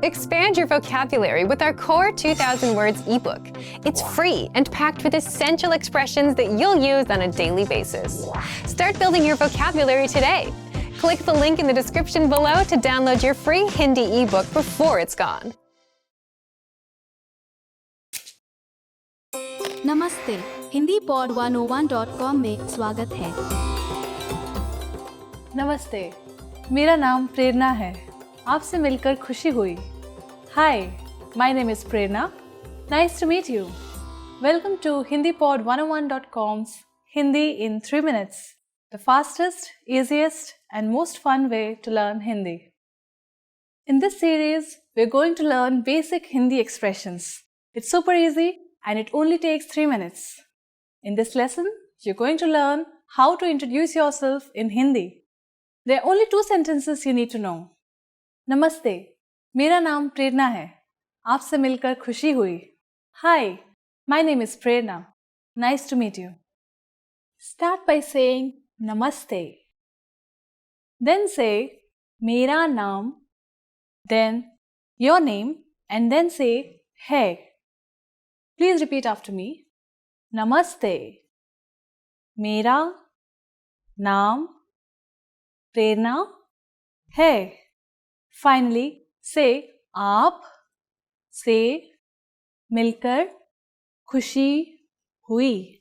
Expand your vocabulary with our Core 2000 Words ebook. It's free and packed with essential expressions that you'll use on a daily basis. Start building your vocabulary today. Click the link in the description below to download your free Hindi ebook before it's gone. नमस्ते, Hindi pod 101.com में स्वागत है। नमस्ते, मेरा नाम प्रेरणा है। आपसे मिलकर खुशी हुई। Hi, my name is Prerna. Nice to meet you. Welcome to HindiPod101.com's Hindi in 3 minutes, the fastest, easiest, and most fun way to learn Hindi. In this series, we're going to learn basic Hindi expressions. It's super easy and it only takes 3 minutes. In this lesson, you're going to learn how to introduce yourself in Hindi. There are only 2 sentences you need to know. नमस्ते, मेरा नाम प्रेरणा है। आपसे मिलकर खुशी हुई। Hi, my name is Prerna. Nice to meet you. Start by saying Namaste. Then say मेरा नाम, then your name, and then say है. Please repeat after me. Namaste. मेरा नाम प्रेरणा है. Finally, say आप से मिलकर खुशी हुई.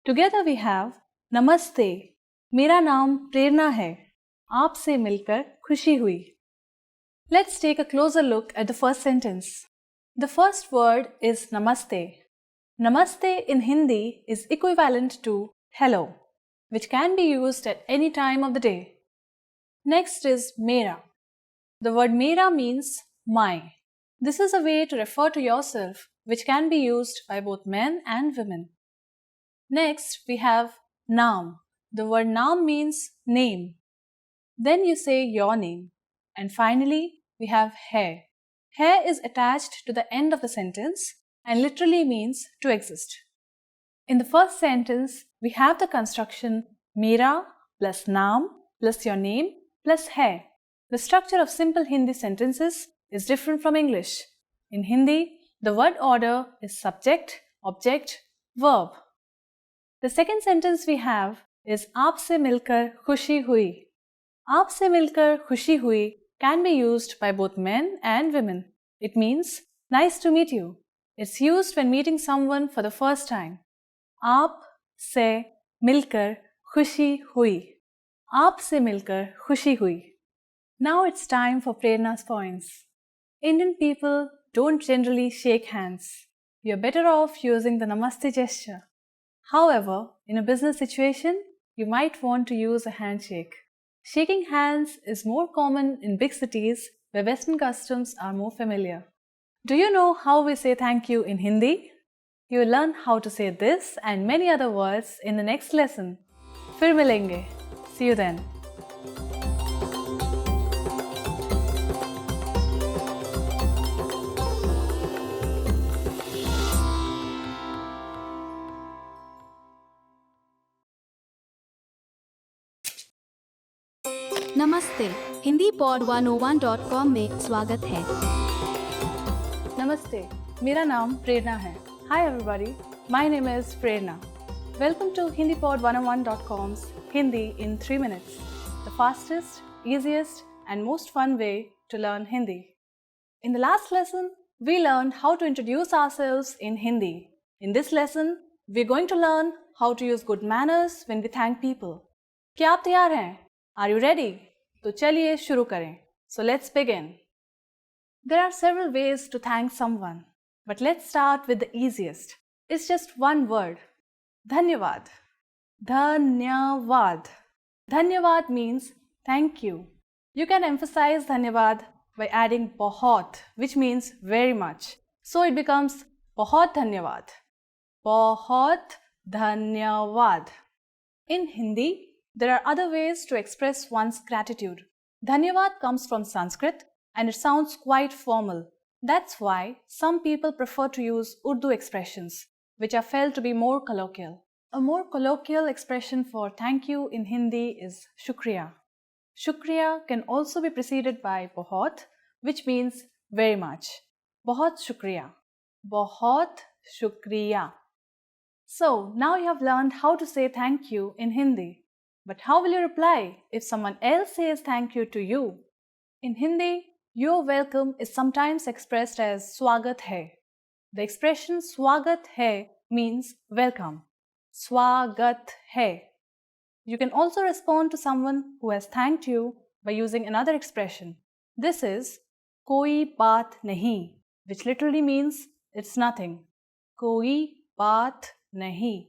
Together we have Namaste. मेरा नाम प्रेरणा है. आपसे मिलकर खुशी हुई. Let's take a closer look at the first sentence. The first word is Namaste. Namaste in Hindi is equivalent to hello, which can be used at any time of the day. Next is Mera. The word Mera means my. This is a way to refer to yourself, which can be used by both men and women. Next, we have Naam. The word Naam means name. Then you say your name. And finally, we have hai. Hai is attached to the end of the sentence and literally means to exist. In the first sentence, we have the construction Mera plus Naam plus your name plus hai. The structure of simple Hindi sentences is different from English. In Hindi, the word order is subject, object, verb. The second sentence we have is आपसे मिलकर खुशी हुई. आपसे मिलकर खुशी हुई can be used by both men and women. It means nice to meet you. It's used when meeting someone for the first time. आप से मिलकर खुशी हुई. आप से मिलकर खुशी हुई. Now it's time for Prerna's points. Indian people don't generally shake hands. You're better off using the Namaste gesture. However, in a business situation, you might want to use a handshake. Shaking hands is more common in big cities where Western customs are more familiar. Do you know how we say thank you in Hindi? You will learn how to say this and many other words in the next lesson. फिर मिलेंगे. See you then. नमस्ते, Hindi pod 101.com में स्वागत है। Namaste, मेरा नाम प्रेरणा है. Hi everybody, my name is Prerna. Welcome to HindiPod101.com's Hindi in 3 minutes, the fastest, easiest, and most fun way to learn Hindi. In the last lesson, we learned how to introduce ourselves in Hindi. In this lesson, we're going to learn how to use good manners when we thank people. क्या आप तैयार हैं? Are you ready? तो चलिए शुरू करें. So let's begin. There are several ways to thank someone, but let's start with the easiest. It's just one word. Dhanyavad. Dhanyavad. Dhanyavad means thank you. You can emphasize Dhanyavad by adding bahut, which means very much. So it becomes bahut dhanyavad. Bahut dhanyavad. In Hindi, there are other ways to express one's gratitude. Dhanyavad comes from Sanskrit and it sounds quite formal. That's why some people prefer to use Urdu expressions, which are felt to be more colloquial. A more colloquial expression for thank you in Hindi is shukriya. Shukriya can also be preceded by bahut, which means very much. बहुत शुक्रिया. बहुत शुक्रिया. So, now you have learned how to say thank you in Hindi. But how will you reply if someone else says thank you to you? In Hindi, your welcome is sometimes expressed as swagat hai. The expression swagat hai means welcome. Swagat hai. You can also respond to someone who has thanked you by using another expression. This is koi baat nahi, which literally means it's nothing. Koi baat nahi.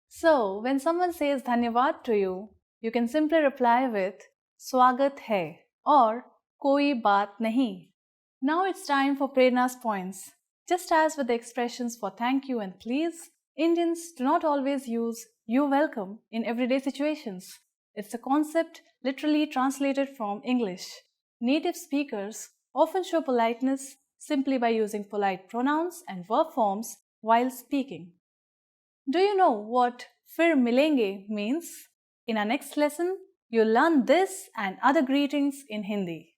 So, when someone says dhanyavad to you, you can simply reply with swagat hai or koi baat nahi. Now it's time for Prerna's points. Just as with the expressions for thank you and please, Indians do not always use you're welcome in everyday situations. It's a concept literally translated from English. Native speakers often show politeness simply by using polite pronouns and verb forms while speaking. Do you know what "fir milenge" means? In our next lesson, you'll learn this and other greetings in Hindi.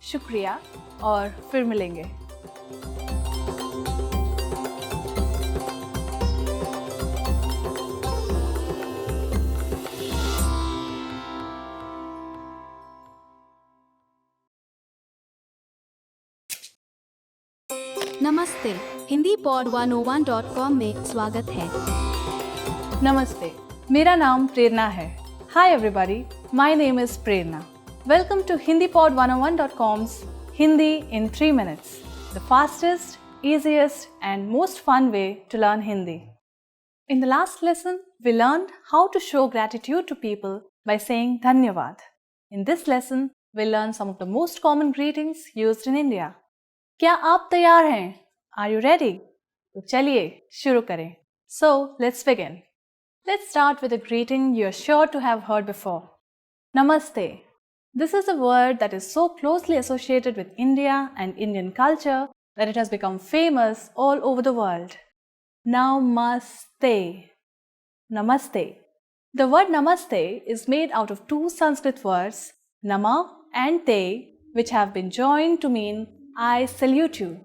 Shukriya or "fir milenge." नमस्ते. Hindi pod 101.com में स्वागत है. Namaste. मेरा नाम प्रेरणा है. Hi everybody, my name is Prerna. Welcome to HindiPod101.com's Hindi in 3 minutes, the fastest, easiest and most fun way to learn Hindi. In the last lesson, we learned how to show gratitude to people by saying dhanyavad. In this lesson, we'll learn some of the most common greetings used in India. क्या आप तैयार हैं? Are you ready? तो चलिए शुरू करें. So, let's begin. Let's start with a greeting you're sure to have heard before. Namaste. This is a word that is so closely associated with India and Indian culture that it has become famous all over the world. Namaste. Namaste. The word namaste is made out of two Sanskrit words, nama and te, which have been joined to mean I salute you.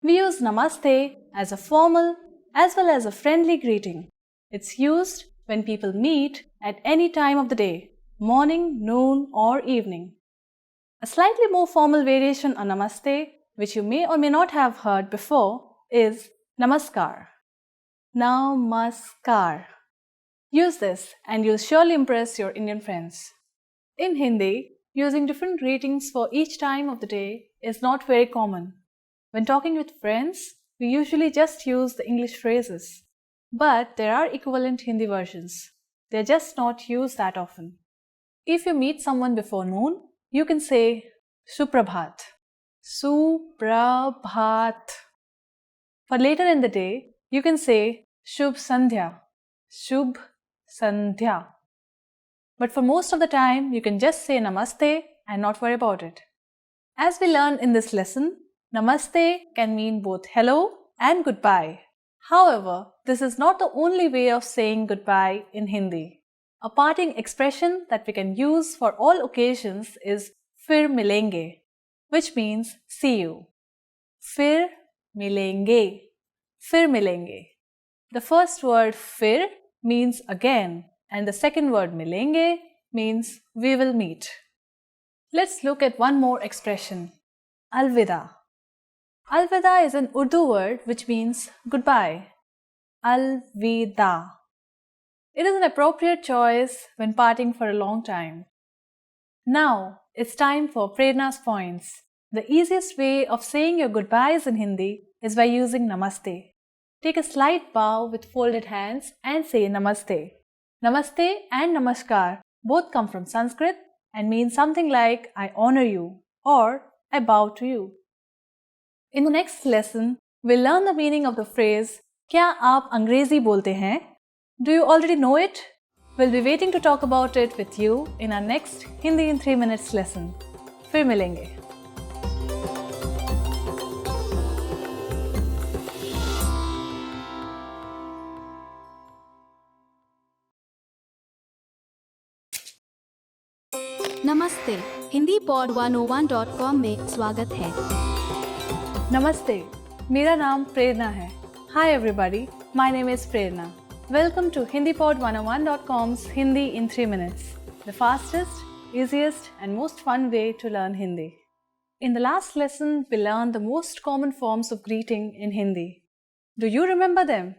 We use namaste as a formal as well as a friendly greeting. It's used when people meet at any time of the day, morning, noon or evening. A slightly more formal variation on namaste, which you may or may not have heard before, is namaskar. Namaskar. Use this and you'll surely impress your Indian friends. In Hindi, using different greetings for each time of the day is not very common. When talking with friends, we usually just use the English phrases. But there are equivalent Hindi versions. They're just not used that often. If you meet someone before noon, you can say Suprabhat. Suprabhat. For later in the day, you can say Shubh Sandhya. Shubh Sandhya. But for most of the time, you can just say Namaste and not worry about it. As we learned in this lesson, Namaste can mean both hello and goodbye. However, this is not the only way of saying goodbye in Hindi. A parting expression that we can use for all occasions is "fir milenge," which means see you. Fir milenge. Fir milenge. The first word fir means again, and the second word milenge means we will meet. Let's look at one more expression, alvida. Alvida is an Urdu word which means goodbye. Alvida. It is an appropriate choice when parting for a long time. Now, it's time for Prerna's points. The easiest way of saying your goodbyes in Hindi is by using namaste. Take a slight bow with folded hands and say namaste. Namaste and namaskar both come from Sanskrit and mean something like I honor you or I bow to you. In the next lesson, we'll learn the meaning of the phrase क्या आप अंग्रेजी बोलते हैं? Do you already know it? We'll be waiting to talk about it with you in our next Hindi in 3 minutes lesson. फिर मिलेंगे. नमस्ते. Hindi hindipod101.com में स्वागत है। नमस्ते, मेरा नाम प्रेरणा है। Hi everybody, my name is Prerna. Welcome to HindiPod101.com's Hindi in 3 minutes, the fastest, easiest and most fun way to learn Hindi. In the last lesson, we learned the most common forms of greeting in Hindi. Do you remember them?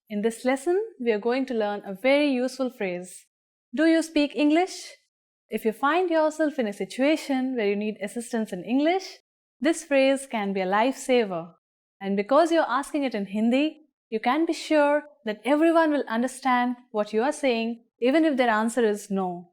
In this lesson, we are going to learn a very useful phrase. Do you speak English? If you find yourself in a situation where you need assistance in English, this phrase can be a lifesaver. And because you're asking it in Hindi, you can be sure that everyone will understand what you are saying, even if their answer is no.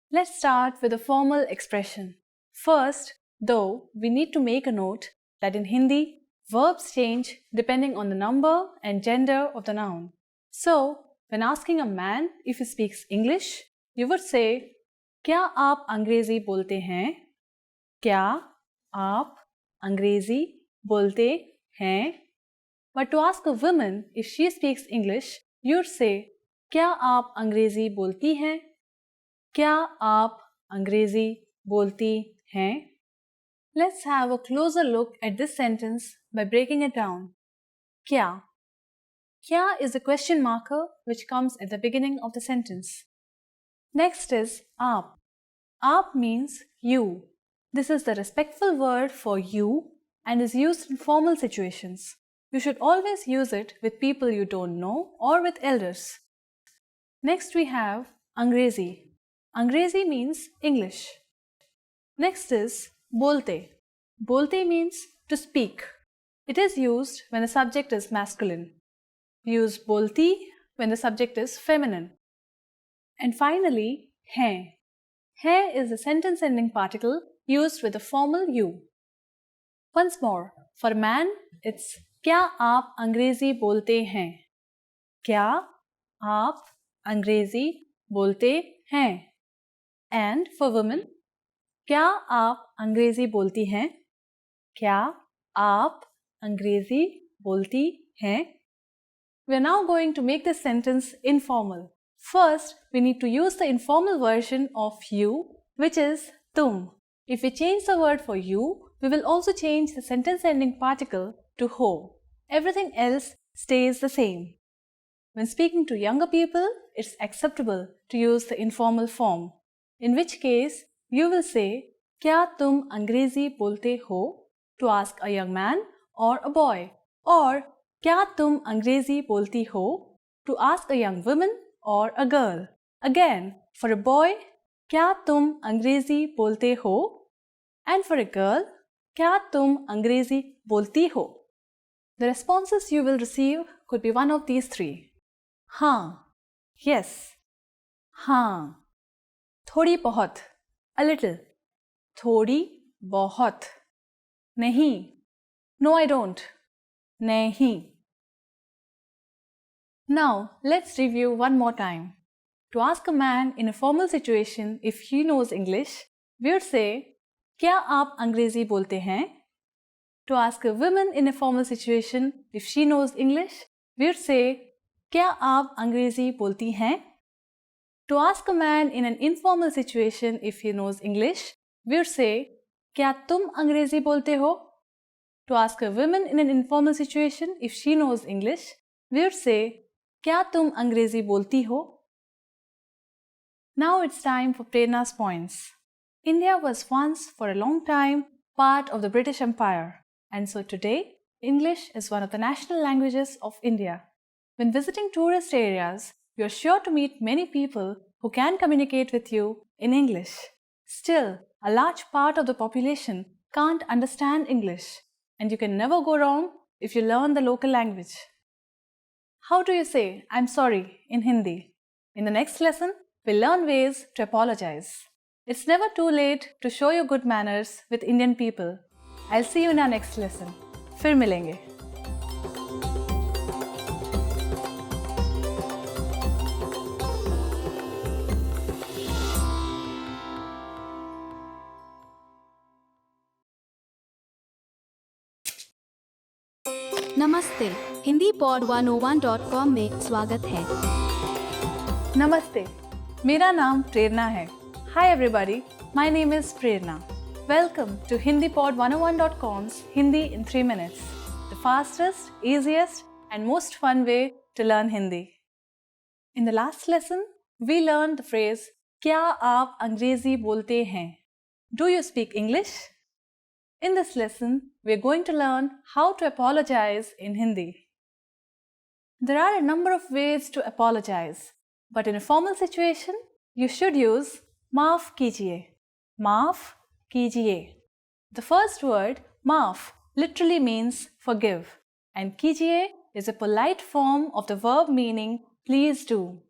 Let's start with a formal expression. First, though, we need to make a note that in Hindi, verbs change depending on the number and gender of the noun. So, when asking a man if he speaks English, you would say, क्या आप अंग्रेजी बोलते हैं? क्या आप अंग्रेजी बोलते हैं? But to ask a woman if she speaks English, you'd say, क्या आप अंग्रेजी बोलती हैं? क्या आप अंग्रेजी बोलती हैं? Let's have a closer look at this sentence by breaking it down. क्या? Kya is a question marker which comes at the beginning of the sentence. Next is aap. Aap means you. This is the respectful word for you and is used in formal situations. You should always use it with people you don't know or with elders. Next we have Angrezi. Angrezi means English. Next is bolte. Bolte means to speak. It is used when the subject is masculine. Use bolti when the subject is feminine. And finally, hai. Hai is the sentence ending particle used with the formal you. Once more, for a man, it's क्या आप अंग्रेजी बोलते हैं? क्या आप अंग्रेजी बोलते हैं? And for women, क्या आप अंग्रेजी बोलती हैं? क्या आप अंग्रेजी बोलती हैं? We are now going to make this sentence informal. First, we need to use the informal version of you, which is tum. If we change the word for you, we will also change the sentence ending particle to ho. Everything else stays the same. When speaking to younger people, it's acceptable to use the informal form. In which case, you will say, क्या तुम अंग्रेजी बोलते हो? To ask a young man or a boy. Or, क्या तुम अंग्रेजी बोलती हो? To ask a young woman or a girl. Again, for a boy, क्या तुम अंग्रेजी बोलते हो? And for a girl, क्या तुम अंग्रेजी बोलती हो? The responses you will receive could be one of these three. हाँ, yes, हाँ, थोड़ी बहुत, a little, थोड़ी बहुत, नहीं, no I don't, नहीं. Now, let's review one more time. To ask a man in a formal situation if he knows English, we would say, क्या आप अंग्रेजी बोलते हैं? To ask a woman in a formal situation if she knows English, we would say, क्या आप अंग्रेजी बोलती हैं? To ask a man in an informal situation if he knows English, we would say, क्या तुम अंग्रेजी बोलते हो? To ask a woman in an informal situation if she knows English, we would say, क्या तुम अंग्रेजी बोलती हो? Now it's time for Prerna's points. India was once, for a long time, part of the British Empire. And so today, English is one of the national languages of India. When visiting tourist areas, you're sure to meet many people who can communicate with you in English. Still, a large part of the population can't understand English. And you can never go wrong if you learn the local language. How do you say, I'm sorry, in Hindi? In the next lesson, we'll learn ways to apologize. It's never too late to show your good manners with Indian people. I'll see you in our next lesson. फिर मिलेंगे. नमस्ते, HindiPod101.com में स्वागत है। नमस्ते, मेरा नाम प्रेरणा है। Hi everybody, my name is Prerna. Welcome to HindiPod101.com's Hindi in 3 minutes, the fastest, easiest, and most fun way to learn Hindi. In the last lesson, we learned the phrase क्या आप अंग्रेजी बोलते हैं? Do you speak English? In this lesson, we are going to learn how to apologize in Hindi. There are a number of ways to apologize, but in a formal situation, you should use माफ कीजिए. माफ कीजिए. The first word, maaf, literally means forgive, and कीजिए is a polite form of the verb meaning please do.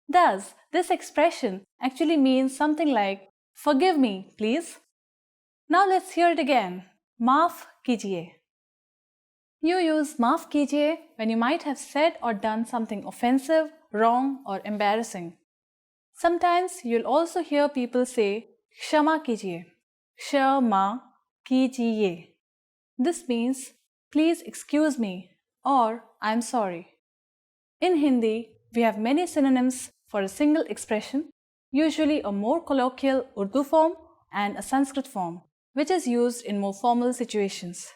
Thus, this expression actually means something like forgive me, please. Now let's hear it again. माफ कीजिए. You use माफ कीजिए when you might have said or done something offensive, wrong, or embarrassing. Sometimes you'll also hear people say क्षमा कीजिए. क्षमा कीजिए. This means please excuse me or I'm sorry. In Hindi, we have many synonyms for a single expression, usually a more colloquial Urdu form and a Sanskrit form, which is used in more formal situations.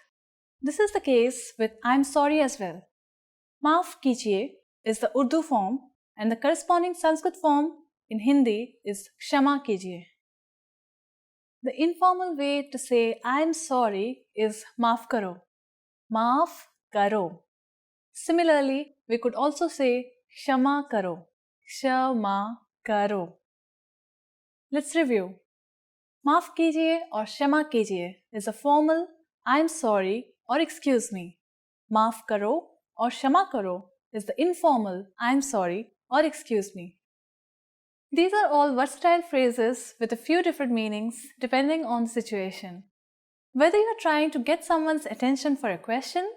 This is the case with I'm sorry as well. Maaf kijiye is the Urdu form and the corresponding Sanskrit form in Hindi is Kshama kijiye. The informal way to say I'm sorry is maaf karo. Maaf karo. Similarly, we could also say Kshama karo. Kshama karo. Let's review. Maaf kijiye or Kshama kijiye is a formal I'm sorry or excuse me. Maaf karo or Kshama karo is the informal I'm sorry or excuse me. These are all versatile phrases with a few different meanings depending on the situation. Whether you are trying to get someone's attention for a question,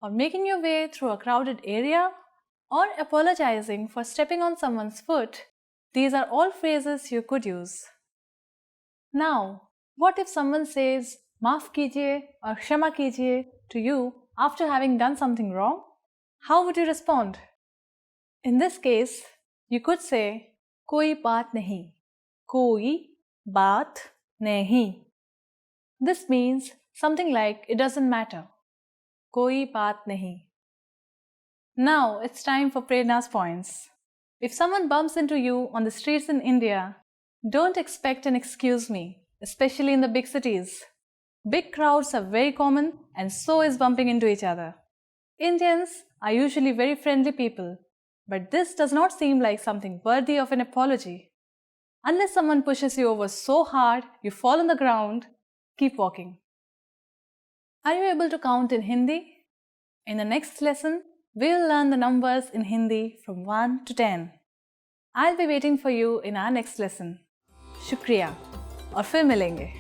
or making your way through a crowded area, or apologizing for stepping on someone's foot, these are all phrases you could use. Now, what if someone says maaf kijiye or kshama kijiye to you after having done something wrong? How would you respond? In this case, you could say कोई बात नहीं. कोई बात नहीं. This means something like it doesn't matter. कोई बात नहीं. Now it's time for Prerna's points. If someone bumps into you on the streets in India, don't expect an excuse me, especially in the big cities. Big crowds are very common and so is bumping into each other. Indians are usually very friendly people, but this does not seem like something worthy of an apology. Unless someone pushes you over so hard you fall on the ground, keep walking. Are you able to count in Hindi? In the next lesson, we will learn the numbers in Hindi from 1 to 10. I'll be waiting for you in our next lesson. Shukriya और फिर मिलेंगे.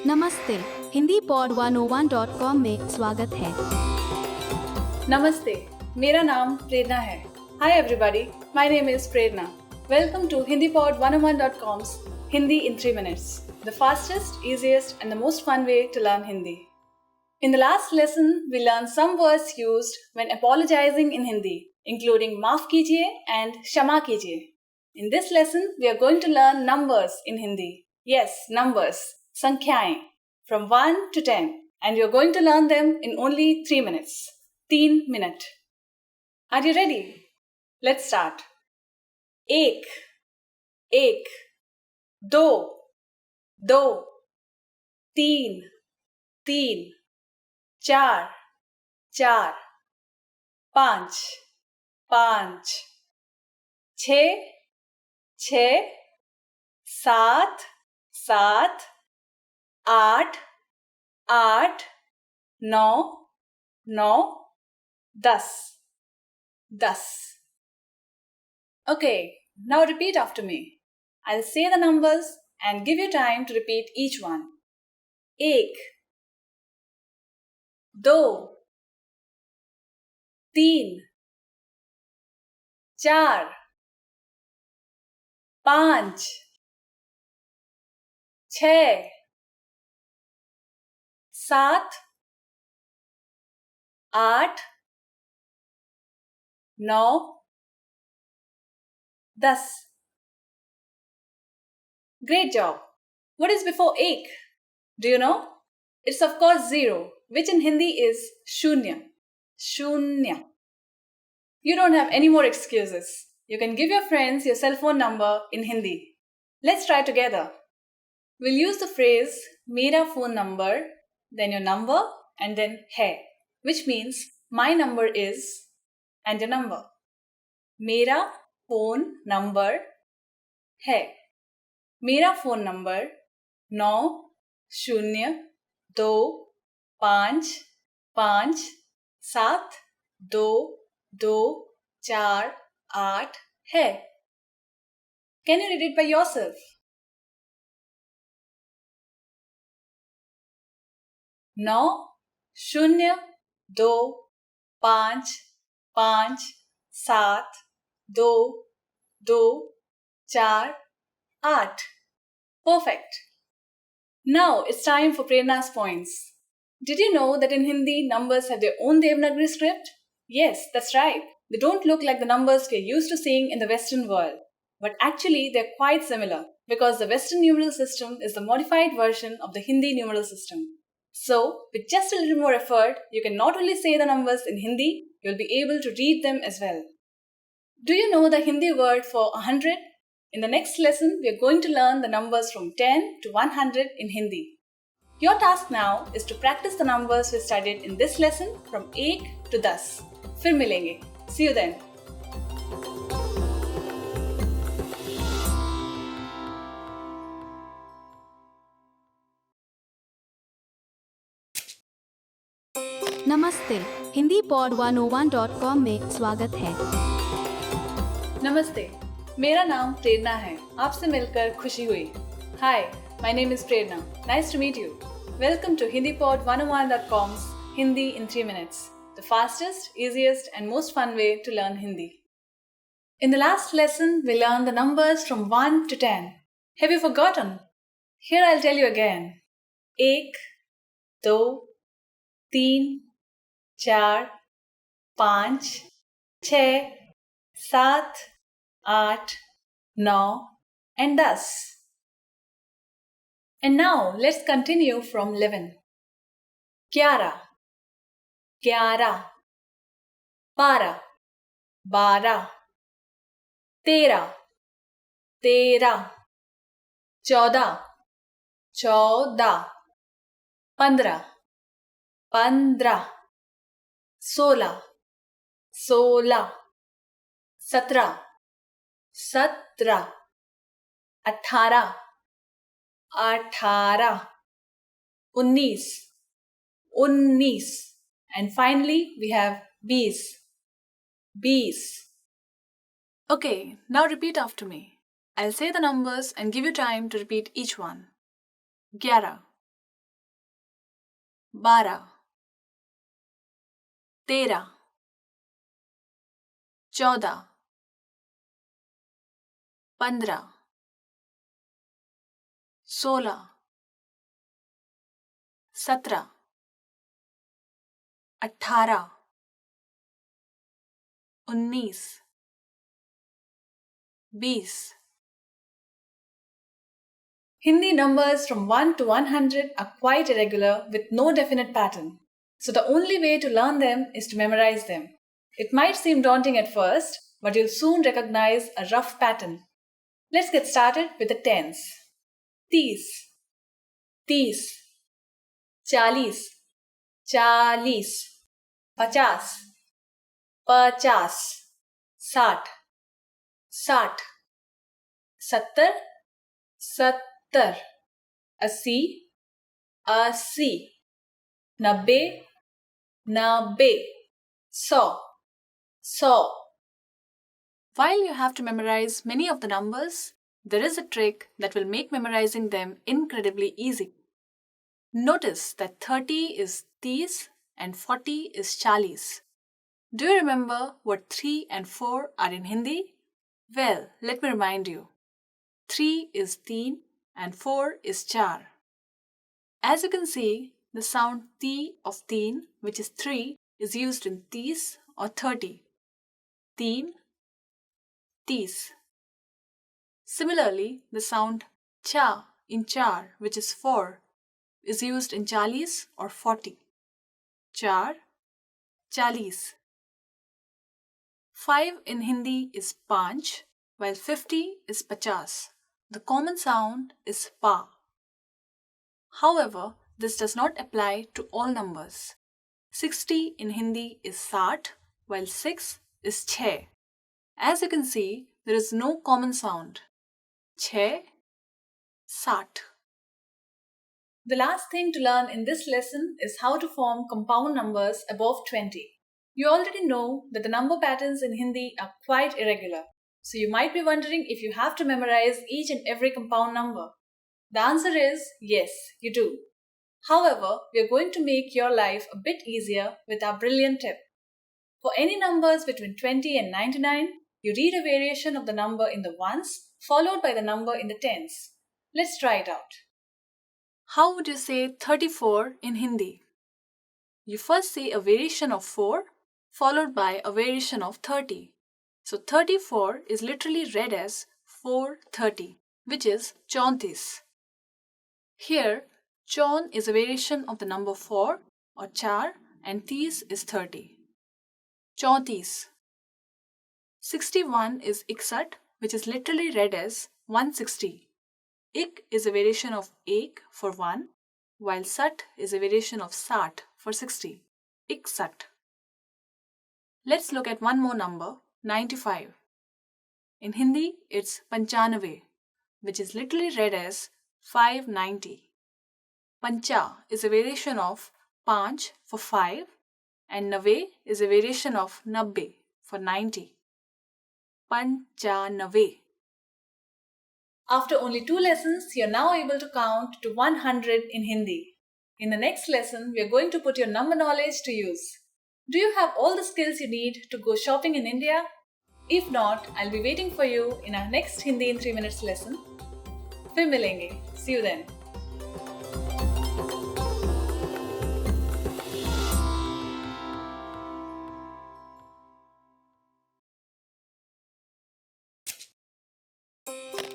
नमस्ते. Hindi pod 101.com में स्वागत है. नमस्ते, मेरा नाम प्रेरणा है. Hi everybody, my name is Prerna. Welcome to HindiPod101.com's Hindi in 3 minutes, the fastest, easiest and the most fun way to learn Hindi. In the last lesson, we learned some words used when apologizing in Hindi, including maaf kijiye and kshama kijiye. In this lesson, we are going to learn numbers in Hindi. Yes, numbers, sankhyaएं, from 1 to 10, and you are going to learn them in only 3 minutes. 3 minute. Are you ready? Let's start. एक, एक, दो, दो, तीन, तीन, चार, चार, पाँच, पाँच, छः, छः, सात, सात, आठ, आठ, नौ, नौ, दस, दस. Okay, now repeat after me. I'll say the numbers and give you time to repeat each one. एक, दो, तीन, चार, पाँच, छः, 7, 8, 9, 10. Great job. What is before ek? Do you know? It's of course 0, which in Hindi is shunya. Shunya. You don't have any more excuses. You can give your friends your cell phone number in Hindi. Let's try together. We'll use the phrase mera phone number, then your number, and then hai, which means my number is and your number. Mera phone number hai. Mera phone number 9025572248 hai. Can you read it by yourself? 9025572248. Perfect. Now it's time for Prerna's points. Did you know that in Hindi, numbers have their own Devanagari script? Yes, that's right. They don't look like the numbers we're used to seeing in the Western world. But actually, they're quite similar because the Western numeral system is the modified version of the Hindi numeral system. So, with just a little more effort, you can not only say the numbers in Hindi, you'll be able to read them as well. Do you know the Hindi word for 100? In the next lesson, we are going to learn the numbers from 10 to 100 in Hindi. Your task now is to practice the numbers we studied in this lesson from 1 to 10. फिर मिलेंगे. See you then. नमस्ते, Hindi pod 101.com में स्वागत है। नमस्ते, मेरा नाम प्रेरणा है। आपसे मिलकर खुशी हुई। Hi, my name is Prerna. Nice to meet you. Welcome to HindiPod101.com's Hindi in 3 minutes, the fastest, easiest and most fun way to learn Hindi. In the last lesson, we learned the numbers from 1 to 10. Have you forgotten? Here I'll tell you again. 1, 2, 3, 4, 5, 6, 7, 8, 9 and 10. And now let's continue from 11. 11, 11, 12, 12, 13, 13, 14, 14, 15, 15, 16, 16, 17, 17, 18, 18, 19, 19, and finally we have 20, 20. Okay, now repeat after me. I'll say the numbers and give you time to repeat each one. 11, 12, 13, 14, 15, 16, 17, 18, 19, 20. Hindi numbers from 1 to 100 are quite irregular with no definite pattern. So the only way to learn them is to memorize them. It might seem daunting at first, but you'll soon recognize a rough pattern. Let's get started with the tens. 30, 30, 40, 40, 50, 50, 60, 60, 70, 70, 80, 80, 90, 90, 100, 100. While you have to memorize many of the numbers, there is a trick that will make memorizing them incredibly easy. Notice that 30 is 30 and 40 is 40. Do you remember what 3 and 4 are in Hindi? Well, let me remind you. 3 is 3 and 4 is 4. As you can see, the sound T of teen, which is 3, is used in 30 or 30. Teen, तीस. Similarly, the sound cha in char, which is 4, is used in 40 or 40. Char, चालीस. 5 in Hindi is पाँच, while 50 is पचास. The common sound is pa. However, this does not apply to all numbers. 60 in Hindi is 60, while 6 is 6. As you can see, there is no common sound. 6, 60. The last thing to learn in this lesson is how to form compound numbers above 20. You already know that the number patterns in Hindi are quite irregular. So you might be wondering if you have to memorize each and every compound number. The answer is yes, you do. However, we are going to make your life a bit easier with our brilliant tip. For any numbers between 20 and 99, you read a variation of the number in the ones followed by the number in the tens. Let's try it out. How would you say 34 in Hindi? You first say a variation of 4 followed by a variation of 30. So 34 is literally read as 430, which is 34. Here, chaun is a variation of the number 4 or char and 30 is 30. 34. 61 is 61, which is literally read as 160. Ik is a variation of ek for 1, while sat is a variation of sat for 60. Iksat. Let's look at one more number, 95. In Hindi, it's panchanave, which is literally read as 590. Pancha is a variation of panch for 5, and nave is a variation of nabbe for 90. Panchanave. After only 2 lessons, you're now able to count to 100 in Hindi. In the next lesson, we are going to put your number knowledge to use. Do you have all the skills you need to go shopping in India? If not, I'll be waiting for you in our next Hindi in 3 minutes lesson. फिर मिलेंगे. See you then.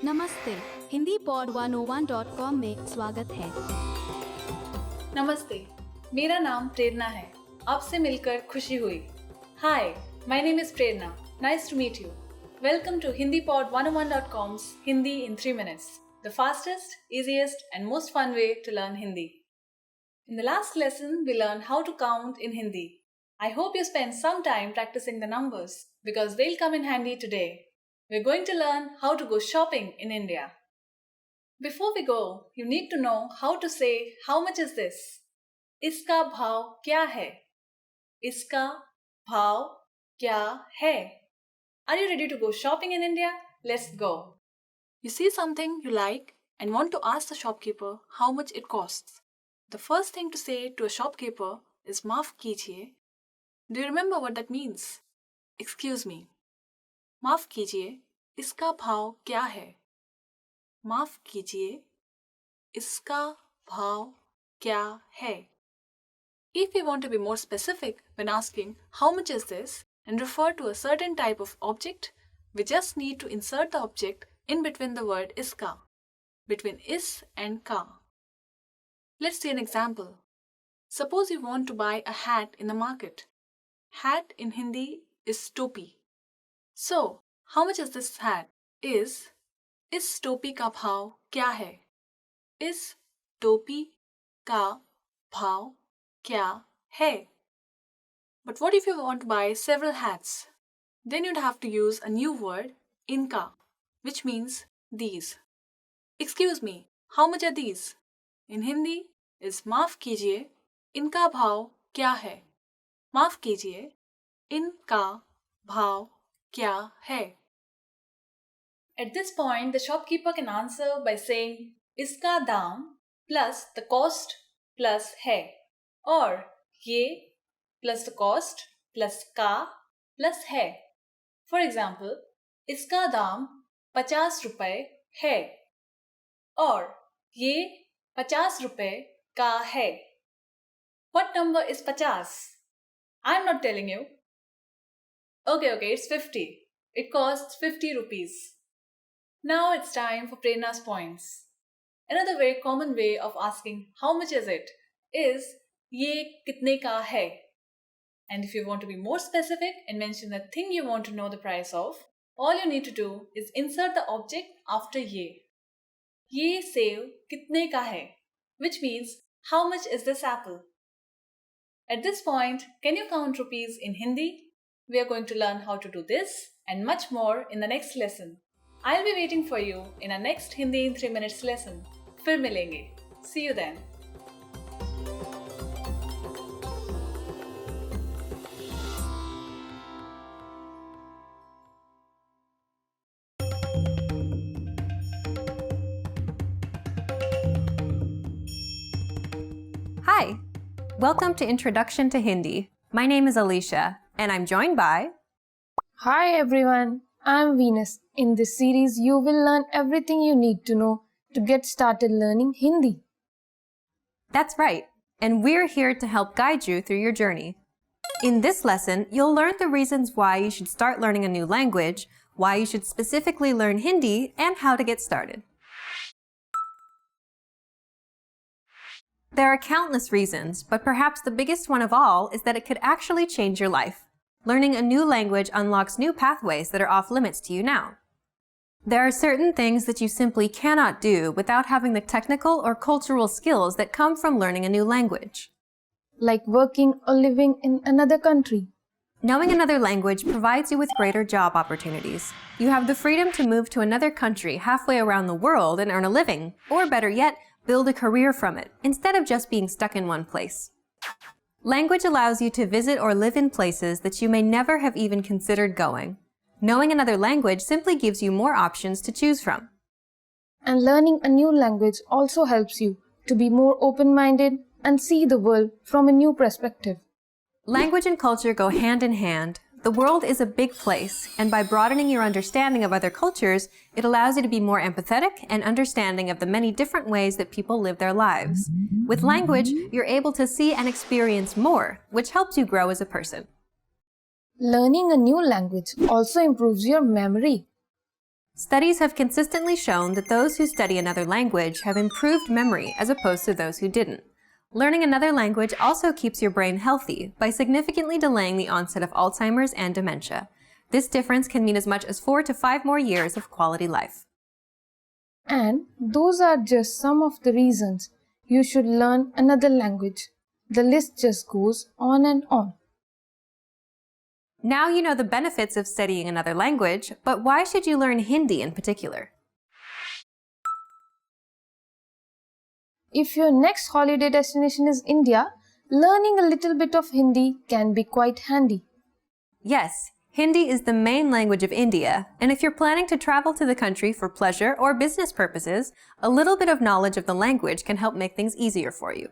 नमस्ते Hindi pod 101.com में स्वागत है। नमस्ते, मेरा नाम प्रेरणा है। आपसे मिलकर खुशी हुई। Hi, my name is Prerna. Nice to meet you. Welcome to HindiPod101.com's Hindi in 3 minutes, the fastest, easiest and most fun way to learn Hindi. In the last lesson, we learned how to count in Hindi. I hope you spent some time practicing the numbers because they'll come in handy today. We're going to learn how to go shopping in India. Before we go, you need to know how to say how much is this? इसका भाव क्या है? इसका भाव क्या है? Are you ready to go shopping in India? Let's go. You see something you like and want to ask the shopkeeper how much it costs. The first thing to say to a shopkeeper is माफ कीजिए. Do you remember what that means? Excuse me. माफ कीजिए, इसका भाव क्या है? माफ कीजिए, इसका भाव क्या है? If we want to be more specific when asking how much is this and refer to a certain type of object, we just need to insert the object in between the word iska, between is and ka. Let's see an example. Suppose you want to buy a hat in the market. Hat in Hindi is topi. So, how much is this hat? इस टोपी का भाव क्या है? इस टोपी का भाव क्या है? But what if you want to buy several hats? Then you'd have to use a new word, inka, which means these. Excuse me, how much are these? In Hindi is माफ कीजिए, इनका भाव क्या है? माफ कीजिए, इनका भाव क्या है? At this point, the shopkeeper can answer by saying इसका दाम plus the cost plus है, or ये plus the cost plus का plus है. For example, इसका दाम 50 रुपए है, और ये 50 रुपए का है. What number is 50? I'm not telling you. Okay, it's 50. It costs 50 rupees. Now it's time for Prerna's points. Another very common way of asking how much is it is ye kitne ka hai? And if you want to be more specific and mention the thing you want to know the price of, all you need to do is insert the object after ye. Ye save kitne ka hai? Which means how much is this apple? At this point, can you count rupees in Hindi? We are going to learn how to do this and much more in the next lesson. I'll be waiting for you in our next Hindi in 3 minutes lesson. फिर मिलेंगे. See you then. Hi, welcome to Introduction to Hindi. My name is Alicia, and I'm joined by... Hi everyone, I'm Venus. In this series, you will learn everything you need to know to get started learning Hindi. That's right, and we're here to help guide you through your journey. In this lesson, you'll learn the reasons why you should start learning a new language, why you should specifically learn Hindi, and how to get started. There are countless reasons, but perhaps the biggest one of all is that it could actually change your life. Learning a new language unlocks new pathways that are off limits to you now. There are certain things that you simply cannot do without having the technical or cultural skills that come from learning a new language. Like working or living in another country. Knowing another language provides you with greater job opportunities. You have the freedom to move to another country halfway around the world and earn a living, or better yet, build a career from it, instead of just being stuck in one place. Language allows you to visit or live in places that you may never have even considered going. Knowing another language simply gives you more options to choose from. And learning a new language also helps you to be more open-minded and see the world from a new perspective. Language and culture go hand in hand. The world is a big place, and by broadening your understanding of other cultures, it allows you to be more empathetic and understanding of the many different ways that people live their lives. With language, you're able to see and experience more, which helps you grow as a person. Learning a new language also improves your memory. Studies have consistently shown that those who study another language have improved memory as opposed to those who didn't. Learning another language also keeps your brain healthy by significantly delaying the onset of Alzheimer's and dementia. This difference can mean as much as 4 to 5 more years of quality life. And those are just some of the reasons you should learn another language. The list just goes on and on. Now you know the benefits of studying another language, but why should you learn Hindi in particular? If your next holiday destination is India, learning a little bit of Hindi can be quite handy. Yes, Hindi is the main language of India, and if you're planning to travel to the country for pleasure or business purposes, a little bit of knowledge of the language can help make things easier for you.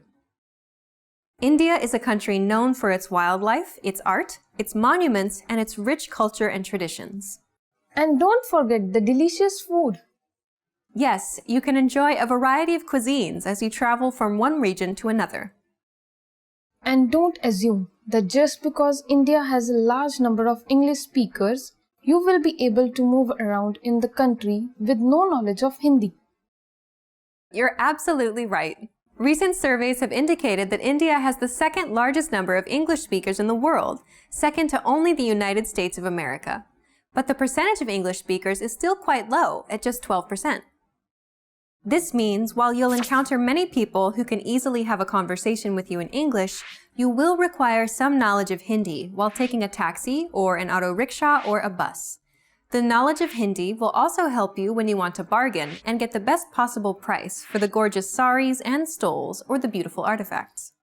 India is a country known for its wildlife, its art, its monuments, and its rich culture and traditions. And don't forget the delicious food. Yes, you can enjoy a variety of cuisines as you travel from one region to another. And don't assume that just because India has a large number of English speakers, you will be able to move around in the country with no knowledge of Hindi. You're absolutely right. Recent surveys have indicated that India has the second largest number of English speakers in the world, second to only the United States of America. But the percentage of English speakers is still quite low, at just 12%. This means while you'll encounter many people who can easily have a conversation with you in English, you will require some knowledge of Hindi while taking a taxi or an auto rickshaw or a bus. The knowledge of Hindi will also help you when you want to bargain and get the best possible price for the gorgeous saris and stoles or the beautiful artifacts.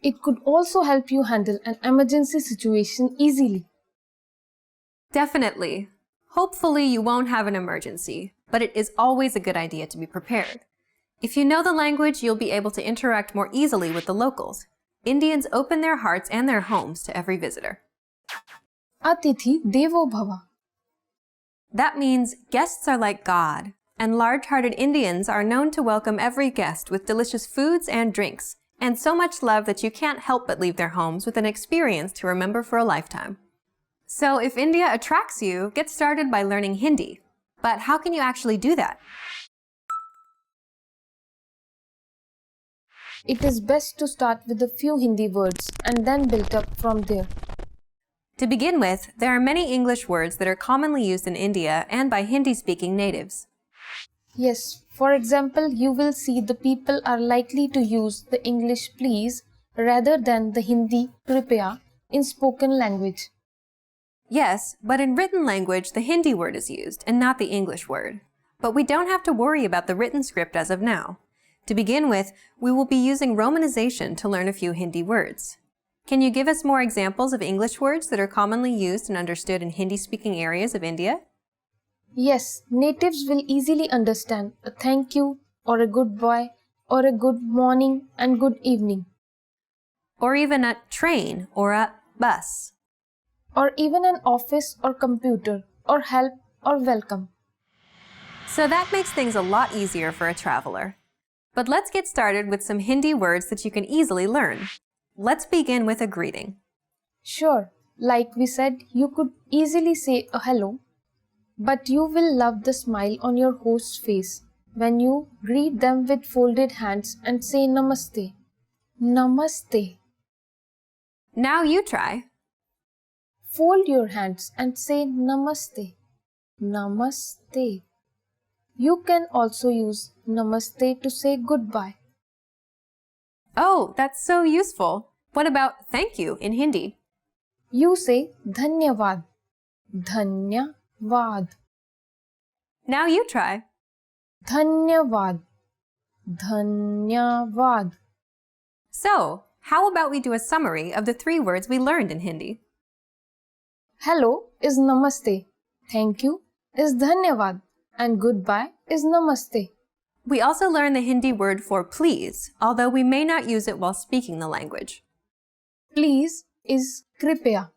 It could also help you handle an emergency situation easily. Definitely. Hopefully you won't have an emergency, but it is always a good idea to be prepared. If you know the language, you'll be able to interact more easily with the locals. Indians open their hearts and their homes to every visitor. Atithi Devo Bhava. That means guests are like God, and large-hearted Indians are known to welcome every guest with delicious foods and drinks, and so much love that you can't help but leave their homes with an experience to remember for a lifetime. So if India attracts you, get started by learning Hindi. But how can you actually do that? It is best to start with a few Hindi words and then build up from there. To begin with, there are many English words that are commonly used in India and by Hindi-speaking natives. Yes, for example, you will see the people are likely to use the English please rather than the Hindi kripaya in spoken language. Yes, but in written language, the Hindi word is used and not the English word. But we don't have to worry about the written script as of now. To begin with, we will be using romanization to learn a few Hindi words. Can you give us more examples of English words that are commonly used and understood in Hindi-speaking areas of India? Yes, natives will easily understand a thank you or a good boy or a good morning and good evening. Or even a train or a bus. Or even an office or computer or help or welcome. So that makes things a lot easier for a traveler. But let's get started with some Hindi words that you can easily learn. Let's begin with a greeting. Sure, like we said, you could easily say a hello, but you will love the smile on your host's face when you greet them with folded hands and say namaste. Namaste. Now you try. Fold your hands and say namaste. Namaste. You can also use namaste to say goodbye. Oh, that's so useful. What about thank you in Hindi? You say dhanyavad. Dhanyavad. Now you try. Dhanyavad. Dhanyavad. So, how about we do a summary of the 3 words we learned in Hindi? Hello is namaste. Thank you is dhanyavad. And goodbye is namaste. We also learned the Hindi word for please, although we may not use it while speaking the language. Please is kripaya.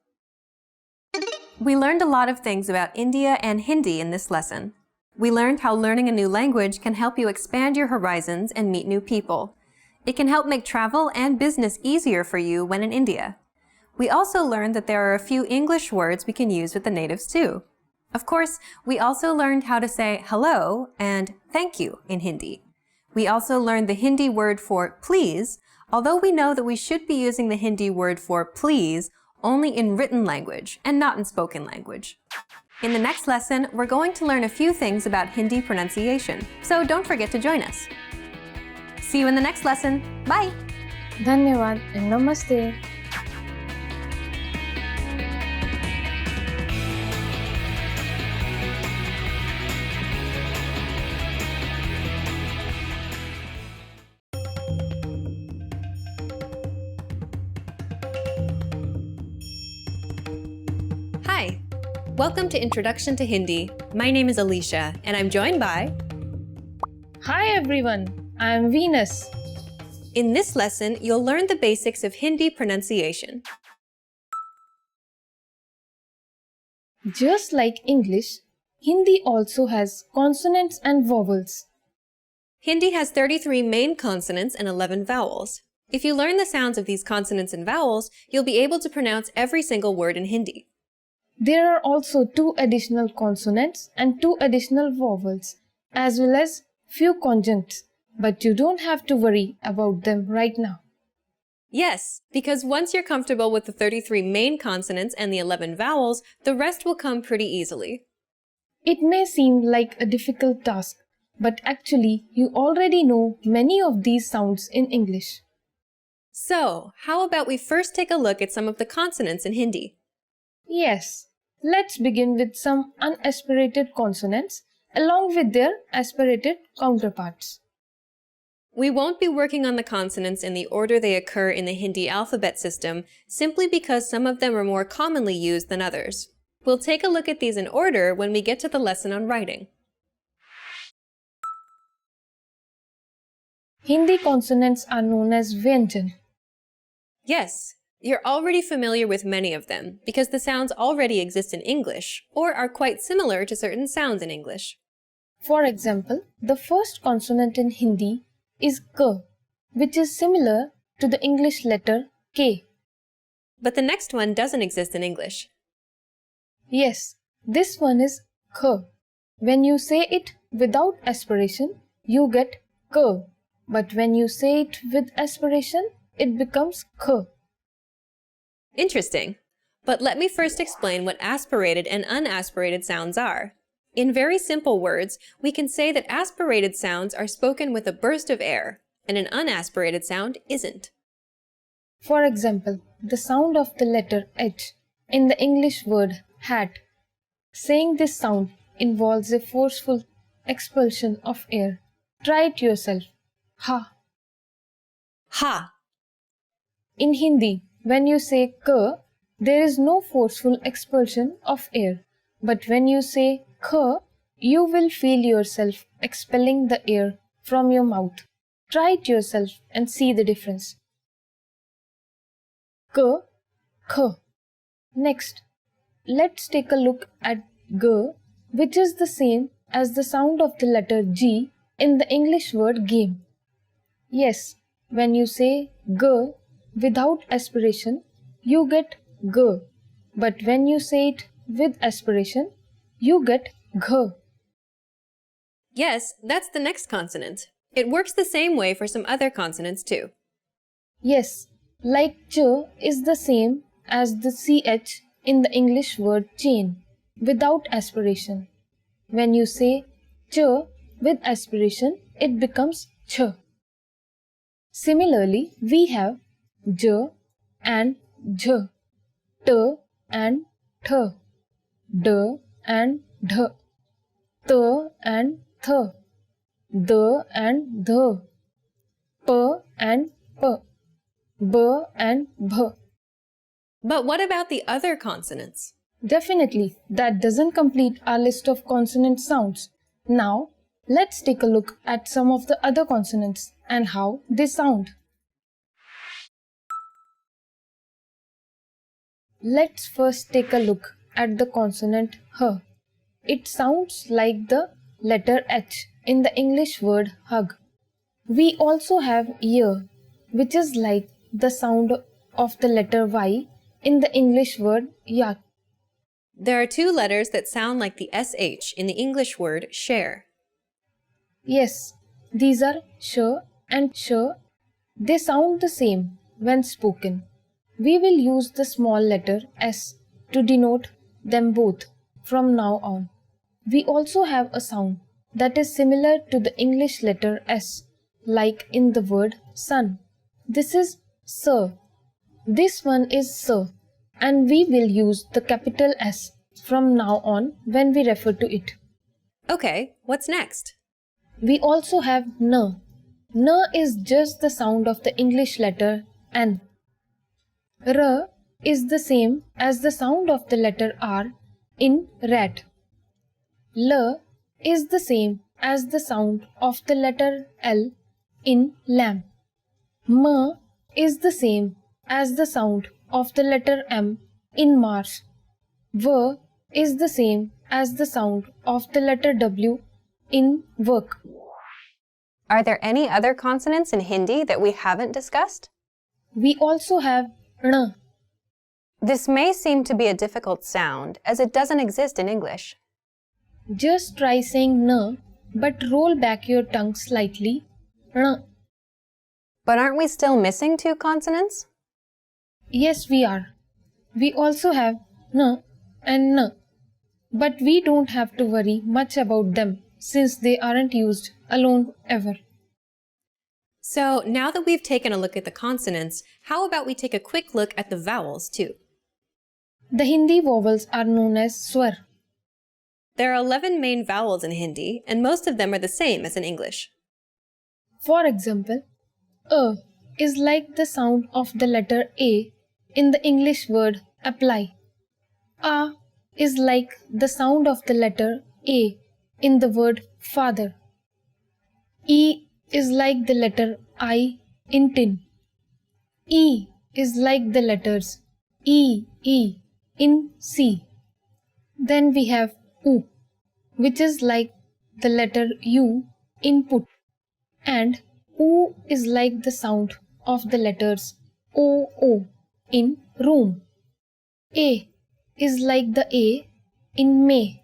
We learned a lot of things about India and Hindi in this lesson. We learned how learning a new language can help you expand your horizons and meet new people. It can help make travel and business easier for you when in India. We also learned that there are a few English words we can use with the natives too. Of course, we also learned how to say hello and thank you in Hindi. We also learned the Hindi word for please, although we know that we should be using the Hindi word for please only in written language and not in spoken language. In the next lesson, we're going to learn a few things about Hindi pronunciation, so don't forget to join us. See you in the next lesson. Bye! Dhanyavad and namaste. Hi! Welcome to Introduction to Hindi. My name is Alicia, and I'm joined by... Hi everyone, I am Venus. In this lesson, you'll learn the basics of Hindi pronunciation. Just like English, Hindi also has consonants and vowels. Hindi has 33 main consonants and 11 vowels. If you learn the sounds of these consonants and vowels, you'll be able to pronounce every single word in Hindi. There are also 2 additional consonants and 2 additional vowels, as well as few conjuncts, but you don't have to worry about them right now. Yes, because once you're comfortable with the 33 main consonants and the 11 vowels, the rest will come pretty easily. It may seem like a difficult task, but actually you already know many of these sounds in English. So, how about we first take a look at some of the consonants in Hindi? Yes, let's begin with some unaspirated consonants along with their aspirated counterparts. We won't be working on the consonants in the order they occur in the Hindi alphabet system, simply because some of them are more commonly used than others. We'll take a look at these in order when we get to the lesson on writing. Hindi consonants are known as Vyanjan. Yes, you're already familiar with many of them because the sounds already exist in English or are quite similar to certain sounds in English. For example, the first consonant in Hindi is K, which is similar to the English letter K. But the next one doesn't exist in English. Yes, this one is K. When you say it without aspiration, you get K. But when you say it with aspiration, it becomes K. Interesting. But let me first explain what aspirated and unaspirated sounds are. In very simple words, we can say that aspirated sounds are spoken with a burst of air, and an unaspirated sound isn't. For example, the sound of the letter H in the English word hat. Saying this sound involves a forceful expulsion of air. Try it yourself. Ha. Ha! In Hindi, when you say K, there is no forceful expulsion of air. But when you say K, you will feel yourself expelling the air from your mouth. Try it yourself and see the difference. K, K. Next, let's take a look at G, which is the same as the sound of the letter G in the English word game. Yes, when you say G without aspiration, you get G. But when you say it with aspiration, you get G. Yes, that's the next consonant. It works the same way for some other consonants too. Yes, like ch is the same as the ch in the English word chain without aspiration. When you say ch with aspiration, it becomes ch. Similarly, we have j and jh, t and th, d and dh, t and th, d and dh, p and p, b and bh. But what about the other consonants? Definitely, that doesn't complete our list of consonant sounds. Now, let's take a look at some of the other consonants and how they sound. Let's first take a look at the consonant H. It sounds like the letter H in the English word hug. We also have Y, which is like the sound of the letter Y in the English word yak. There are two letters that sound like the SH in the English word share. Yes, these are sh and sh. They sound the same when spoken. We will use the small letter s to denote them both from now on. We also have a sound that is similar to the English letter s, like in the word sun. This is s. This one is s, and we will use the capital S from now on when we refer to it. Okay, what's next? We also have N. N is just the sound of the English letter N. R is the same as the sound of the letter R in rat. L is the same as the sound of the letter L in lamb. M is the same as the sound of the letter M in marsh. V is the same as the sound of the letter W in work. Are there any other consonants in Hindi that we haven't discussed? We also have N. This may seem to be a difficult sound as it doesn't exist in English. Just try saying N, but roll back your tongue slightly. N. But aren't we still missing two consonants? Yes, we are. We also have N and N. But we don't have to worry much about them since they aren't used alone ever. So now that we've taken a look at the consonants, how about we take a quick look at the vowels too? The Hindi vowels are known as swar. There are 11 main vowels in Hindi, and most of them are the same as in English. For example, A is like the sound of the letter A in the English word apply. A is like the sound of the letter A in the word father. E is like the letter I in tin. E is like the letters E in C. Then we have U, which is like the letter U in put. And U is like the sound of the letters OO in room. A is like the A in May.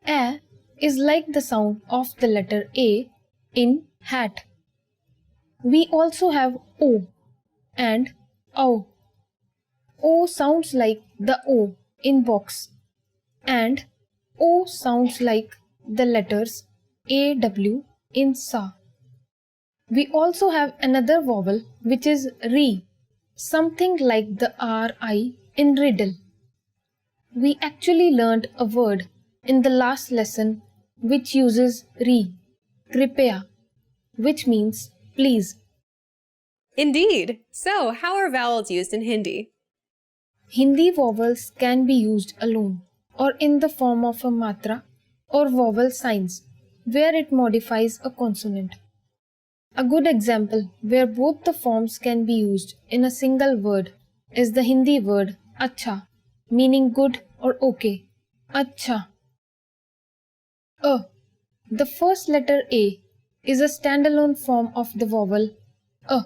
A is like the sound of the letter A in hat. We also have O and OW. O sounds like the O in box and O sounds like the letters AW in sa. We also have another vowel which is RI, something like the RI in riddle. We actually learned a word in the last lesson which uses RI, kripaya, which means please. Indeed. So, how are vowels used in Hindi? Hindi vowels can be used alone or in the form of a matra or vowel signs where it modifies a consonant. A good example where both the forms can be used in a single word is the Hindi word acha, meaning good or okay. Acha. The first letter A is a standalone form of the vowel a.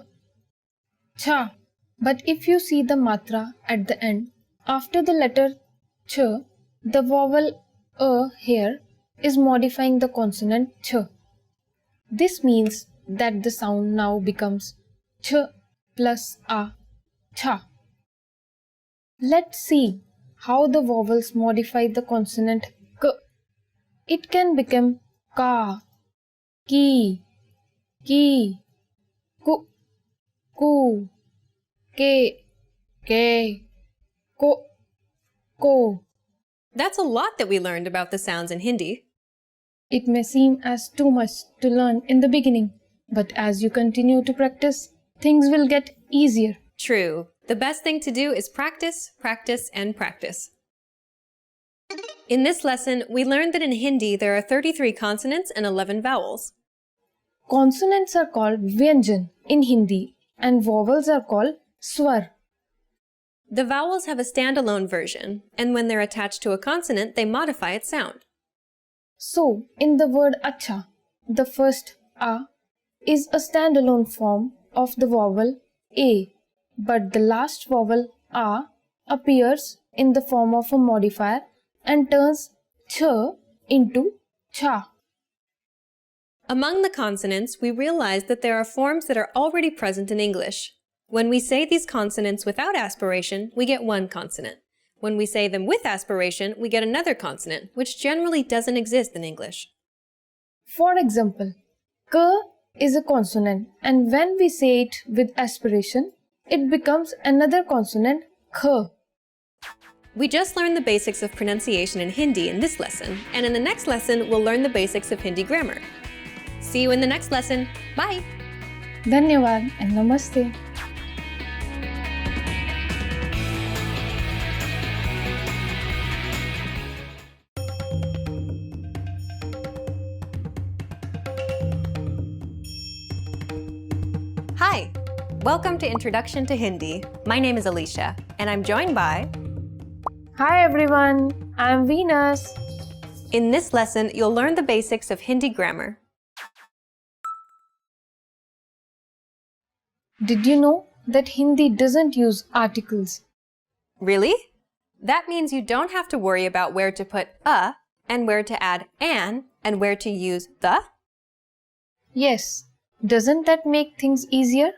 Cha. But if you see the matra at the end, after the letter ch, the vowel a here is modifying the consonant ch. This means that the sound now becomes ch plus a, cha. Let's see how the vowels modify the consonant k. It can become ka, ki, ku, ke, ko. That's a lot that we learned about the sounds in Hindi. It may seem as too much to learn in the beginning, but as you continue to practice, things will get easier. True. The best thing to do is practice, practice, and practice. In this lesson, we learned that in Hindi there are 33 consonants and 11 vowels. Consonants are called vyanjan in Hindi and vowels are called swar. The vowels have a standalone version, and when they're attached to a consonant, they modify its sound. So, in the word acha, the first a is a standalone form of the vowel a, but the last vowel a appears in the form of a modifier and turns ch into cha. Among the consonants, we realized that there are forms that are already present in English. When we say these consonants without aspiration, we get one consonant. When we say them with aspiration, we get another consonant, which generally doesn't exist in English. For example, k is a consonant, and when we say it with aspiration, it becomes another consonant kh. We just learned the basics of pronunciation in Hindi in this lesson, and in the next lesson, we'll learn the basics of Hindi grammar. See you in the next lesson. Bye! Dhanyawad and namaste. Hi! Welcome to Introduction to Hindi. My name is Alicia, and I'm joined by... Hi everyone, I'm Venus. In this lesson, you'll learn the basics of Hindi grammar. Did you know that Hindi doesn't use articles? Really? That means you don't have to worry about where to put a, and where to add an, and where to use the? Yes. Doesn't that make things easier?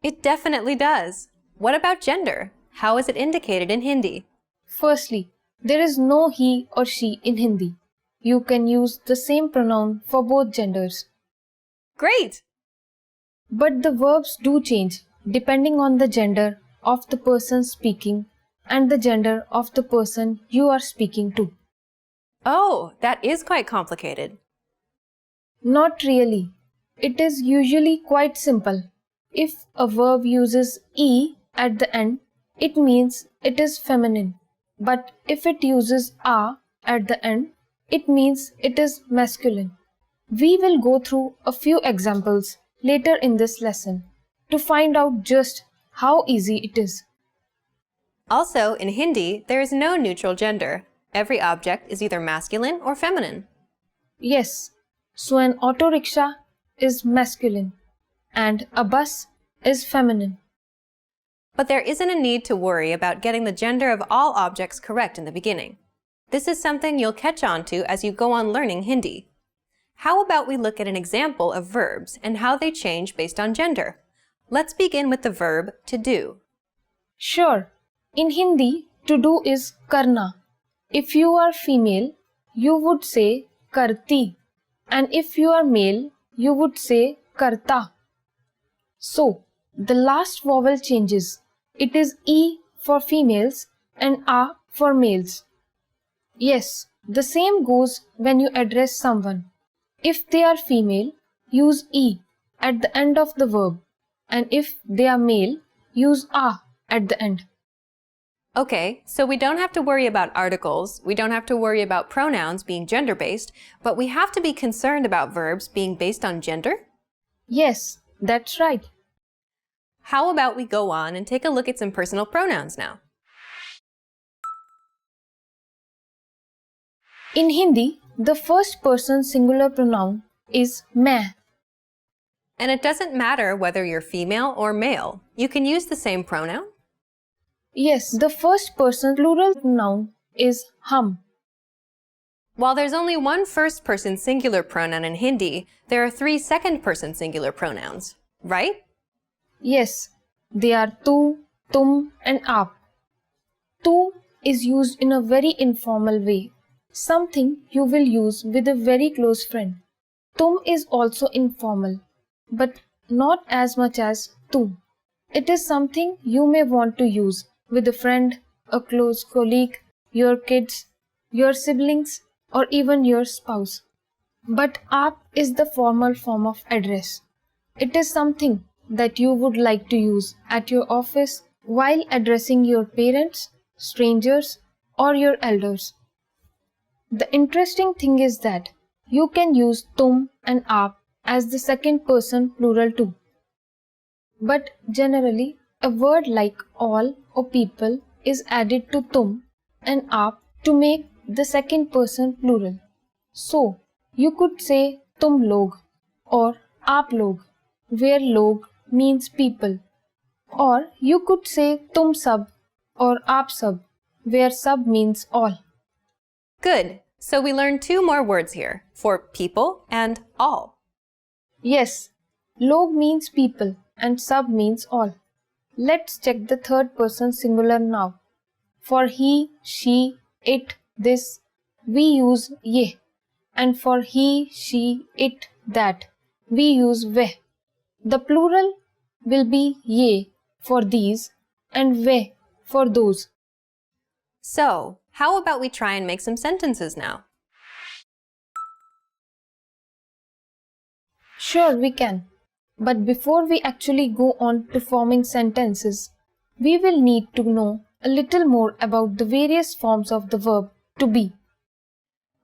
It definitely does. What about gender? How is it indicated in Hindi? Firstly, there is no he or she in Hindi. You can use the same pronoun for both genders. Great! But the verbs do change depending on the gender of the person speaking and the gender of the person you are speaking to. Oh, that is quite complicated. Not really. It is usually quite simple. If a verb uses e at the end, it means it is feminine. But if it uses a at the end, it means it is masculine. We will go through a few examples later in this lesson to find out just how easy it is. Also, in Hindi, there is no neutral gender. Every object is either masculine or feminine. Yes, so an auto rickshaw is masculine and a bus is feminine. But there isn't a need to worry about getting the gender of all objects correct in the beginning. This is something you'll catch on to as you go on learning Hindi. How about we look at an example of verbs and how they change based on gender? Let's begin with the verb to do. Sure. In Hindi, to do is karna. If you are female, you would say karti. And if you are male, you would say karta. So, the last vowel changes. It is E for females and A for males. Yes, the same goes when you address someone. If they are female, use E at the end of the verb. And if they are male, use A at the end. Okay, so we don't have to worry about articles, we don't have to worry about pronouns being gender-based, but we have to be concerned about verbs being based on gender? Yes, that's right. How about we go on and take a look at some personal pronouns now? In Hindi, the first person singular pronoun is main. And it doesn't matter whether you're female or male. You can use the same pronoun. Yes, the first person plural pronoun is hum. While there's only one first-person singular pronoun in Hindi, there are 3 second-person singular pronouns, right? Yes, they are tu, tum and aap. Tu is used in a very informal way, something you will use with a very close friend. Tum is also informal, but not as much as tu. It is something you may want to use with a friend, a close colleague, your kids, your siblings, or even your spouse. But aap is the formal form of address. It is something that you would like to use at your office while addressing your parents, strangers, or your elders. The interesting thing is that you can use tum and aap as the second person plural too. But generally, a word like all or people is added to tum and aap to make the second person plural. So, you could say tum log or aap log, where log means people. Or you could say tum sab or aap sab, where sab means all. Good. So we learned 2 more words here, for people and all. Yes, log means people and sab means all. Let's check the third person singular now. For he, she, it, this, we use ye. And for he, she, it, that, we use veh. The plural will be ye for these and veh for those. So, how about we try and make some sentences now? Sure, we can. But before we actually go on to forming sentences, we will need to know a little more about the various forms of the verb to be.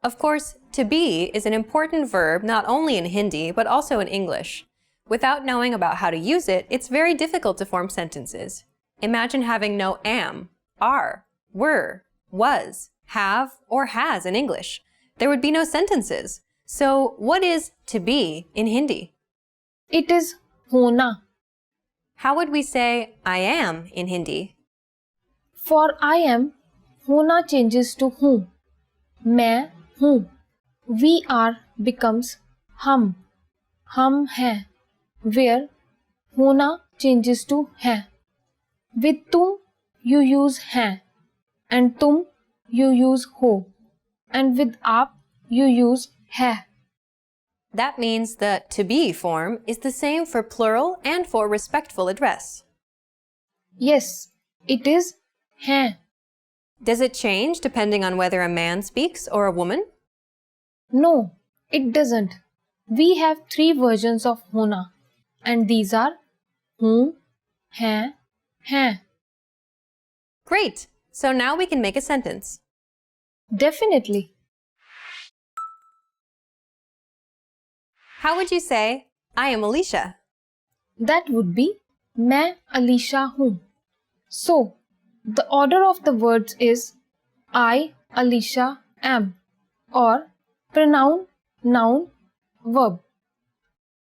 Of course, to be is an important verb not only in Hindi but also in English. Without knowing about how to use it, it's very difficult to form sentences. Imagine having no am, are, were, was, have, or has in English. There would be no sentences. So, what is to be in Hindi? It is hona. How would we say I am in Hindi? For I am, hona changes to hu. Main hu. We are becomes hum. Hum hai. Where hona changes to hai. With tum, you use hai. And tum, you use ho. And with aap, you use hai. That means the to be form is the same for plural and for respectful address. Yes, it is hai. Does it change depending on whether a man speaks or a woman? No, it doesn't. We have 3 versions of hona, and these are hu, hai, hai. Great! So now we can make a sentence. Definitely. How would you say, I am Alicia? That would be मैं Alicia हूँ. So, the order of the words is I, Alicia, am, or pronoun, noun, verb.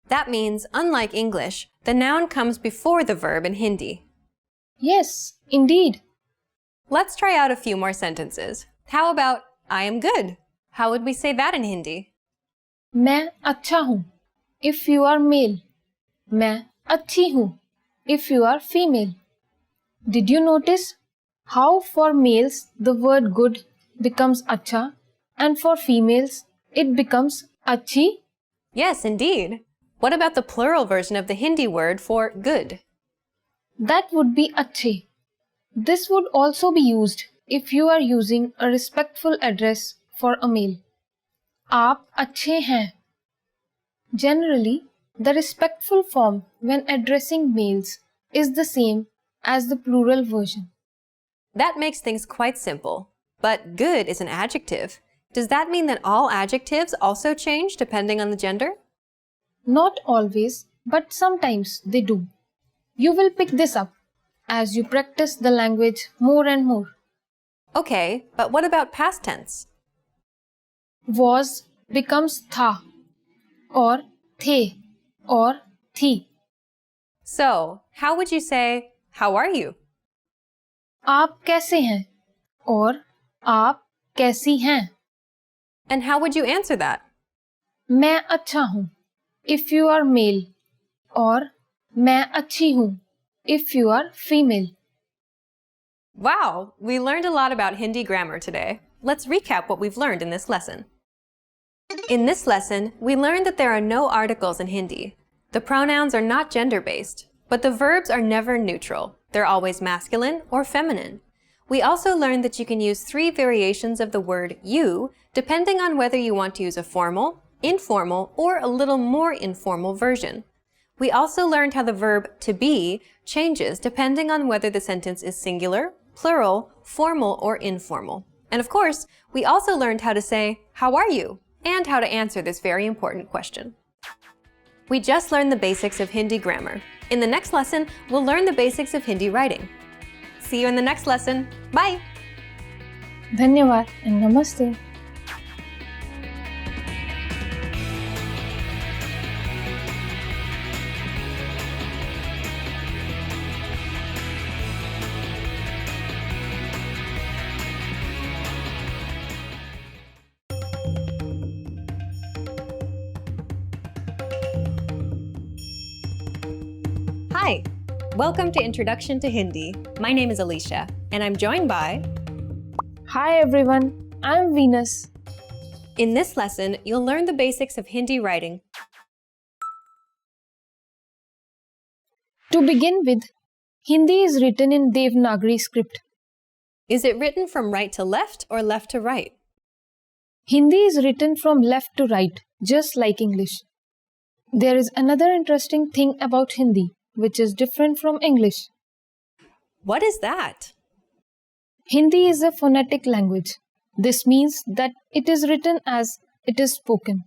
That means, unlike English, The noun comes before the verb in Hindi. Yes, indeed. Let's try out a few more sentences. How about I am good? How would we say that in Hindi? मैं अच्छा हूँ if you are male. मैं अच्छी हूँ if you are female. Did you notice how for males the word good becomes अच्छा and for females it becomes अच्छी? Yes, indeed. What about the plural version of the Hindi word for good? That would be अच्छे. This would also be used if you are using a respectful address for a male. आप अच्छे हैं. Generally, the respectful form when addressing males is the same as the plural version. That makes things quite simple. But good is an adjective. Does that mean that all adjectives also change depending on the gender? Not always, but sometimes they do. You will pick this up as you practice the language more and more. Okay, but what about past tense? Was becomes था or थे or थी. So, how would you say, how are you? आप कैसे हैं और आप कैसी हैं. And how would you answer that? मैं अच्छा हूँ if you are male और मैं अच्छी हूँ if you are female. Wow, we learned a lot about Hindi grammar today. Let's recap what we've learned in this lesson. In this lesson, we learned that there are no articles in Hindi. The pronouns are not gender-based, but the verbs are never neutral. They're always masculine or feminine. We also learned that you can use 3 variations of the word you, depending on whether you want to use a formal, informal, or a little more informal version. We also learned how the verb to be changes depending on whether the sentence is singular, plural, formal, or informal. And of course, we also learned how to say, how are you? And how to answer this very important question. We just learned the basics of Hindi grammar. In the next lesson, we'll learn the basics of Hindi writing. See you in the next lesson. Bye! धन्यवाद and namaste. Hi! Welcome to Introduction to Hindi. My name is Alicia, and I'm joined by... Hi everyone, I'm Venus. In this lesson, you'll learn the basics of Hindi writing. To begin with, Hindi is written in Devanagari script. Is it written from right to left or left to right? Hindi is written from left to right, just like English. There is another interesting thing about Hindi, which is different from English. What is that? Hindi is a phonetic language. This means that it is written as it is spoken.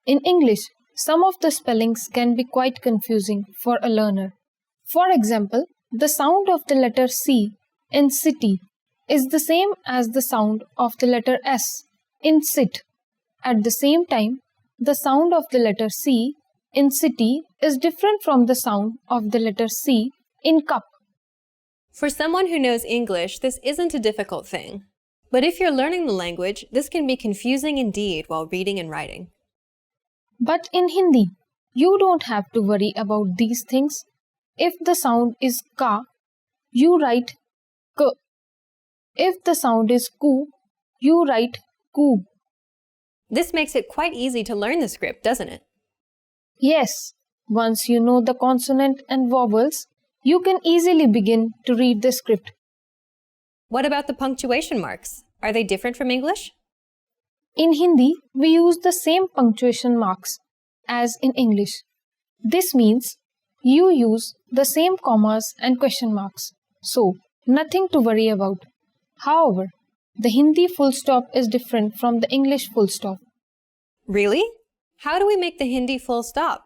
In English, some of the spellings can be quite confusing for a learner. For example, the sound of the letter C in city is the same as the sound of the letter S in sit. At the same time, the sound of the letter C in city is different from the sound of the letter C in cup. For someone who knows English, this isn't a difficult thing. But if you're learning the language, this can be confusing indeed while reading and writing. But in Hindi, you don't have to worry about these things. If the sound is ka, you write k. If the sound is ku, you write ku. This makes it quite easy to learn the script, doesn't it? Yes, once you know the consonant and vowels, you can easily begin to read the script. What about the punctuation marks? Are they different from English? In Hindi, we use the same punctuation marks as in English. This means you use the same commas and question marks, so nothing to worry about. However, the Hindi full stop is different from the English full stop. Really? How do we make the Hindi full stop?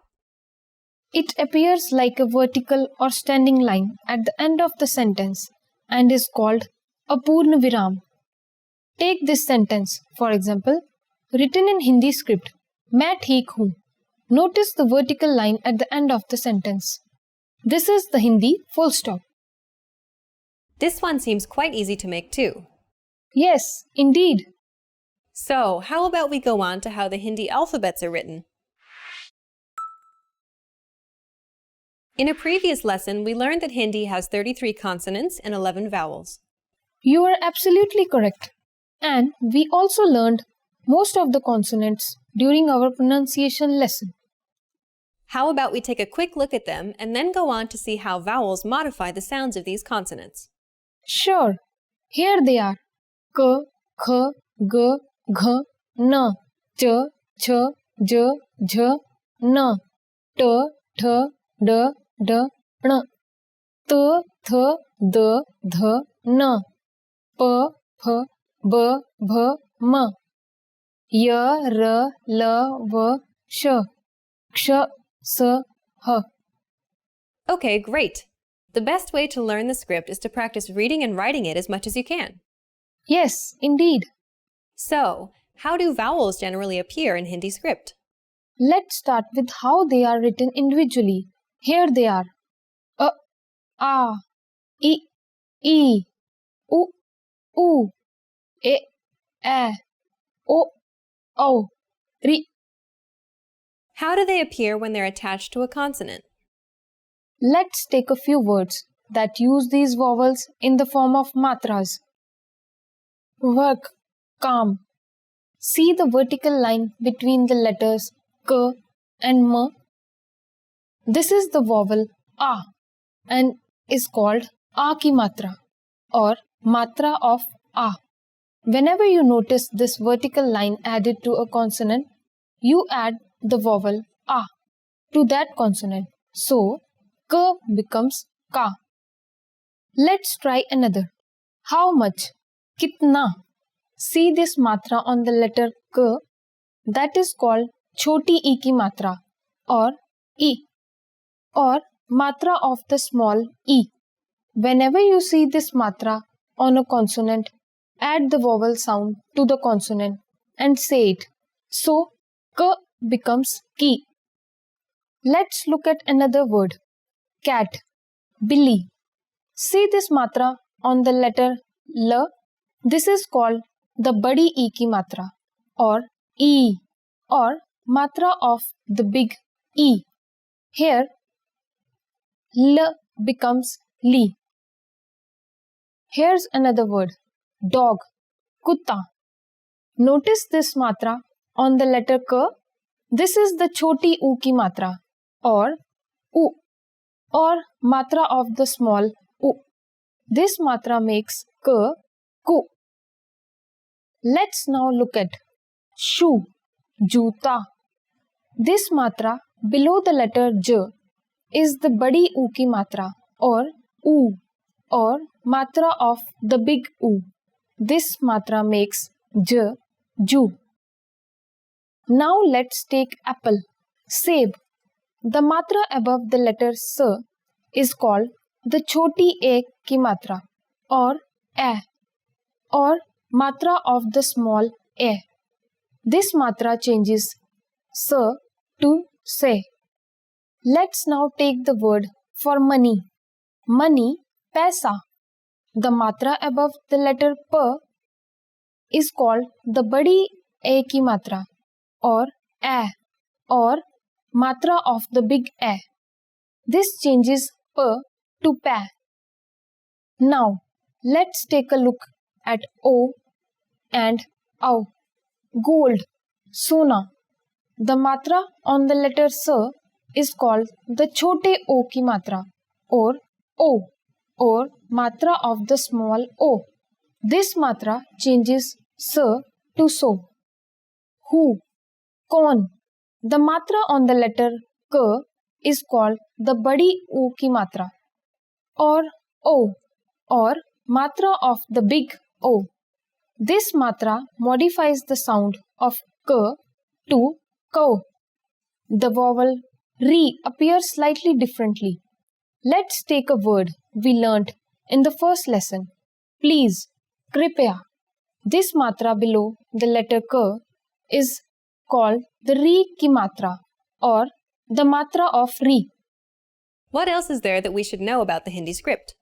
It appears like a vertical or standing line at the end of the sentence and is called a Purna Viram. Take this sentence, for example, written in Hindi script, मैं ठीक हूँ. Notice the vertical line at the end of the sentence. This is the Hindi full stop. This one seems quite easy to make too. Yes, indeed. So, how about we go on to how the Hindi alphabets are written? In a previous lesson, we learned that Hindi has 33 consonants and 11 vowels. You are absolutely correct. And we also learned most of the consonants during our pronunciation lesson. How about we take a quick look at them and then go on to see how vowels modify the sounds of these consonants? Sure. Here they are. K, kh, g, gh, n, ch, ch, j, jh, n, t, th, d, d, n, t, th, d, th, n, p, ph, b, bh, m, y, r, l, v, sh, ksh, s, h. Okay, great. The best way to learn the script is to practice reading and writing it as much as you can. Yes, indeed. So, how do vowels generally appear in Hindi script? Let's start with how they are written individually. Here they are. A, I, U, U, E, O, Ri. How do they appear when they're attached to a consonant? Let's take a few words that use these vowels in the form of matras. Work, calm. See the vertical line between the letters K and M? This is the vowel A and is called A ki matra or matra of A. Whenever you notice this vertical line added to a consonant, you add the vowel A to that consonant. So, K becomes Ka. Let's try another. How much? Kitna? See this matra on the letter K? That is called choti e ki matra or E or matra of the small E. Whenever you see this matra on a consonant, add the vowel sound to the consonant and say it. So, K becomes Ki. Let's look at another word. Cat, Billy. See this matra on the letter L? This is called the badi E ki matra or E or matra of the big E. Here, L becomes Li. Here's another word. Dog, Kutta. Notice this matra on the letter K. This is the choti U ki matra or U or matra of the small U. This matra makes K, Ku. Let's now look at shoe, Juta. This matra below the letter J is the badi U ki matra or U or matra of the big U. This matra makes J, Ju. Now let's take apple, Seb. The matra above the letter S is called the choti A ki matra or A or matra of the small A. This matra changes S to Se. Let's now take the word for money. Money, paisa. The matra above the letter P is called the badi A ki matra or A or matra of the big A. This changes P to Pa. Now, let's take a look at O and Au. Gold, Sona. The matra on the letter S is called the chote O ki matra or O or matra of the small O. This matra changes S to So. Who, Kon. The matra on the letter K is called the badi U ki matra or O or matra of the big O. This matra modifies the sound of K to Ko. The vowel Ri appears slightly differently. Let's take a word we learnt in the first lesson. Please, Kripya. This matra below the letter K is called the Ri ki matra or the matra of Ri. What else is there that we should know about the Hindi script?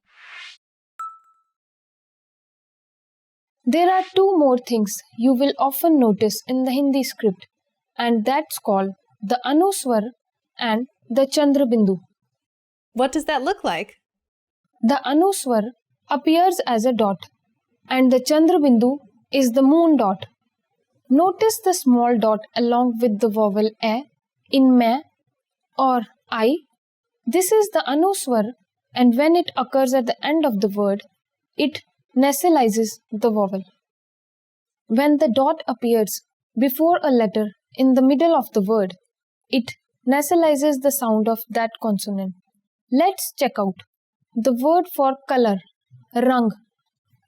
There are two more things you will often notice in the Hindi script, and that's called the Anuswar and the Chandrabindu. What does that look like? The Anuswar appears as a dot, and the Chandrabindu is the moon dot. Notice the small dot along with the vowel A in मैं or I. This is the Anuswar, and when it occurs at the end of the word, it nasalizes the vowel. When the dot appears before a letter in the middle of the word, it nasalizes the sound of that consonant. Let's check out the word for color, rang.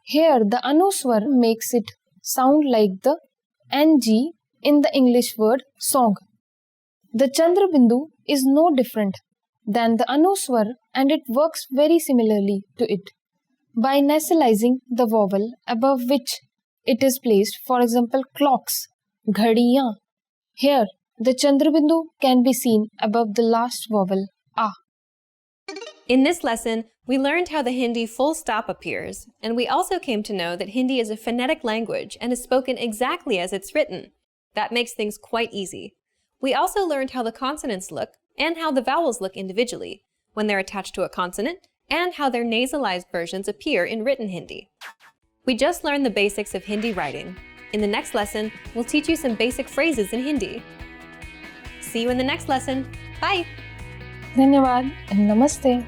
Here the Anuswar makes it sound like the NG in the English word song. The Chandrabindu is no different than the Anuswar, and it works very similarly to it by nasalizing the vowel above which it is placed. For example, clocks, ghadiyan. Here, the Chandrabindu can be seen above the last vowel, A. In this lesson, we learned how the Hindi full stop appears, and we also came to know that Hindi is a phonetic language and is spoken exactly as it's written. That makes things quite easy. We also learned how the consonants look and how the vowels look individually when they're attached to a consonant, and how their nasalized versions appear in written Hindi. We just learned the basics of Hindi writing. In the next lesson, we'll teach you some basic phrases in Hindi. See you in the next lesson. Bye! Dhanyawad and Namaste.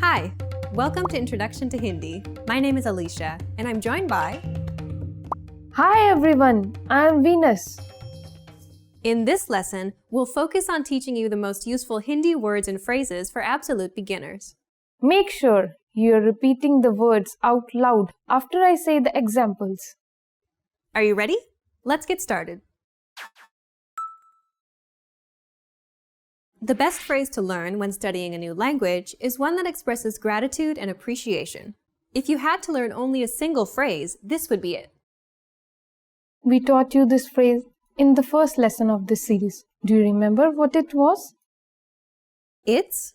Hi, welcome to Introduction to Hindi. My name is Alicia, and I'm joined by... Hi everyone, I am Venus. In this lesson, we'll focus on teaching you the most useful Hindi words and phrases for absolute beginners. Make sure you're repeating the words out loud after I say the examples. Are you ready? Let's get started. The best phrase to learn when studying a new language is one that expresses gratitude and appreciation. If you had to learn only a single phrase, this would be it. We taught you this phrase in the first lesson of this series. Do you remember what it was? It's...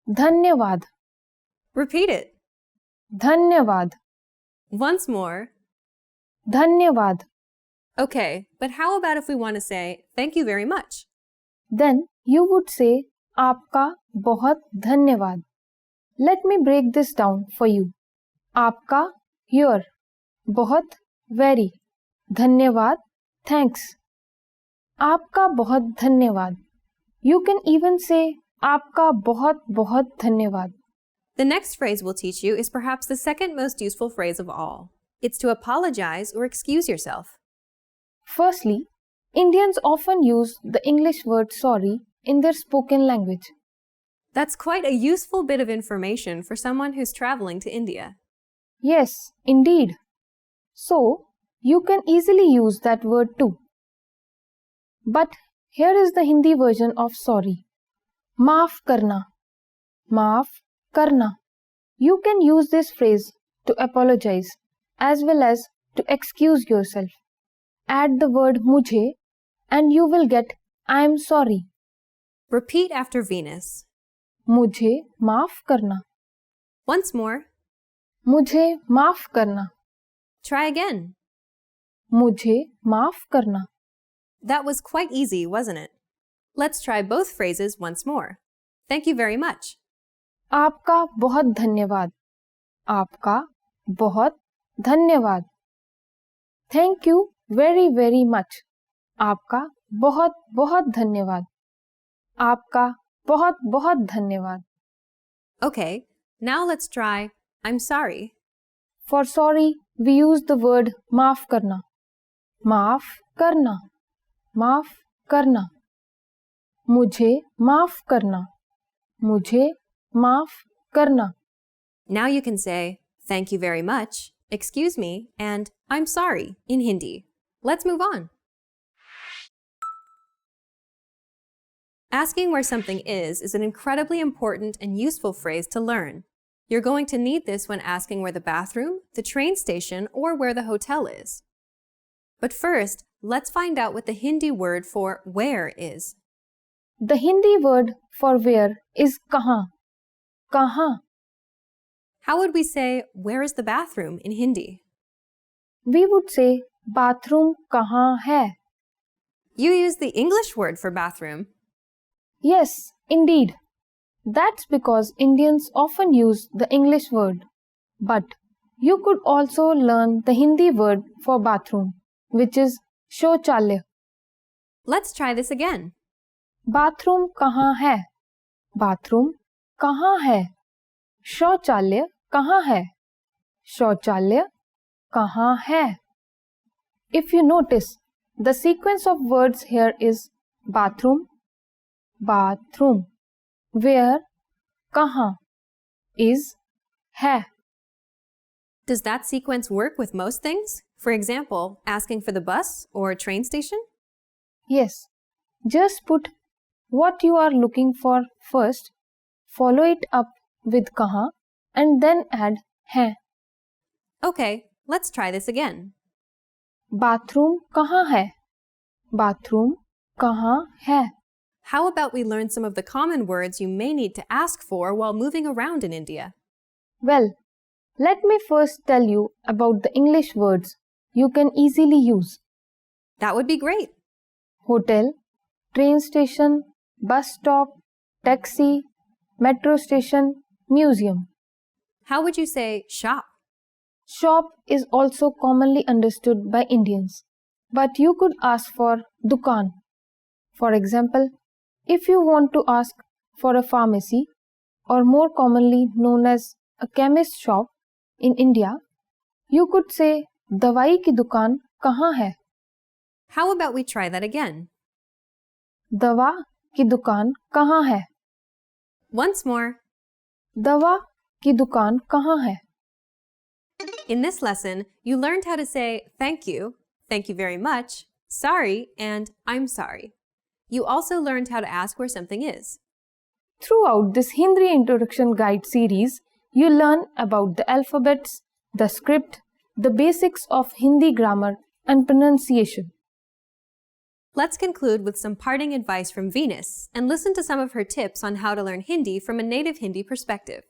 Dhanyavad. Repeat it. Dhanyavad. Once more. Dhanyavad. Okay, but how about if we want to say, thank you very much? Then you would say, Aapka bahut dhanyavad. Let me break this down for you. Aapka, here. Bahut, very. Dhanyavad, thanks. Aapka bahut dhanyavad. You can even say, Aapka bahut bahut dhanyavad. The next phrase we'll teach you is perhaps the second most useful phrase of all. It's to apologize or excuse yourself. Firstly, Indians often use the English word sorry in their spoken language. That's quite a useful bit of information for someone who's traveling to India. Yes, indeed. So, you can easily use that word too. But here is the Hindi version of sorry. Maaf karna. Maaf karna. You can use this phrase to apologize as well as to excuse yourself. Add the word mujhe and you will get I am sorry. Repeat after Venus. Mujhe maaf karna. Once more. Mujhe maaf karna. Try again. Mujhe maaf karna. That was quite easy, wasn't it? Let's try both phrases once more. Thank you very much. आपका बहुत धन्यवाद. आपका बहुत धन्यवाद. Thank you very very much. आपका बहुत बहुत धन्यवाद. आपका बहुत बहुत धन्यवाद. Okay, now let's try I'm sorry. For sorry, we use the word माफ करना. माफ करना. माफ करना. मुझे माफ करना. मुझे माफ करना. Now you can say thank you very much, excuse me, and I'm sorry in Hindi. Let's move on. Asking where something is an incredibly important and useful phrase to learn. You're going to need this when asking where the bathroom, the train station, or where the hotel is. But first, let's find out what the Hindi word for where is. The Hindi word for where is kahan. Kahan. How would we say, where is the bathroom in Hindi? We would say bathroom kahan hai. You use the English word for bathroom. Yes, indeed. That's because Indians often use the English word. But you could also learn the Hindi word for bathroom, which is शौचालय. Let's try this again. Bathroom कहाँ है? Bathroom कहाँ है? शौचालय कहाँ है? शौचालय कहाँ है? If you notice, the sequence of words here is bathroom, bathroom, where, कहाँ, is, है. Does that sequence work with most things? For example, asking for the bus or train station? Yes, just put what you are looking for first, follow it up with kahan, and then add hai. Okay, let's try this again. Bathroom kahan hai? Bathroom kahan hai? How about we learn some of the common words you may need to ask for while moving around in India? Well, let me first tell you about the English words you can easily use. That would be great. Hotel, train station, bus stop, taxi, metro station, museum. How would you say shop? Shop is also commonly understood by Indians, but you could ask for dukaan. For example, if you want to ask for a pharmacy, or more commonly known as a chemist shop in India, you could say दवाई की दुकान कहाँ है? How about we try that again? दवा की दुकान कहाँ है? Once more. दवा की दुकान कहाँ है? In this lesson, you learned how to say thank you very much, sorry, and I'm sorry. You also learned how to ask where something is. Throughout this Hindi Introduction Guide series, you learn about the alphabets, the script, the basics of Hindi grammar and pronunciation. Let's conclude with some parting advice from Venus and listen to some of her tips on how to learn Hindi from a native Hindi perspective.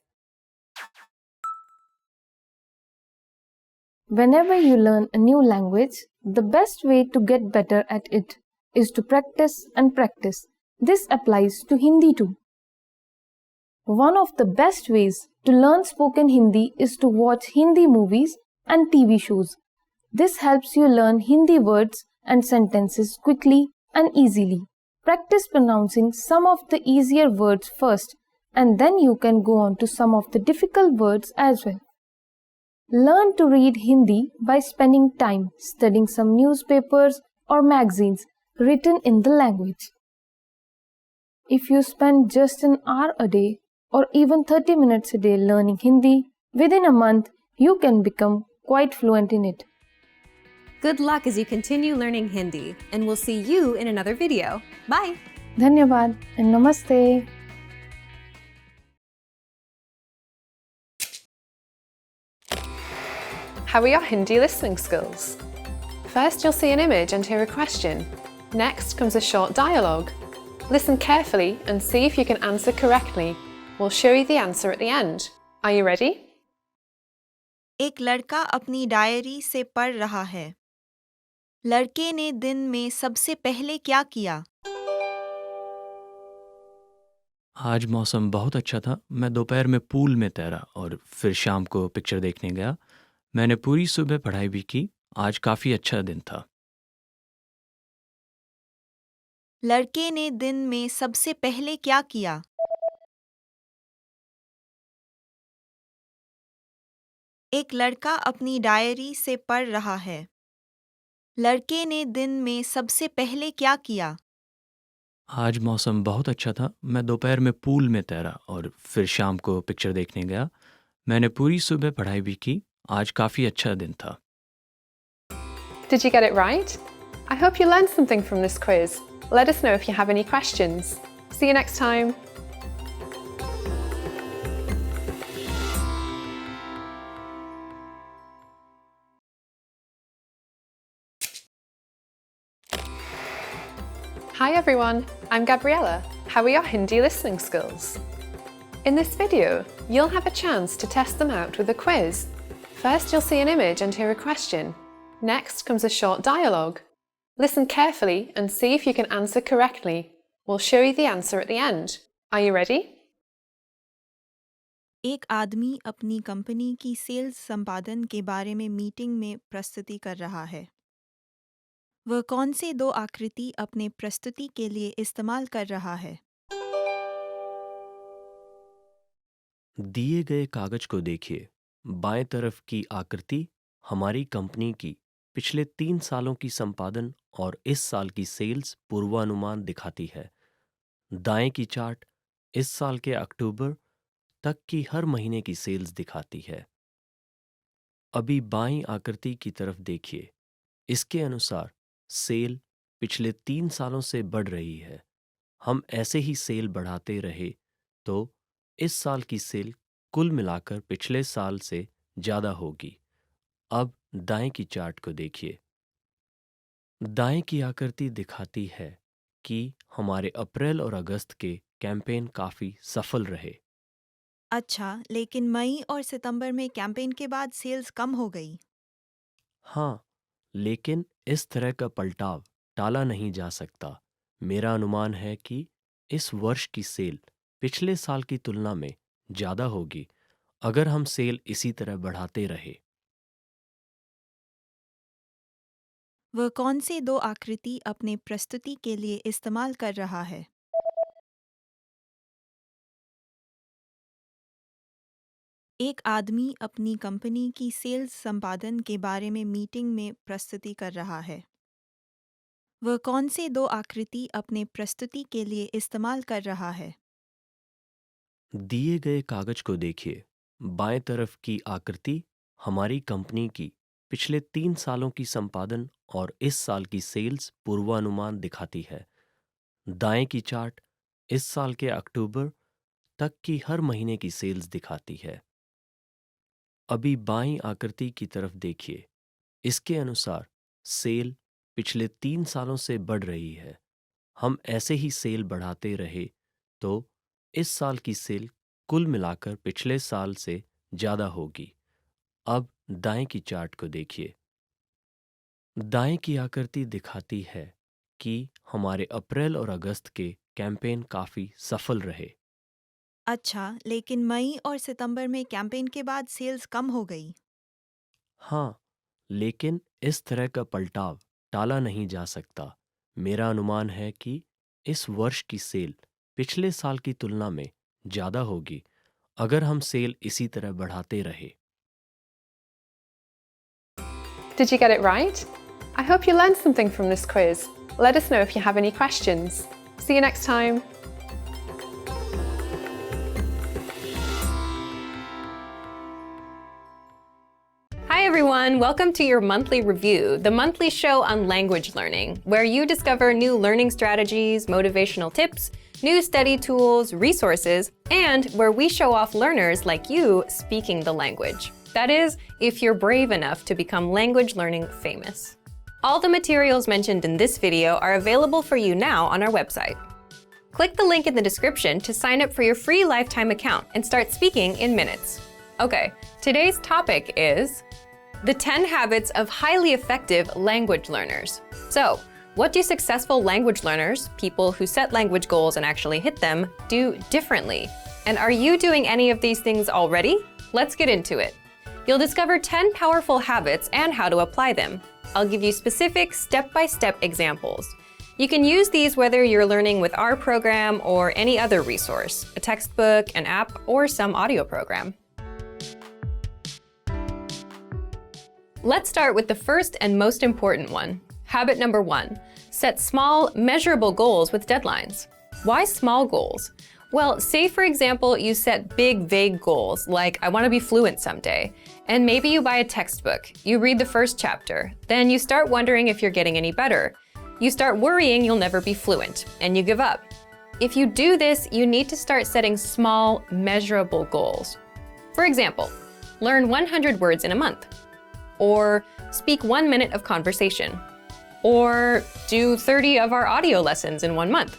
Whenever you learn a new language, the best way to get better at it is to practice and practice. This applies to Hindi too. One of the best ways to learn spoken Hindi is to watch Hindi movies and TV shows. This helps you learn Hindi words and sentences quickly and easily. Practice pronouncing some of the easier words first, and then you can go on to some of the difficult words as well. Learn to read Hindi by spending time studying some newspapers or magazines written in the language. If you spend just an hour a day or even 30 minutes a day learning Hindi, within a month you can become quite fluent in it. Good luck as you continue learning Hindi, and we'll see you in another video. Bye! Dhanyavad and Namaste. How are your Hindi listening skills? First, you'll see an image and hear a question. Next comes a short dialogue. Listen carefully and see if you can answer correctly. We'll show you the answer at the end. Are you ready? एक लड़का अपनी diary से पढ़ रहा है। लड़के ने दिन में सबसे पहले क्या किया? आज मौसम बहुत अच्छा था। मैं दोपहर में पूल में तैरा और फिर शाम को पिक्चर देखने गया। मैंने पूरी सुबह पढ़ाई भी की। आज काफ़ी अच्छा दिन था। लड़के ने दिन में सबसे पहले क्या किया? एक लड़का अपनी डायरी से पढ़ रहा है। लड़के ने दिन में सबसे पहले क्या किया? आज मौसम बहुत अच्छा था। मैं दोपहर में पूल में तैरा और फिर शाम को पिक्चर देखने गया। मैंने पूरी सुबह पढ़ाई भी की। आज काफ़ी अच्छा दिन था। Did you get it right? I hope you learned something from this quiz. Let us know if you have any questions. See you next time. Hi everyone, I'm Gabriella. How are your Hindi listening skills? In this video, you'll have a chance to test them out with a quiz. First, you'll see an image and hear a question. Next comes a short dialogue. Listen carefully and see if you can answer correctly. We'll show you the answer at the end. Are you ready? एक आदमी अपनी company की sales संपादन के बारे में meeting में प्रस्तुति कर रहा है। वह कौन से दो आकृति अपने प्रस्तुति के लिए इस्तेमाल कर रहा है? दिए गए कागज को देखिए। बाएं तरफ की आकृति हमारी कंपनी की पिछले 3 सालों की संपादन और इस साल की सेल्स पूर्वानुमान दिखाती है। दाएं की चार्ट इस साल के अक्टूबर तक की हर महीने की सेल्स दिखाती है। अभी बाईं आकृति की तरफ देखिए। इसके अनुसार सेल पिछले 3 सालों से बढ़ रही है। हम ऐसे ही सेल बढ़ाते रहे तो इस साल की सेल कुल मिलाकर पिछले साल से ज़्यादा होगी। अब दाएं की चार्ट को देखिए। दाएं की आकृति दिखाती है कि हमारे अप्रैल और अगस्त के कैंपेन काफ़ी सफल रहे। अच्छा, लेकिन मई और सितंबर में कैंपेन के बाद सेल्स कम हो गई। हाँ, लेकिन इस तरह का पलटाव टाला नहीं जा सकता। मेरा अनुमान है कि इस वर्ष की सेल पिछले साल की तुलना में ज़्यादा होगी अगर हम सेल इसी तरह बढ़ाते रहे। वह कौन से दो आकृति अपने प्रस्तुति के लिए इस्तेमाल कर रहा है? एक आदमी अपनी कंपनी की सेल्स संपादन के बारे में मीटिंग में प्रस्तुति कर रहा है। वह कौन से दो आकृति अपने प्रस्तुति के लिए इस्तेमाल कर रहा है? दिए गए कागज को देखिए। बाएं तरफ की आकृति हमारी कंपनी की पिछले 3 सालों की संपादन और इस साल की सेल्स पूर्वानुमान दिखाती है। दाएं की चार्ट इस साल के अक्टूबर तक की हर महीने की सेल्स दिखाती है। अभी बाईं आकृति की तरफ देखिए। इसके अनुसार सेल पिछले 3 सालों से बढ़ रही है। हम ऐसे ही सेल बढ़ाते रहे तो इस साल की सेल कुल मिलाकर पिछले साल से ज़्यादा होगी। अब दाएं की चार्ट को देखिए। दाएं की आकृति दिखाती है कि हमारे अप्रैल और अगस्त के कैंपेन काफ़ी सफल रहे। अच्छा, लेकिन मई और सितंबर में कैंपेन के बाद सेल्स कम हो गई। हाँ, लेकिन इस तरह का पलटाव टाला नहीं जा सकता। मेरा अनुमान है कि इस वर्ष की सेल पिछले साल की तुलना में ज़्यादा होगी अगर हम सेल इसी तरह बढ़ाते रहे। Did you get it right? I hope you learned something from this quiz. Let us know if you have any questions. See you next time. Hi everyone, welcome to your monthly review, the monthly show on language learning, where you discover new learning strategies, motivational tips, new study tools, resources, and where we show off learners like you speaking the language. That is, if you're brave enough to become language learning famous. All the materials mentioned in this video are available for you now on our website. Click the link in the description to sign up for your free lifetime account and start speaking in minutes. Okay, today's topic is the 10 habits of highly effective language learners. So, what do successful language learners, people who set language goals and actually hit them, do differently? And are you doing any of these things already? Let's get into it. You'll discover 10 powerful habits and how to apply them. I'll give you specific step-by-step examples. You can use these whether you're learning with our program or any other resource, a textbook, an app, or some audio program. Let's start with the first and most important one. Habit number 1, set small, measurable goals with deadlines. Why small goals? Well, say for example, you set big, vague goals, like I want to be fluent someday, and maybe you buy a textbook, you read the first chapter, then you start wondering if you're getting any better. You start worrying you'll never be fluent, and you give up. If you do this, you need to start setting small, measurable goals. For example, learn 100 words in a month, or speak 1 minute of conversation, or do 30 of our audio lessons in 1 month.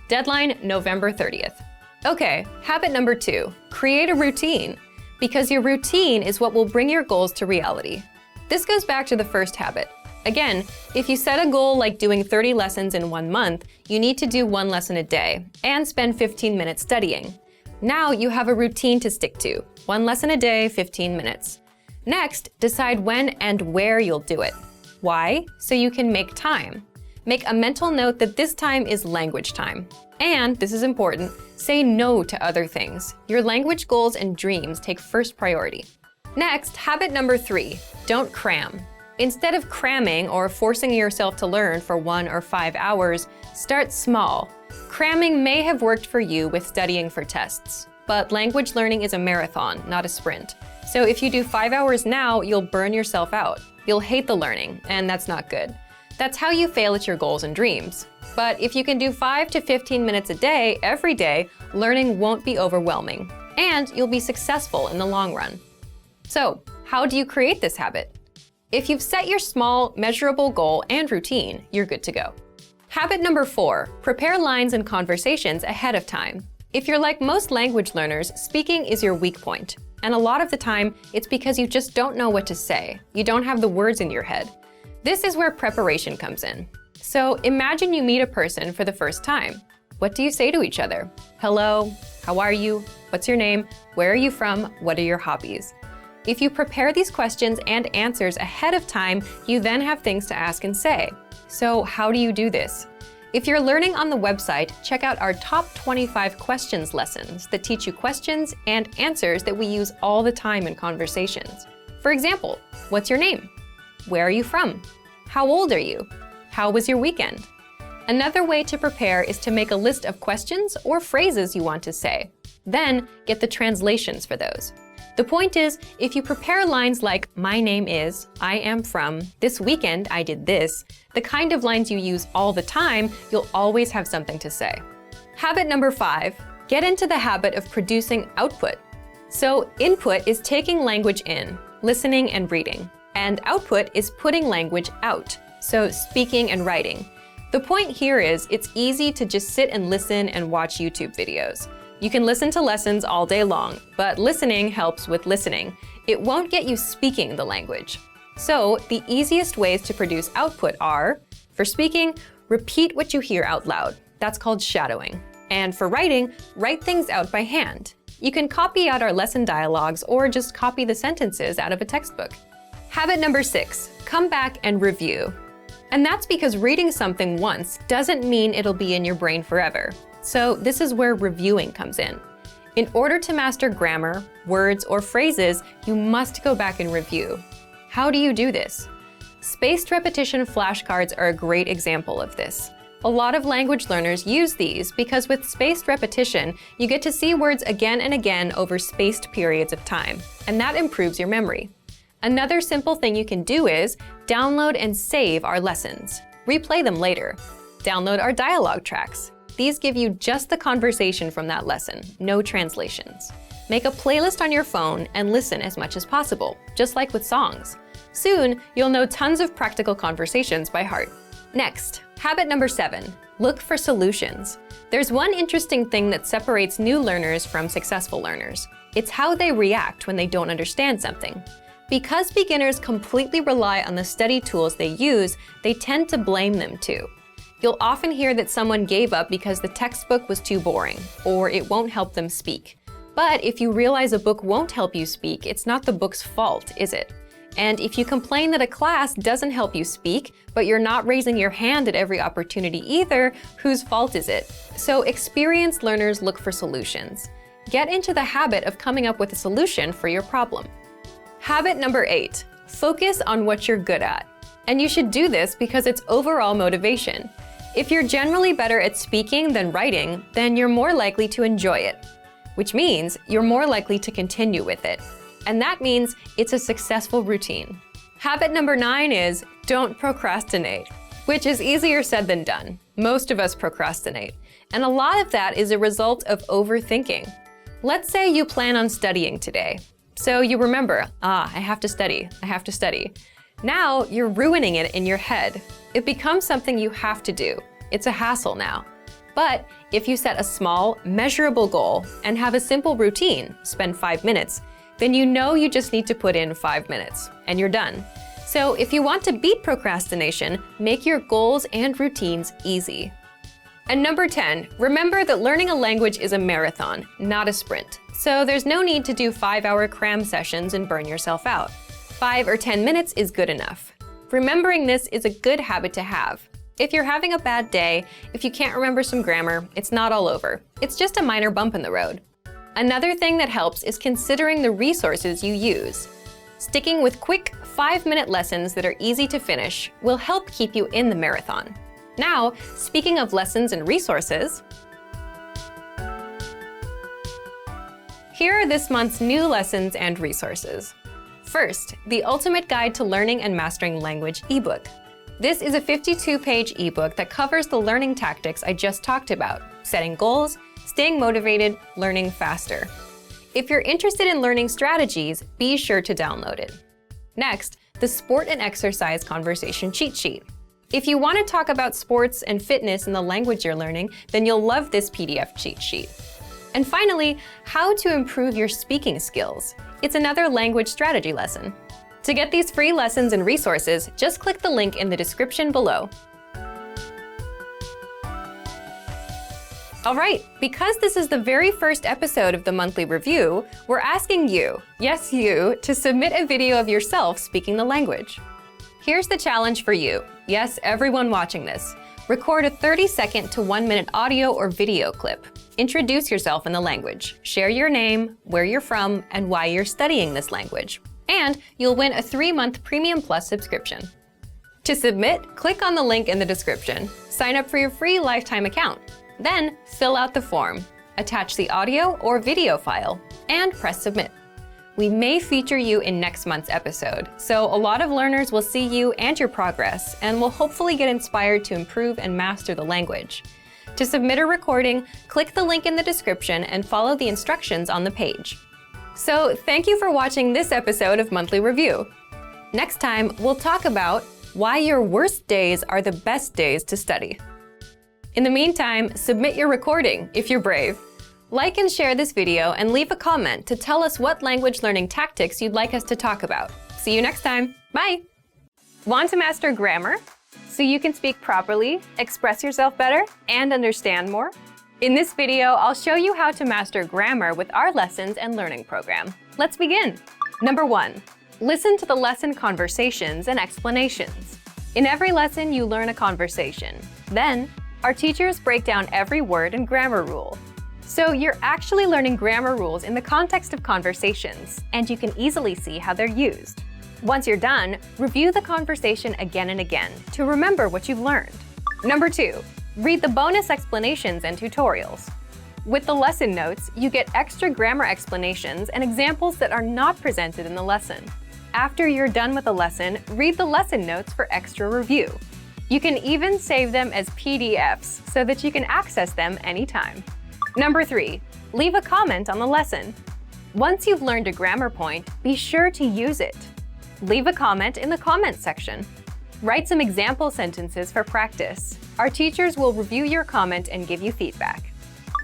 Deadline November 30th. Okay, habit number 2, create a routine, because your routine is what will bring your goals to reality. This goes back to the first habit. Again, if you set a goal like doing 30 lessons in 1 month, you need to do 1 lesson a day and spend 15 minutes studying. Now you have a routine to stick to, 1 lesson a day, 15 minutes. Next, decide when and where you'll do it. Why? So you can make time. Make a mental note that this time is language time. And, this is important, say no to other things. Your language goals and dreams take first priority. Next, habit number 3, don't cram. Instead of cramming or forcing yourself to learn for 1 or 5 hours, start small. Cramming may have worked for you with studying for tests, but language learning is a marathon, not a sprint. So if you do 5 hours now, you'll burn yourself out. You'll hate the learning, and that's not good. That's how you fail at your goals and dreams. But if you can do 5 to 15 minutes a day, every day, learning won't be overwhelming, and you'll be successful in the long run. So, how do you create this habit? If you've set your small, measurable goal and routine, you're good to go. Habit number 4, prepare lines and conversations ahead of time. If you're like most language learners, speaking is your weak point. And a lot of the time, it's because you just don't know what to say. You don't have the words in your head. This is where preparation comes in. So imagine you meet a person for the first time. What do you say to each other? Hello, how are you? What's your name? Where are you from? What are your hobbies? If you prepare these questions and answers ahead of time, you then have things to ask and say. So how do you do this? If you're learning on the website, check out our top 25 questions lessons that teach you questions and answers that we use all the time in conversations. For example, what's your name? Where are you from? How old are you? How was your weekend? Another way to prepare is to make a list of questions or phrases you want to say. Then get the translations for those. The point is, if you prepare lines like, my name is, I am from, this weekend I did this, the kind of lines you use all the time, you'll always have something to say. Habit number 5, get into the habit of producing output. So input is taking language in, listening and reading, and output is putting language out, so speaking and writing. The point here is, it's easy to just sit and listen and watch YouTube videos. You can listen to lessons all day long, but listening helps with listening. It won't get you speaking the language. So the easiest ways to produce output are, for speaking, repeat what you hear out loud. That's called shadowing. And for writing, write things out by hand. You can copy out our lesson dialogues or just copy the sentences out of a textbook. Habit number 6, come back and review. And that's because reading something once doesn't mean it'll be in your brain forever. So this is where reviewing comes in. In order to master grammar, words, or phrases, you must go back and review. How do you do this? Spaced repetition flashcards are a great example of this. A lot of language learners use these because with spaced repetition, you get to see words again and again over spaced periods of time, and that improves your memory. Another simple thing you can do is download and save our lessons. Replay them later. Download our dialogue tracks. These give you just the conversation from that lesson, no translations. Make a playlist on your phone and listen as much as possible, just like with songs. Soon, you'll know tons of practical conversations by heart. Next, habit number 7, look for solutions. There's one interesting thing that separates new learners from successful learners. It's how they react when they don't understand something. Because beginners completely rely on the study tools they use, they tend to blame them too. You'll often hear that someone gave up because the textbook was too boring, or it won't help them speak. But if you realize a book won't help you speak, it's not the book's fault, is it? And if you complain that a class doesn't help you speak, but you're not raising your hand at every opportunity either, whose fault is it? So experienced learners look for solutions. Get into the habit of coming up with a solution for your problem. Habit number 8, focus on what you're good at. And you should do this because it's overall motivation. If you're generally better at speaking than writing, then you're more likely to enjoy it, which means you're more likely to continue with it. And that means it's a successful routine. Habit number 9 is don't procrastinate, which is easier said than done. Most of us procrastinate. And a lot of that is a result of overthinking. Let's say you plan on studying today. So you remember, I have to study, I have to study. Now you're ruining it in your head. It becomes something you have to do. It's a hassle now. But if you set a small, measurable goal and have a simple routine, spend 5 minutes, then you know you just need to put in 5 minutes and you're done. So if you want to beat procrastination, make your goals and routines easy. And number 10, remember that learning a language is a marathon, not a sprint. So there's no need to do 5-hour cram sessions and burn yourself out. 5 or 10 minutes is good enough. Remembering this is a good habit to have. If you're having a bad day, if you can't remember some grammar, it's not all over. It's just a minor bump in the road. Another thing that helps is considering the resources you use. Sticking with quick 5-minute lessons that are easy to finish will help keep you in the marathon. Now, speaking of lessons and resources, here are this month's new lessons and resources. First, the Ultimate Guide to Learning and Mastering Language ebook. This is a 52-page ebook that covers the learning tactics I just talked about: setting goals, staying motivated, learning faster. If you're interested in learning strategies, be sure to download it. Next, the Sport and Exercise Conversation Cheat Sheet. If you want to talk about sports and fitness in the language you're learning, then you'll love this PDF cheat sheet. And finally, How to Improve Your Speaking Skills. It's another language strategy lesson. To get these free lessons and resources, just click the link in the description below. All right, because this is the very first episode of the monthly review, we're asking you, yes you, to submit a video of yourself speaking the language. Here's the challenge for you. Yes, everyone watching this. Record a 30-second to 1-minute audio or video clip. Introduce yourself in the language. Share your name, where you're from, and why you're studying this language. And you'll win a 3-month Premium Plus subscription. To submit, click on the link in the description. Sign up for your free lifetime account. Then fill out the form, attach the audio or video file, and press submit. We may feature you in next month's episode, so a lot of learners will see you and your progress and will hopefully get inspired to improve and master the language. To submit a recording, click the link in the description and follow the instructions on the page. So thank you for watching this episode of Monthly Review. Next time, we'll talk about why your worst days are the best days to study. In the meantime, submit your recording if you're brave. Like and share this video and leave a comment to tell us what language learning tactics you'd like us to talk about. See you next time. Bye! Want to master grammar so you can speak properly, express yourself better, and understand more? In this video, I'll show you how to master grammar with our lessons and learning program. Let's begin. Number 1, listen to the lesson conversations and explanations. In every lesson, you learn a conversation. Then, our teachers break down every word and grammar rule. So you're actually learning grammar rules in the context of conversations, and you can easily see how they're used. Once you're done, review the conversation again and again to remember what you've learned. Number 2, read the bonus explanations and tutorials. With the lesson notes, you get extra grammar explanations and examples that are not presented in the lesson. After you're done with the lesson, read the lesson notes for extra review. You can even save them as PDFs so that you can access them anytime. Number 3, leave a comment on the lesson. Once you've learned a grammar point, be sure to use it. Leave a comment in the comments section. Write some example sentences for practice. Our teachers will review your comment and give you feedback.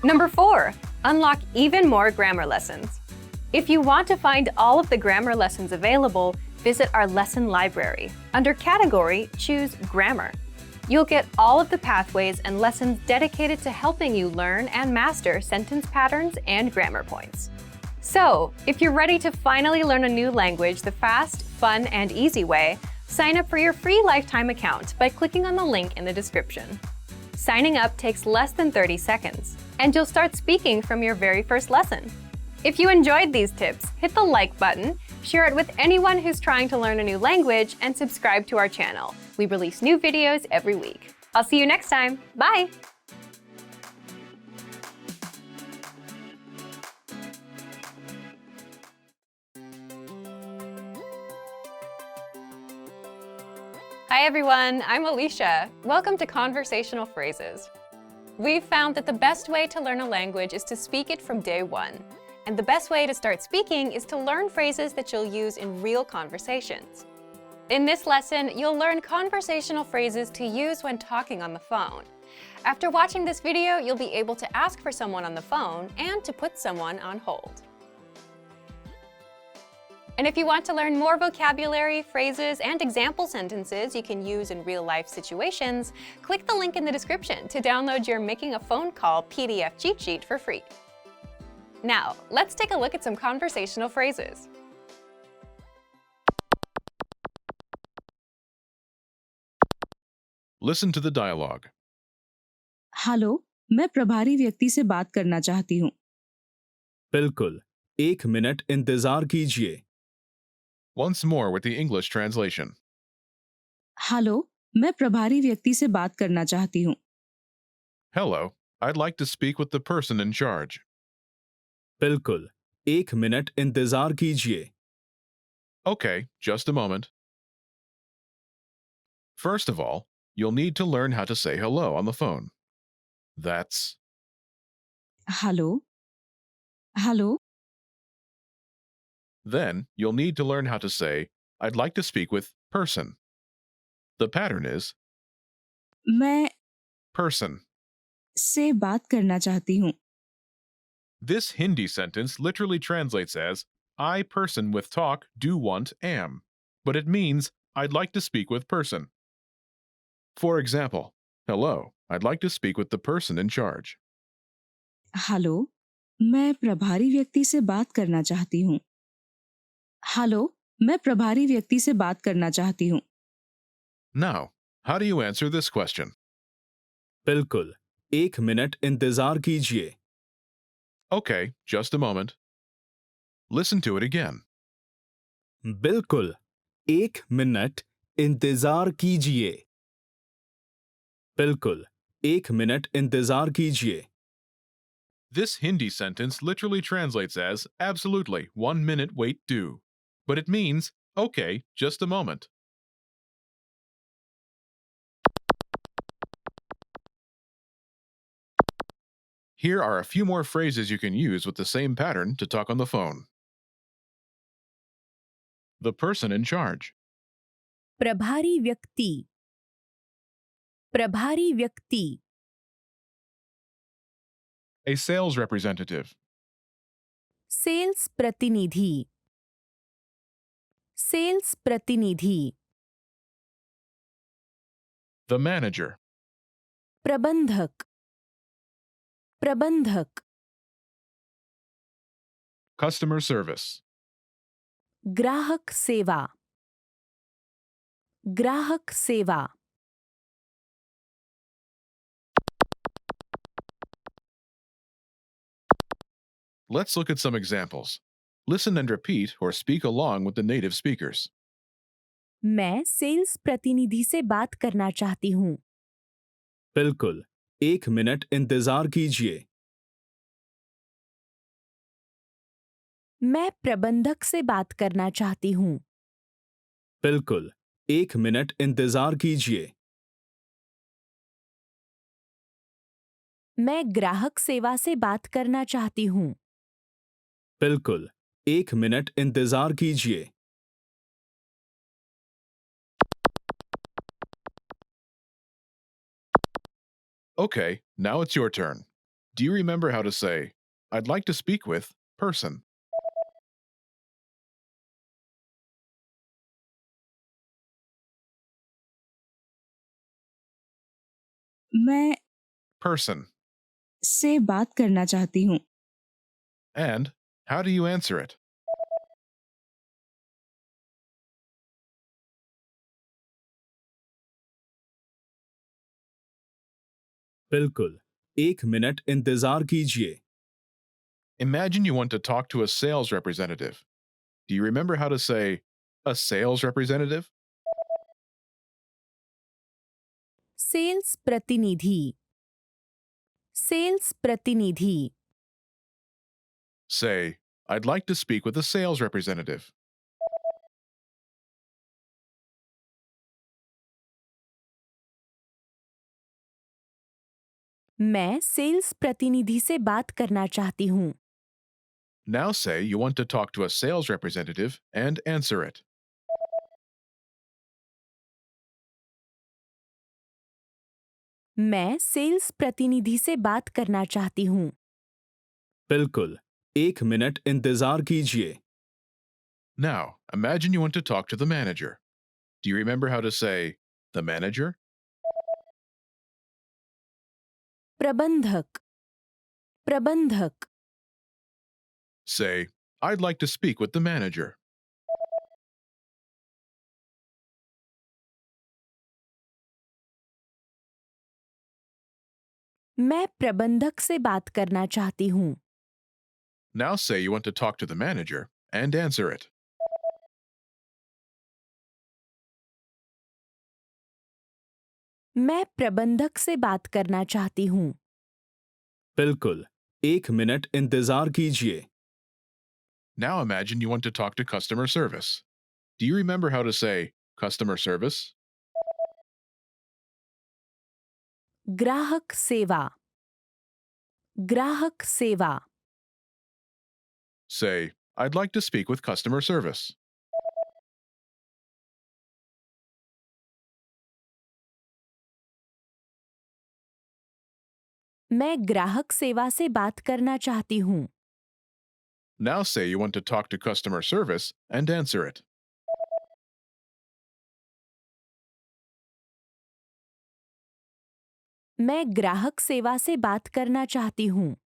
Number 4, unlock even more grammar lessons. If you want to find all of the grammar lessons available, visit our lesson library. Under Category, choose Grammar. You'll get all of the pathways and lessons dedicated to helping you learn and master sentence patterns and grammar points. So, if you're ready to finally learn a new language the fast, fun, and easy way, sign up for your free lifetime account by clicking on the link in the description. Signing up takes less than 30 seconds, and you'll start speaking from your very first lesson. If you enjoyed these tips, hit the like button, share it with anyone who's trying to learn a new language, and subscribe to our channel. We release new videos every week. I'll see you next time. Bye! Hi everyone, I'm Alicia. Welcome to Conversational Phrases. We've found that the best way to learn a language is to speak it from day one. And the best way to start speaking is to learn phrases that you'll use in real conversations. In this lesson, you'll learn conversational phrases to use when talking on the phone. After watching this video, you'll be able to ask for someone on the phone and to put someone on hold. And if you want to learn more vocabulary, phrases, and example sentences you can use in real-life situations, click the link in the description to download your Making a Phone Call PDF cheat sheet for free. Now, let's take a look at some conversational phrases. Listen to the dialogue. Hello, मैं प्रभारी व्यक्ति से बात करना चाहती हूँ। बिल्कुल, 1 minute इंतजार कीजिए। Once more with the English translation. Hello, मैं प्रभारी व्यक्ति से बात करना चाहती हूँ। Hello, I'd like to speak with the person in charge. बिल्कुल, 1 मिनट इंतजार कीजिए। Okay, just a moment. First of all, you'll need to learn how to say hello on the phone. That's hello, hello, then you'll need to learn how to say, I'd like to speak with person. The pattern is मैं person. से बात करना चाहती हूँ। This Hindi sentence literally translates as, I person with talk do want am, but it means I'd like to speak with person. For example, hello, I'd like to speak with the person in charge. Hello, मैं प्रभारी व्यक्ति से बात करना चाहती हूँ। Hello, मैं प्रभारी व्यक्ति से बात करना चाहती हूँ। Now, how do you answer this question? बिल्कुल, 1 मिनट इंतजार कीजिए। Okay, just a moment. Listen to it again. बिल्कुल, 1 मिनट इंतजार कीजिए। बिल्कुल, 1 मिनट इंतजार कीजिए। This Hindi sentence literally translates as, absolutely, 1 minute wait do. But it means, okay, just a moment. Here are a few more phrases you can use with the same pattern to talk on the phone. The person in charge. प्रभारी व्यक्ति, प्रभारी व्यक्ति, A sales representative. Sales प्रतिनिधि, sales प्रतिनिधि, The manager. प्रबंधक, प्रबंधक, Customer service. ग्राहक सेवा, ग्राहक सेवा, Let's look at some examples. Listen and repeat or speak along with the native speakers. मैं सेल्स प्रतिनिधि से बात करना चाहती हूँ। बिल्कुल, 1 मिनट इंतजार कीजिए। मैं प्रबंधक से बात करना चाहती हूँ। बिल्कुल, 1 मिनट इंतजार कीजिए। मैं ग्राहक सेवा से बात करना चाहती हूँ। बिल्कुल, 1 मिनट इंतजार कीजिए। Okay, now it's your turn. Do you remember how to say, I'd like to speak with person? मैं Person. से बात करना चाहती हूँ। And how do you answer it? बिल्कुल, 1 मिनट इंतजार कीजिए। Imagine you want to talk to a sales representative. Do you remember how to say, a sales representative? Sales प्रतिनिधि, सेल्स प्रतिनिधि, Say, I'd like to speak with a sales representative. मैं sales प्रतिनिधि से बात करना चाहती हूँ. Now say you want to talk to a sales representative and answer it. मैं सेल्स प्रतिनिधि से बात करना चाहती हूँ. बिल्कुल, 1 मिनट इंतजार कीजिए. Now, imagine you want to talk to the manager. Do you remember how to say the manager? प्रबंधक. प्रबंधक. Say, I'd like to speak with the manager. मैं प्रबंधक से बात करना चाहती हूँ. Now say you want to talk to the manager and answer it. मैं प्रबंधक से बात करना चाहती हूँ. बिल्कुल, 1 मिनट इंतजार कीजिए. Now imagine you want to talk to customer service. Do you remember how to say customer service? ग्राहक सेवा. ग्राहक सेवा. Say, I'd like to speak with customer service. मैं ग्राहक सेवा से बात करना चाहती हूँ. Now say you want to talk to customer service and answer it. मैं ग्राहक सेवा से बात करना चाहती हूँ.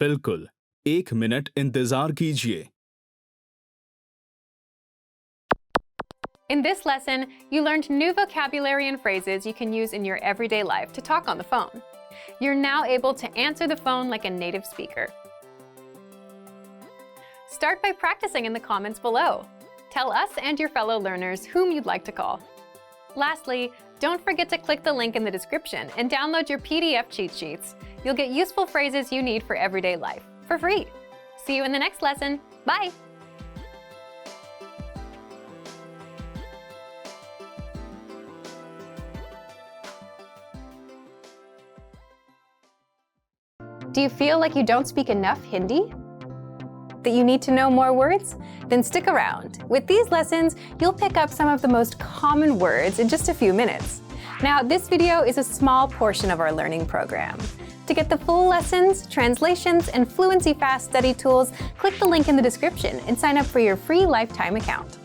बिल्कुल, 1 मिनट इंतजार कीजिए. In this lesson, you learned new vocabulary and phrases you can use in your everyday life to talk on the phone. You're now able to answer the phone like a native speaker. Start by practicing in the comments below. Tell us and your fellow learners whom you'd like to call. Lastly, don't forget to click the link in the description and download your PDF cheat sheets. You'll get useful phrases you need for everyday life for free. See you in the next lesson. Bye! Do you feel like you don't speak enough Hindi? That you need to know more words? Then stick around. With these lessons, you'll pick up some of the most common words in just a few minutes. Now, this video is a small portion of our learning program. To get the full lessons, translations, and Fluency Fast study tools, click the link in the description and sign up for your free lifetime account.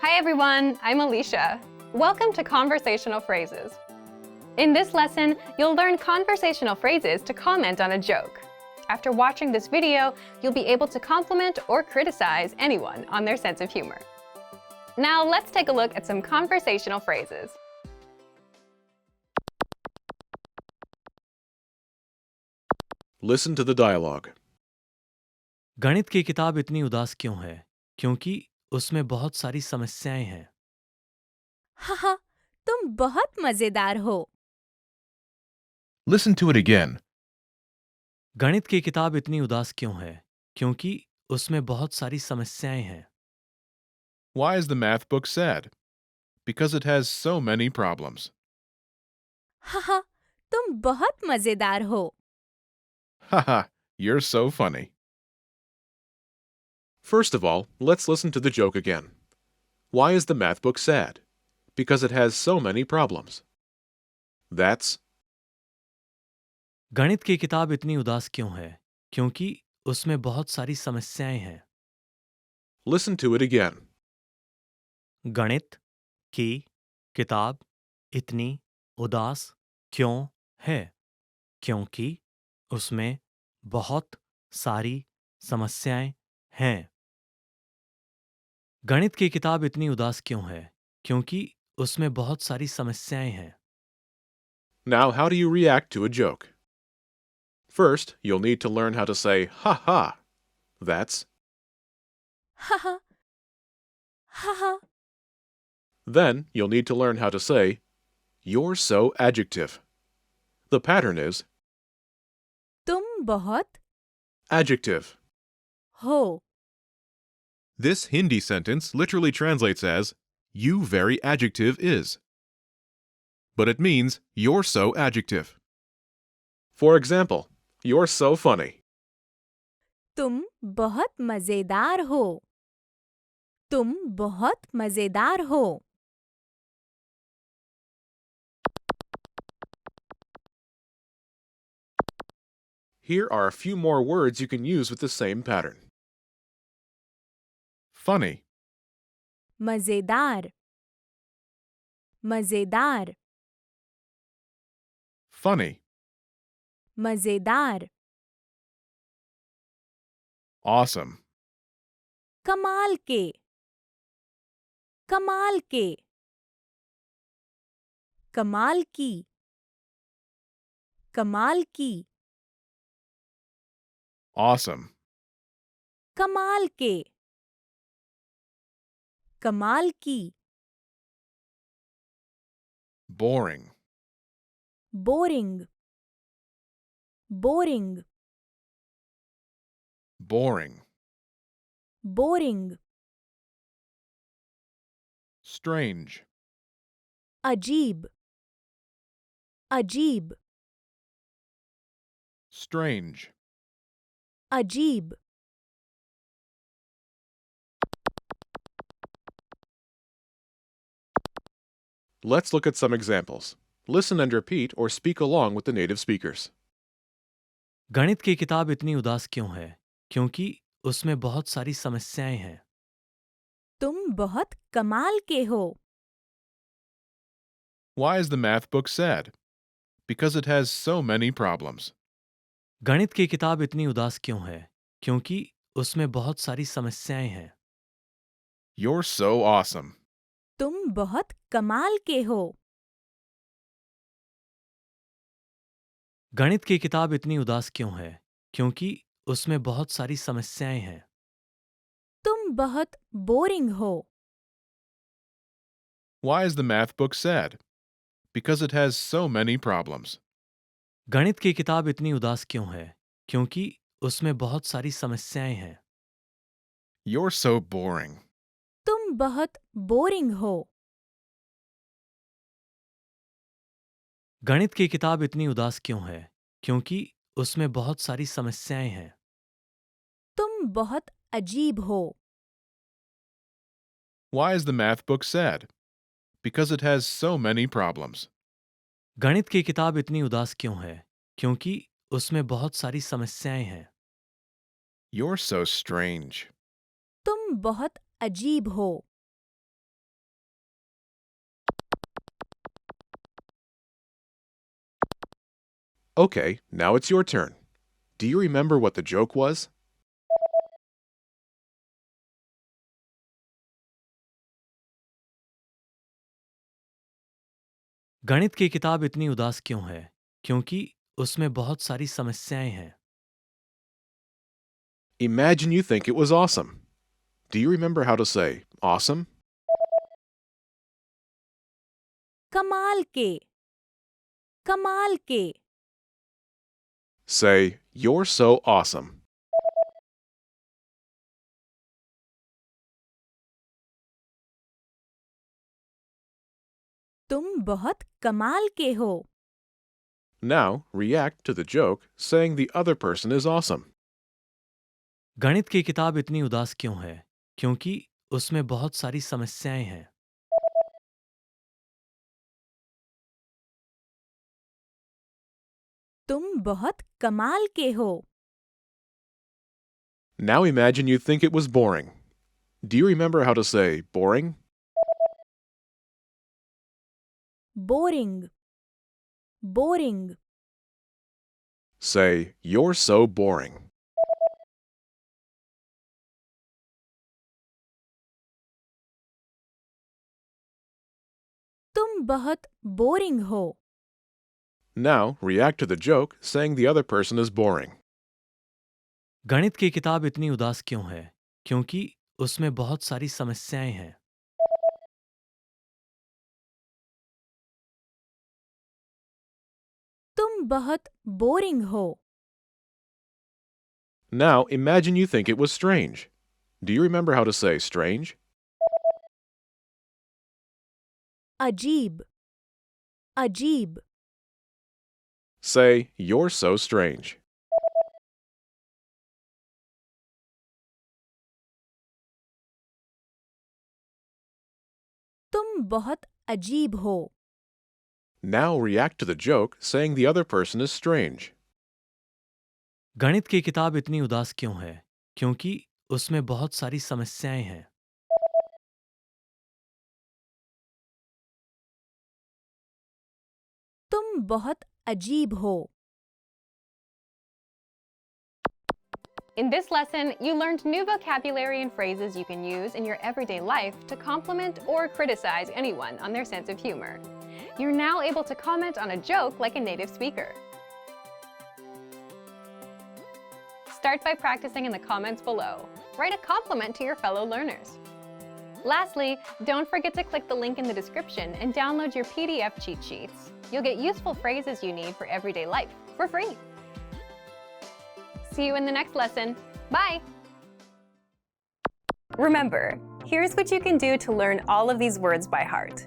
Hi everyone, I'm Alicia. Welcome to Conversational Phrases. In this lesson, you'll learn conversational phrases to comment on a joke. After watching this video, you'll be able to compliment or criticize anyone on their sense of humor. Now let's take a look at some conversational phrases. Listen to the dialogue. गणित की किताब इतनी उदास क्यों है? क्योंकि उसमें बहुत सारी समस्याएं हैं. हाँ, तुम बहुत मजेदार हो. Listen to it again. गणित की किताब इतनी उदास क्यों है? क्योंकि उसमें बहुत सारी समस्याएं हैं. Why is the math book sad? Because it has so many problems. हाँ, तुम बहुत मजेदार हो. Haha, you're so funny. First of all, let's listen to the joke again. Why is the math book sad? Because it has so many problems. That's गणित की किताब इतनी उदास क्यों है? क्योंकि उसमें बहुत सारी समस्याएं हैं. Listen to it again. गणित की किताब इतनी उदास क्यों है? क्योंकि उसमें बहुत सारी समस्याएं हैं. गणित की किताब इतनी उदास क्यों है? क्योंकि उसमें बहुत सारी समस्याएं हैं. Now, how do you react to a joke? First, you'll need to learn how to say ha ha. That's हाँ, हाँ. Then, you'll need to learn how to say you're so adjective. The pattern is तुम बहुत adjective. हो. This Hindi sentence literally translates as, you very adjective is. But it means, you're so adjective. For example, you're so funny. तुम बहुत मजेदार हो. तुम बहुत मजेदार हो. Here are a few more words you can use with the same pattern. Funny, मजेदार. मजेदार. funny, मजेदार. awesome, कमाल के. कमाल के. कमाल की. कमाल की. awesome, कमाल के. कमाल की. boring, boring. Boring. boring, boring. strange, अजीब. अजीब. strange, अजीब. Let's look at some examples. Listen and repeat or speak along with the native speakers. गणित की किताब इतनी उदास क्यों है? क्योंकि उसमें बहुत सारी समस्याएं हैं. तुम बहुत कमाल के हो. Why is the math book sad? Because it has so many problems. गणित की किताब इतनी उदास क्यों है? क्योंकि उसमें बहुत सारी समस्याएं हैं. You're so awesome. तुम बहुत कमाल के हो. गणित की किताब इतनी उदास क्यों है? क्योंकि उसमें बहुत सारी समस्याएं हैं. तुम बहुत बोरिंग हो. Why is the math book sad? Because it has so many problems. गणित की किताब इतनी उदास क्यों है? क्योंकि उसमें बहुत सारी समस्याएं हैं. You're so boring. तुम बहुत बोरिंग हो. गणित की किताब इतनी उदास क्यों है? क्योंकि उसमें बहुत सारी समस्याएं हैं. तुम बहुत अजीब हो. Why is the math book sad? Because it has so many problems. गणित की किताब इतनी उदास क्यों है? क्योंकि उसमें बहुत सारी समस्याएं हैं. You're so strange. तुम बहुत अजीब हो. Okay, now it's your turn. Do you remember what the joke was? गणित की किताब इतनी उदास क्यों है? क्योंकि उसमें बहुत सारी समस्याएं हैं. Imagine you think it was awesome. Do you remember how to say awesome? कमाल के. कमाल के. Say, you're so awesome. तुम बहुत कमाल के हो. Now, react to the joke saying the other person is awesome. गणित की किताब इतनी उदास क्यों है? क्योंकि उसमें बहुत सारी समस्याएं हैं. तुम बहुत कमाल के हो. Now imagine you think it was boring. Do you remember how to say boring? Boring. Boring. Say, you're so boring. तुम बहुत बोरिंग हो. Now, react to the joke saying the other person is boring. गणित की किताब इतनी उदास क्यों है? क्योंकि उसमें बहुत सारी समस्याएं हैं. तुम बहुत बोरिंग हो. Now, imagine you think it was strange. Do you remember how to say strange? अजीब अजीब Say, you're so strange. तुम बहुत अजीब हो Now react to the joke saying the other person is strange. गणित की किताब इतनी उदास क्यों है? क्योंकि उसमें बहुत सारी समस्याएं हैं। तुम बहुत अजीब हो In this lesson, you learned new vocabulary and phrases you can use in your everyday life to compliment or criticize anyone on their sense of humor. You're now able to comment on a joke like a native speaker. Start by practicing in the comments below. Write a compliment to your fellow learners. Lastly, don't forget to click the link in the description and download your PDF cheat sheets. You'll get useful phrases you need for everyday life for free. See you in the next lesson. Bye! Remember, here's what you can do to learn all of these words by heart.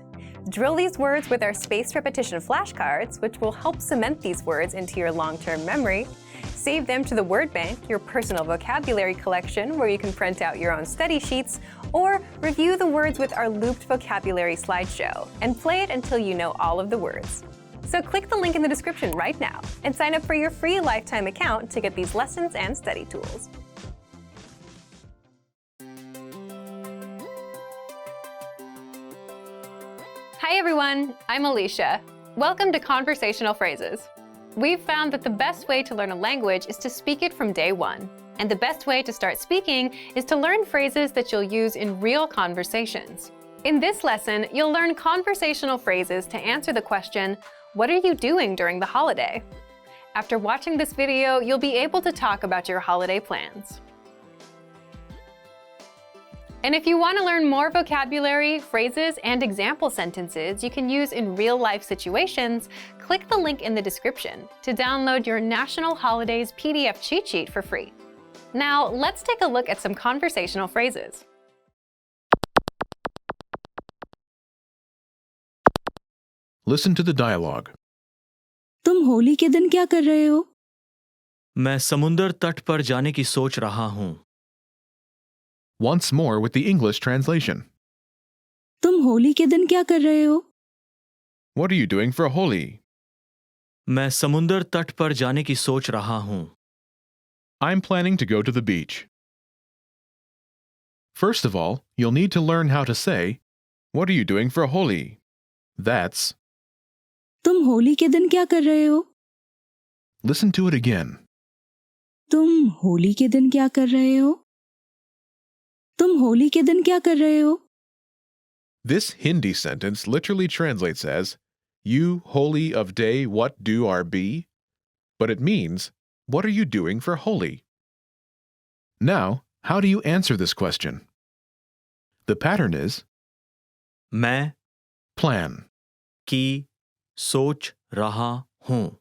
Drill these words with our spaced repetition flashcards, which will help cement these words into your long-term memory. Save them to the Word Bank, your personal vocabulary collection, where you can print out your own study sheets, or review the words with our looped vocabulary slideshow and play it until you know all of the words. So click the link in the description right now and sign up for your free lifetime account to get these lessons and study tools. Hi everyone, I'm Alicia. Welcome to Conversational Phrases. We've found that the best way to learn a language is to speak it from day one. And the best way to start speaking is to learn phrases that you'll use in real conversations. In this lesson, you'll learn conversational phrases to answer the question, what are you doing during the holiday? After watching this video, you'll be able to talk about your holiday plans. And if you want to learn more vocabulary, phrases, and example sentences you can use in real-life situations, click the link in the description to download your National Holidays PDF cheat sheet for free. Now, let's take a look at some conversational phrases. Listen to the dialogue. तुम होली के दिन क्या कर रहे हो? मैं समुंदर तट पर जाने की सोच रहा हूँ। Once more with the English translation. तुम होली के दिन क्या कर रहे हो? What are you doing for Holi? मैं समुंदर तट पर जाने की सोच रहा हूँ। I'm planning to go to the beach. First of all, you'll need to learn how to say, what are you doing for Holi? That's, तुम होली के दिन क्या कर रहे हो? listen to it again. तुम होली के दिन क्या कर रहे हो? तुम होली के दिन क्या कर रहे हो? This Hindi sentence literally translates as, you holy of day what do are be? But it means, what are you doing for Holi? Now, how do you answer this question? The pattern is, मैं plan. की सोच रहा हूँ।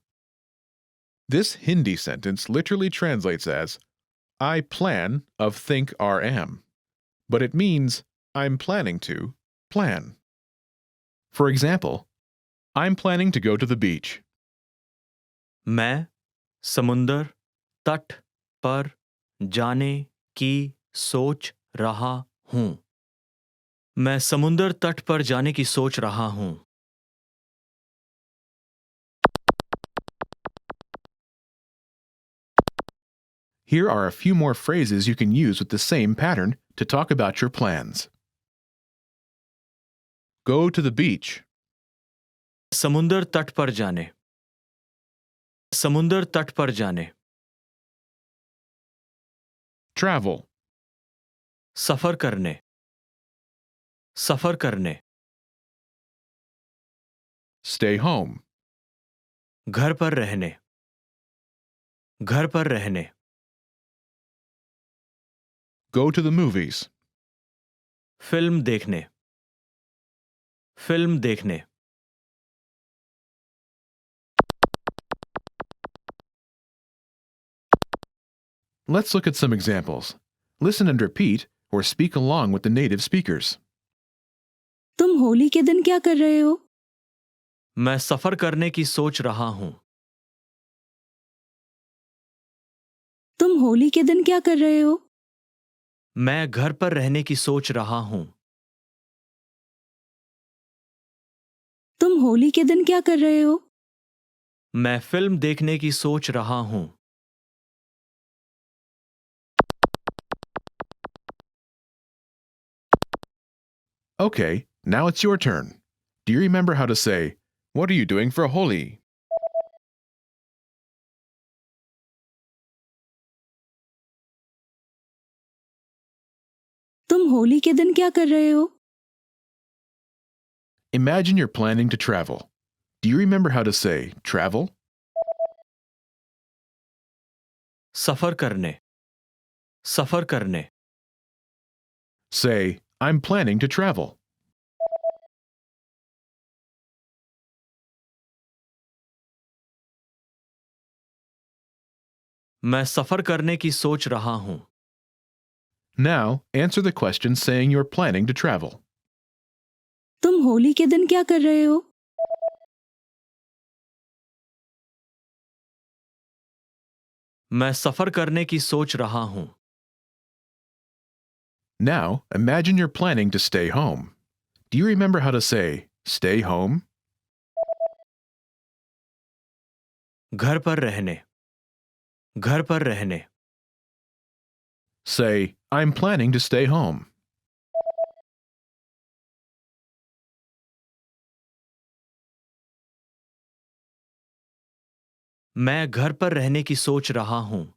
This Hindi sentence literally translates as, I plan of think or am. But it means, I'm planning to plan. For example, I'm planning to go to the beach. मैं समुंदर तट पर जाने की सोच रहा हूँ। मैं समुंदर तट पर जाने की सोच रहा हूँ। Here are a few more phrases you can use with the same pattern to talk about your plans. Go to the beach. समुंदर तट पर जाने। समुंदर तट पर जाने। Travel. सफर करने। सफर करने। Stay home. घर पर रहने। घर पर रहने। Go to the movies. Film देखने। फिल्म देखने। Let's look at some examples. Listen and repeat or speak along with the native speakers. तुम होली के दिन क्या कर रहे हो? मैं सफर करने की सोच रहा हूँ। तुम होली के दिन क्या कर रहे हो? मैं घर पर रहने की सोच रहा हूँ। तुम होली के दिन क्या कर रहे हो? मैं फिल्म देखने की सोच रहा हूँ। Okay, now it's your turn. Do you remember how to say, "What are you doing for Holi?" तुम होली के दिन क्या कर रहे हो? Imagine you're planning to travel. Do you remember how to say travel? सफर करने, सफर करने। Say, I'm planning to travel. मैं सफर करने की सोच रहा हूँ। Now, answer the question saying you're planning to travel. तुम होली के दिन क्या कर रहे हो? मैं सफर करने की सोच रहा हूँ। Now, imagine you're planning to stay home. Do you remember how to say stay home? घर पर रहने, घर पर रहने। Say, I'm planning to stay home. मैं घर पर रहने की सोच रहा हूँ।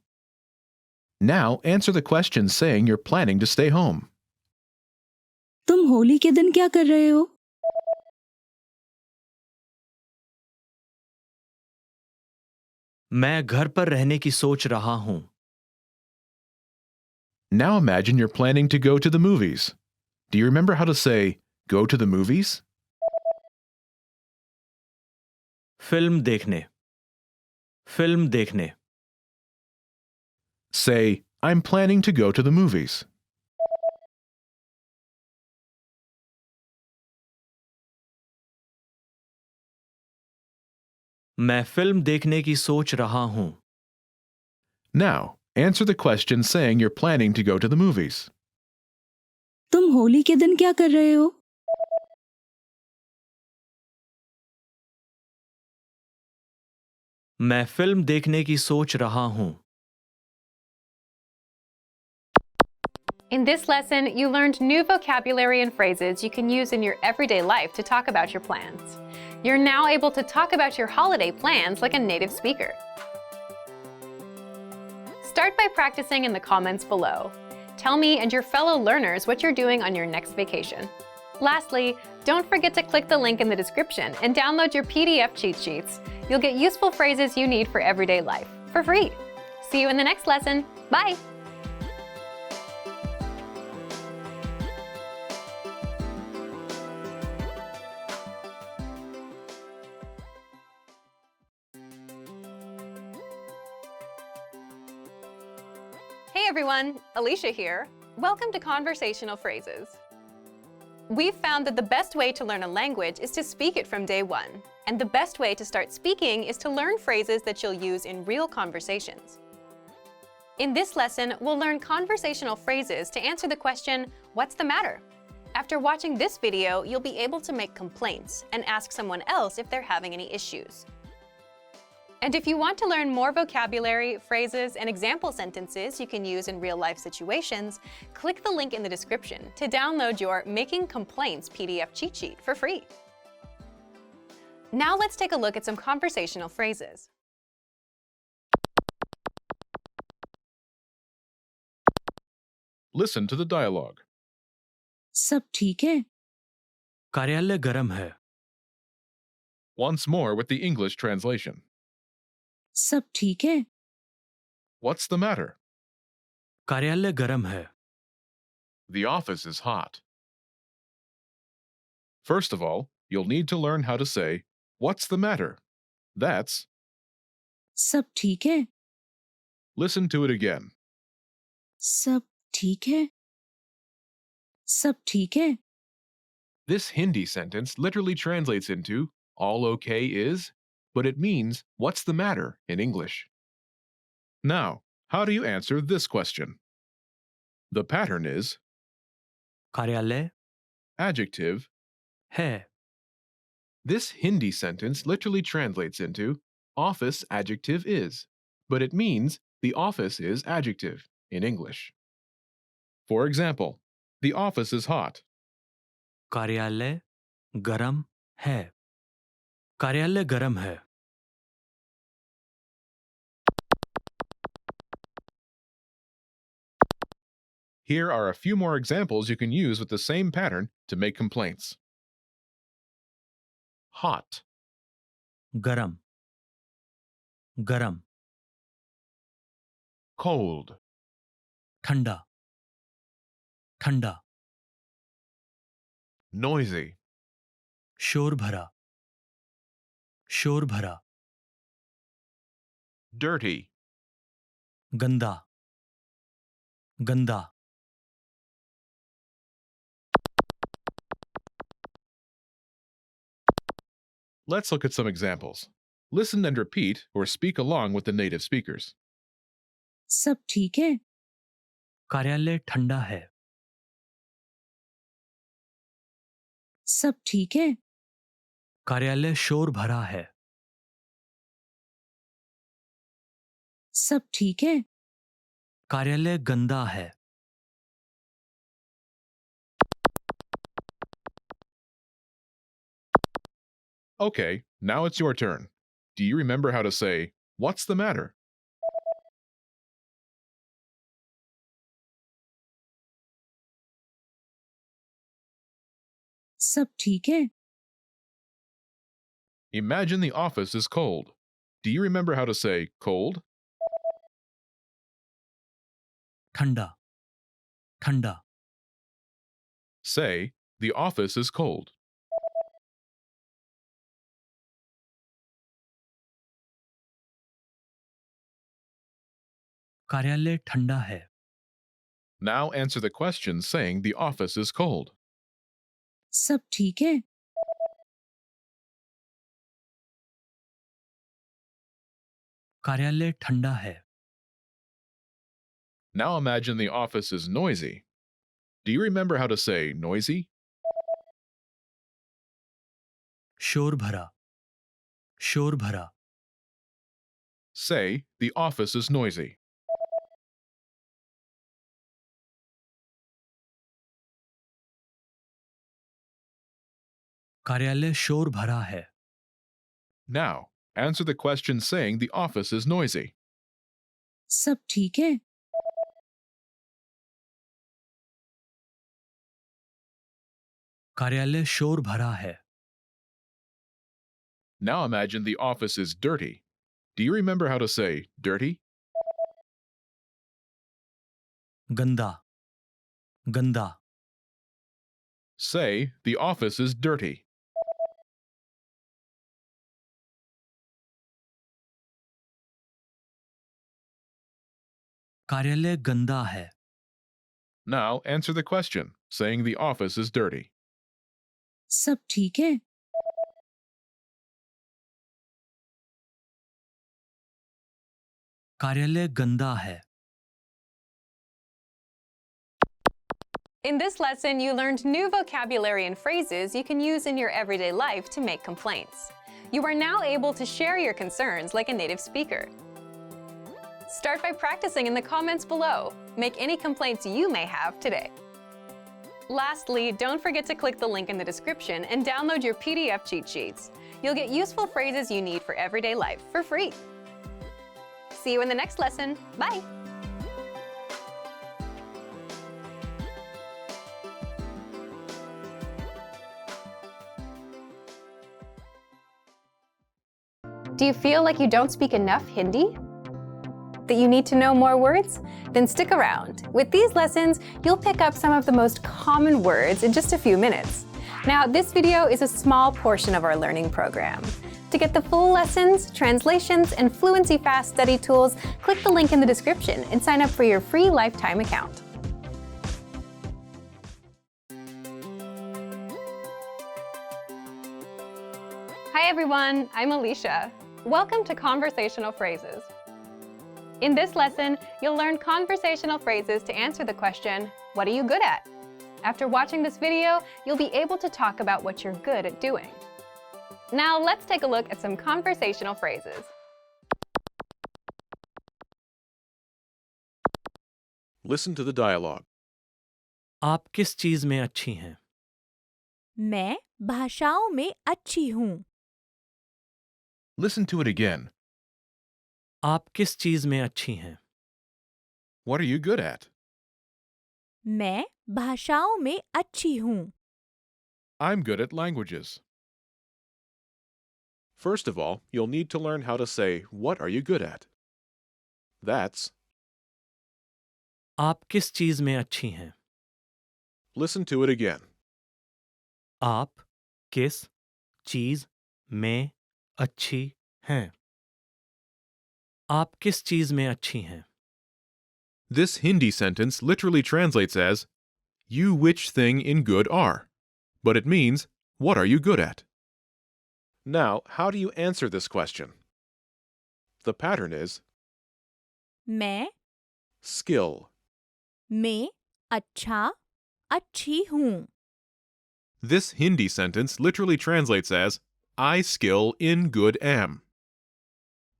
Now, answer the question saying you're planning to stay home. तुम होली के दिन क्या कर रहे हो? मैं घर पर रहने की सोच रहा हूँ। Now imagine you're planning to go to the movies. Do you remember how to say go to the movies? Film देखने, फिल्म देखने। Say, I'm planning to go to the movies. मैं फिल्म देखने की सोच रहा हूँ। Now, answer the question saying you're planning to go to the movies. तुम होली के दिन क्या कर रहे हो? मैं फिल्म देखने की सोच रहा हूँ। In this lesson, you learned new vocabulary and phrases you can use in your everyday life to talk about your plans. You're now able to talk about your holiday plans like a native speaker. Start by practicing in the comments below. Tell me and your fellow learners what you're doing on your next vacation. Lastly, don't forget to click the link in the description and download your PDF cheat sheets. You'll get useful phrases you need for everyday life for free. See you in the next lesson. Bye! Hey everyone, Alicia here. Welcome to Conversational Phrases. We've found that the best way to learn a language is to speak it from day one. And the best way to start speaking is to learn phrases that you'll use in real conversations. In this lesson, we'll learn conversational phrases to answer the question, what's the matter? After watching this video, you'll be able to make complaints and ask someone else if they're having any issues. And if you want to learn more vocabulary, phrases, and example sentences you can use in real-life situations, click the link in the description to download your Making Complaints PDF cheat sheet for free. Now let's take a look at some conversational phrases. Listen to the dialogue. सब ठीक है? कार्यालय गरम है। Once more with the English translation. सब ठीक है? What's the matter? कार्यालय गरम है। The office is hot. First of all, you'll need to learn how to say, what's the matter? That's, सब ठीक है? listen to it again. सब ठीक है? सब ठीक है? This Hindi sentence literally translates into all okay is, but it means what's the matter in English. Now, how do you answer this question? The pattern is कार्यालय adjective. है, This Hindi sentence literally translates into office adjective is, but it means the office is adjective in English. For example, the office is hot. कार्यालय गरम है, कार्यालय गरम है. Here are a few more examples you can use with the same pattern to make complaints. Hot, गरम, गरम. cold, ठंडा, ठंडा. noisy, शोर भरा, शोर भरा. dirty, गंदा, गंदा. Let's look at some examples. Listen and repeat or speak along with the native speakers. सब ठीक है? कार्यालय ठंडा है, सब ठीक है? कार्यालय शोर भरा है, सब ठीक है? कार्यालय गंदा है. Okay, now it's your turn. Do you remember how to say, "What's the matter?" सब ठीक है? Imagine the office is cold. Do you remember how to say cold? ठंडा, ठंडा. Say, the office is cold. कार्यालय ठंडा है, Now answer the question saying the office is cold. सब ठीक है? कार्यालय ठंडा है, Now imagine the office is noisy. Do you remember how to say noisy? शोर भरा, शोर भरा. Say, the office is noisy. कार्यालय शोर भरा है, Now, answer the question saying the office is noisy. सब ठीक है? कार्यालय शोर भरा है, Now imagine the office is dirty. Do you remember how to say dirty? गंदा, गंदा. Say, the office is dirty. कार्यालय गंदा है, Now answer the question saying the office is dirty. सब ठीक है? कार्यालय गंदा है. In this lesson, you learned new vocabulary and phrases you can use in your everyday life to make complaints. You are now able to share your concerns like a native speaker. Start by practicing in the comments below. Make any complaints you may have today. Lastly, don't forget to click the link in the description and download your PDF cheat sheets. You'll get useful phrases you need for everyday life for free. See you in the next lesson. Bye! Do you feel like you don't speak enough Hindi? That you need to know more words? Then stick around. With these lessons, you'll pick up some of the most common words in just a few minutes. Now, this video is a small portion of our learning program. To get the full lessons, translations, and Fluency Fast study tools, click the link in the description and sign up for your free lifetime account. Hi everyone, I'm Alicia. Welcome to Conversational Phrases. In this lesson, you'll learn conversational phrases to answer the question, what are you good at? After watching this video, you'll be able to talk about what you're good at doing. Now let's take a look at some conversational phrases. Listen to the dialogue. आप किस चीज में अच्छी हैं? मैं भाषाओं में अच्छी हूँ। Listen to it again. आप किस चीज में अच्छी हैं? What are you good at? मैं भाषाओं में अच्छी हूँ। I'm good at languages. First of all, you'll need to learn how to say, what are you good at? That's, आप किस चीज में अच्छी हैं? listen to it again. आप किस चीज में अच्छी हैं? आप किस चीज में अच्छी हैं? This Hindi sentence literally translates as, you which thing in good are, but it means, what are you good at? Now, how do you answer this question? The pattern is मैं skill. में अच्छा अच्छी हूँ। This Hindi sentence literally translates as, I skill in good am.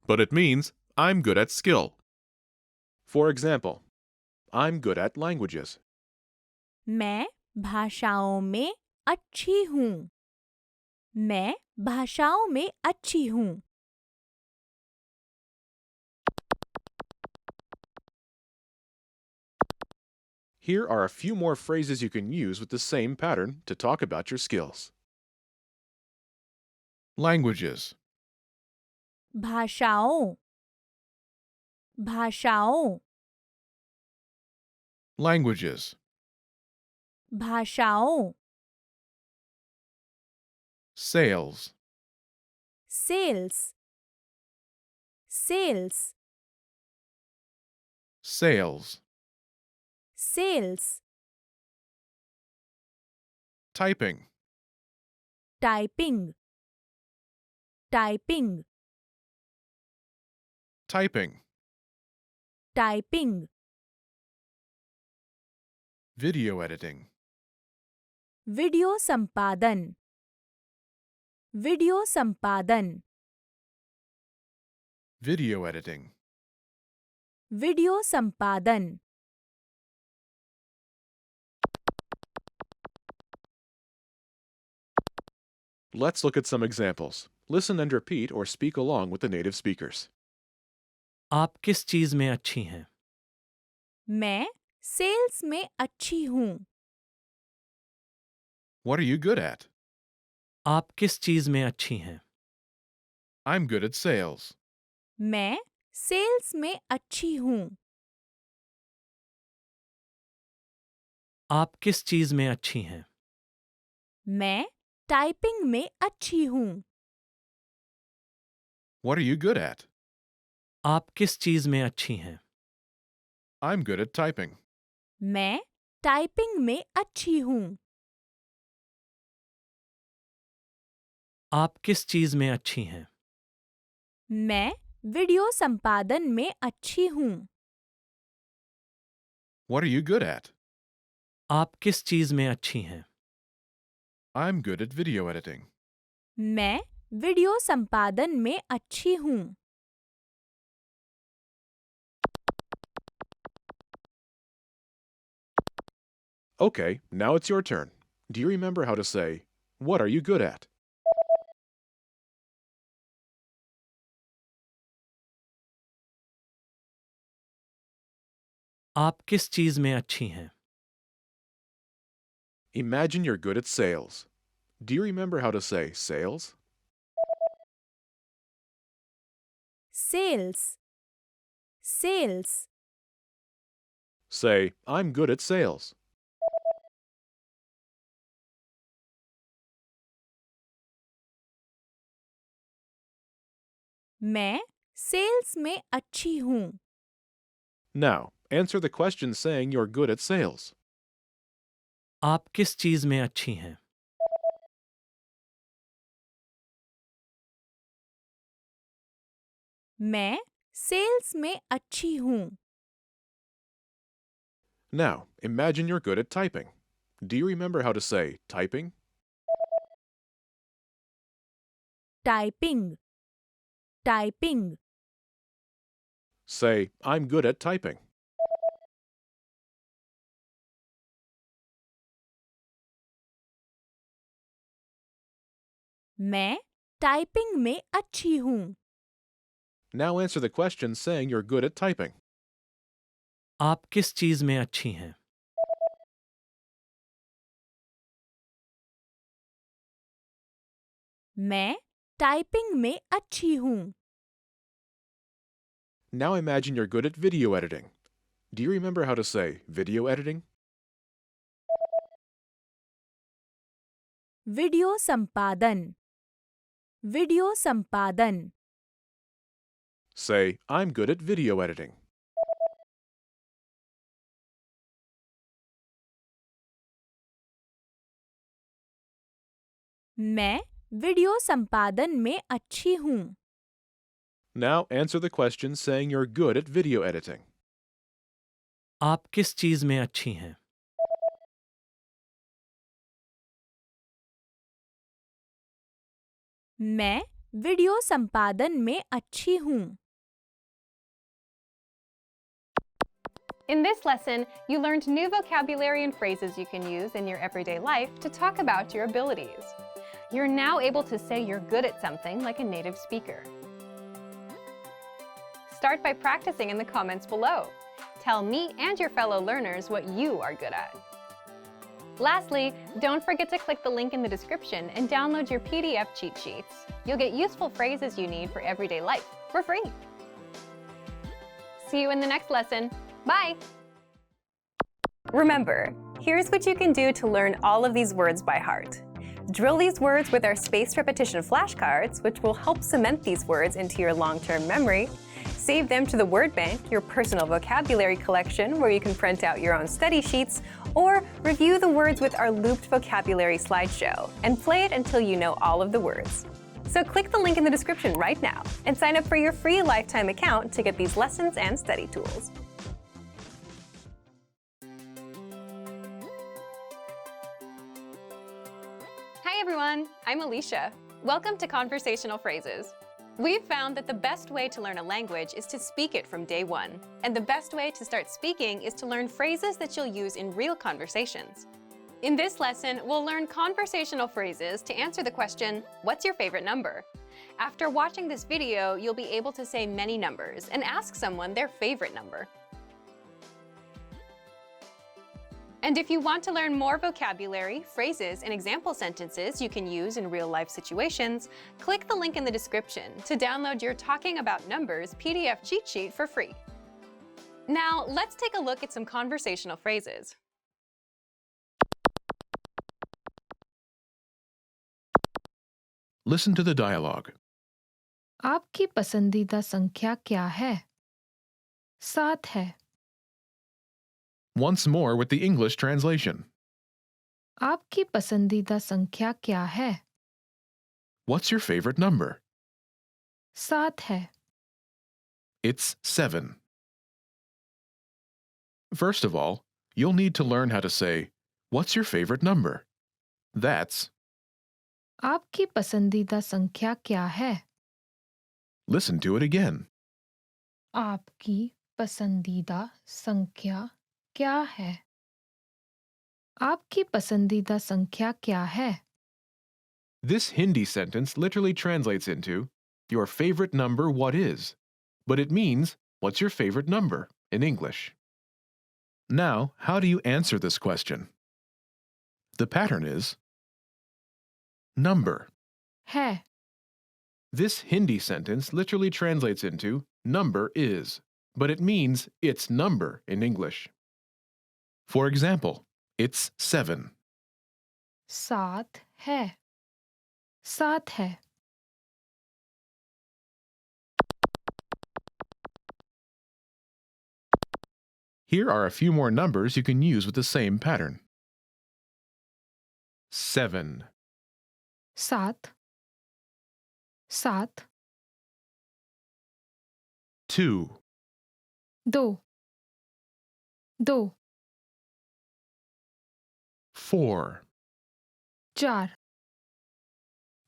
But it means, I'm good at skill. For example, I'm good at languages. मैं भाषाओं में अच्छी हूँ। मैं भाषाओं में अच्छी हूँ। Here are a few more phrases you can use with the same pattern to talk about your skills. Languages. भाषाओं भाषाओं Languages. भाषाओं Sales. sales sales Sales. sales Typing. typing typing Typing. typing Video editing. Video संपादन video संपादन Video editing. Video संपादन Let's look at some examples. Listen and repeat or speak along with the native speakers. आप किस चीज में अच्छी हैं? मैं सेल्स में अच्छी हूँ। What are you good at? आप किस चीज में अच्छी हैं? I'm good at sales. मैं सेल्स में अच्छी हूँ। आप किस चीज में अच्छी हैं? मैं टाइपिंग में अच्छी हूँ। What are you good at? आप किस चीज में अच्छी हैं? I'm good at typing. मैं टाइपिंग में अच्छी हूँ। आप किस चीज में अच्छी हैं? मैं वीडियो संपादन में अच्छी हूँ। What are you good at? आप किस चीज में अच्छी हैं? I'm good at video editing. मैं वीडियो संपादन में अच्छी हूँ। Okay, now it's your turn. Do you remember how to say, what are you good at? आप किस चीज में अच्छी हैं? Imagine you're good at sales. Do you remember how to say sales? Sales sales Say, I'm good at sales. मैं sales में अच्छी हूँ। Now, answer the question saying you're good at sales. आप किस चीज में अच्छी हैं? मैं सेल्स में अच्छी हूँ. Now, imagine you're good at typing. Do you remember how to say typing? Typing. Typing. Say, I'm good at typing. मैं टाइपिंग में अच्छी हूँ. Now answer the question saying you're good at typing. आप किस चीज में अच्छी हैं? मैं टाइपिंग में अच्छी हूँ. Now imagine you're good at video editing. Do you remember how to say video editing? Video संपादन. वीडियो संपादन. Say, I'm good at video editing. मैं वीडियो संपादन में अच्छी हूँ. Now answer the question saying you're good at video editing. आप किस चीज में अच्छी हैं? मैं वीडियो संपादन में अच्छी हूँ. In this lesson, you learned new vocabulary and phrases you can use in your everyday life to talk about your abilities. You're now able to say you're good at something like a native speaker. Start by practicing in the comments below. Tell me and your fellow learners what you are good at. Lastly, don't forget to click the link in the description and download your PDF cheat sheets. You'll get useful phrases you need for everyday life for free. See you in the next lesson. Bye! Remember, here's what you can do to learn all of these words by heart. Drill these words with our spaced repetition flashcards, which will help cement these words into your long-term memory. Save them to the Word Bank, your personal vocabulary collection, where you can print out your own study sheets, or review the words with our looped vocabulary slideshow and play it until you know all of the words. So click the link in the description right now and sign up for your free lifetime account to get these lessons and study tools. Hi everyone, I'm Alicia. Welcome to Conversational Phrases. We've found that the best way to learn a language is to speak it from day one. And the best way to start speaking is to learn phrases that you'll use in real conversations. In this lesson, we'll learn conversational phrases to answer the question, what's your favorite number? After watching this video, you'll be able to say many numbers and ask someone their favorite number. And if you want to learn more vocabulary, phrases, and example sentences you can use in real-life situations, click the link in the description to download your Talking About Numbers PDF cheat sheet for free. Now, let's take a look at some conversational phrases. Listen to the dialogue. आपकी पसंदीदा संख्या क्या है? 7 है. Once more with the English translation. आपकी पसंदीदा संख्या क्या है? What's your favorite number? 7 है. It's 7. First of all, you'll need to learn how to say, what's your favorite number? That's, आपकी पसंदीदा संख्या क्या है? listen to it again. आपकी पसंदीदा संख्या क्या है? आपकी पसंदीदा संख्या क्या है? This Hindi sentence literally translates into, your favorite number what is? But it means, what's your favorite number in English? Now, how do you answer this question? The pattern is, number. है. This Hindi sentence literally translates into, number is, but it means it's number in English. For example, it's 7. 7 है. 7 है. Here are a few more numbers you can use with the same pattern. 7, 7 7 2, दो, दो, 4, चार,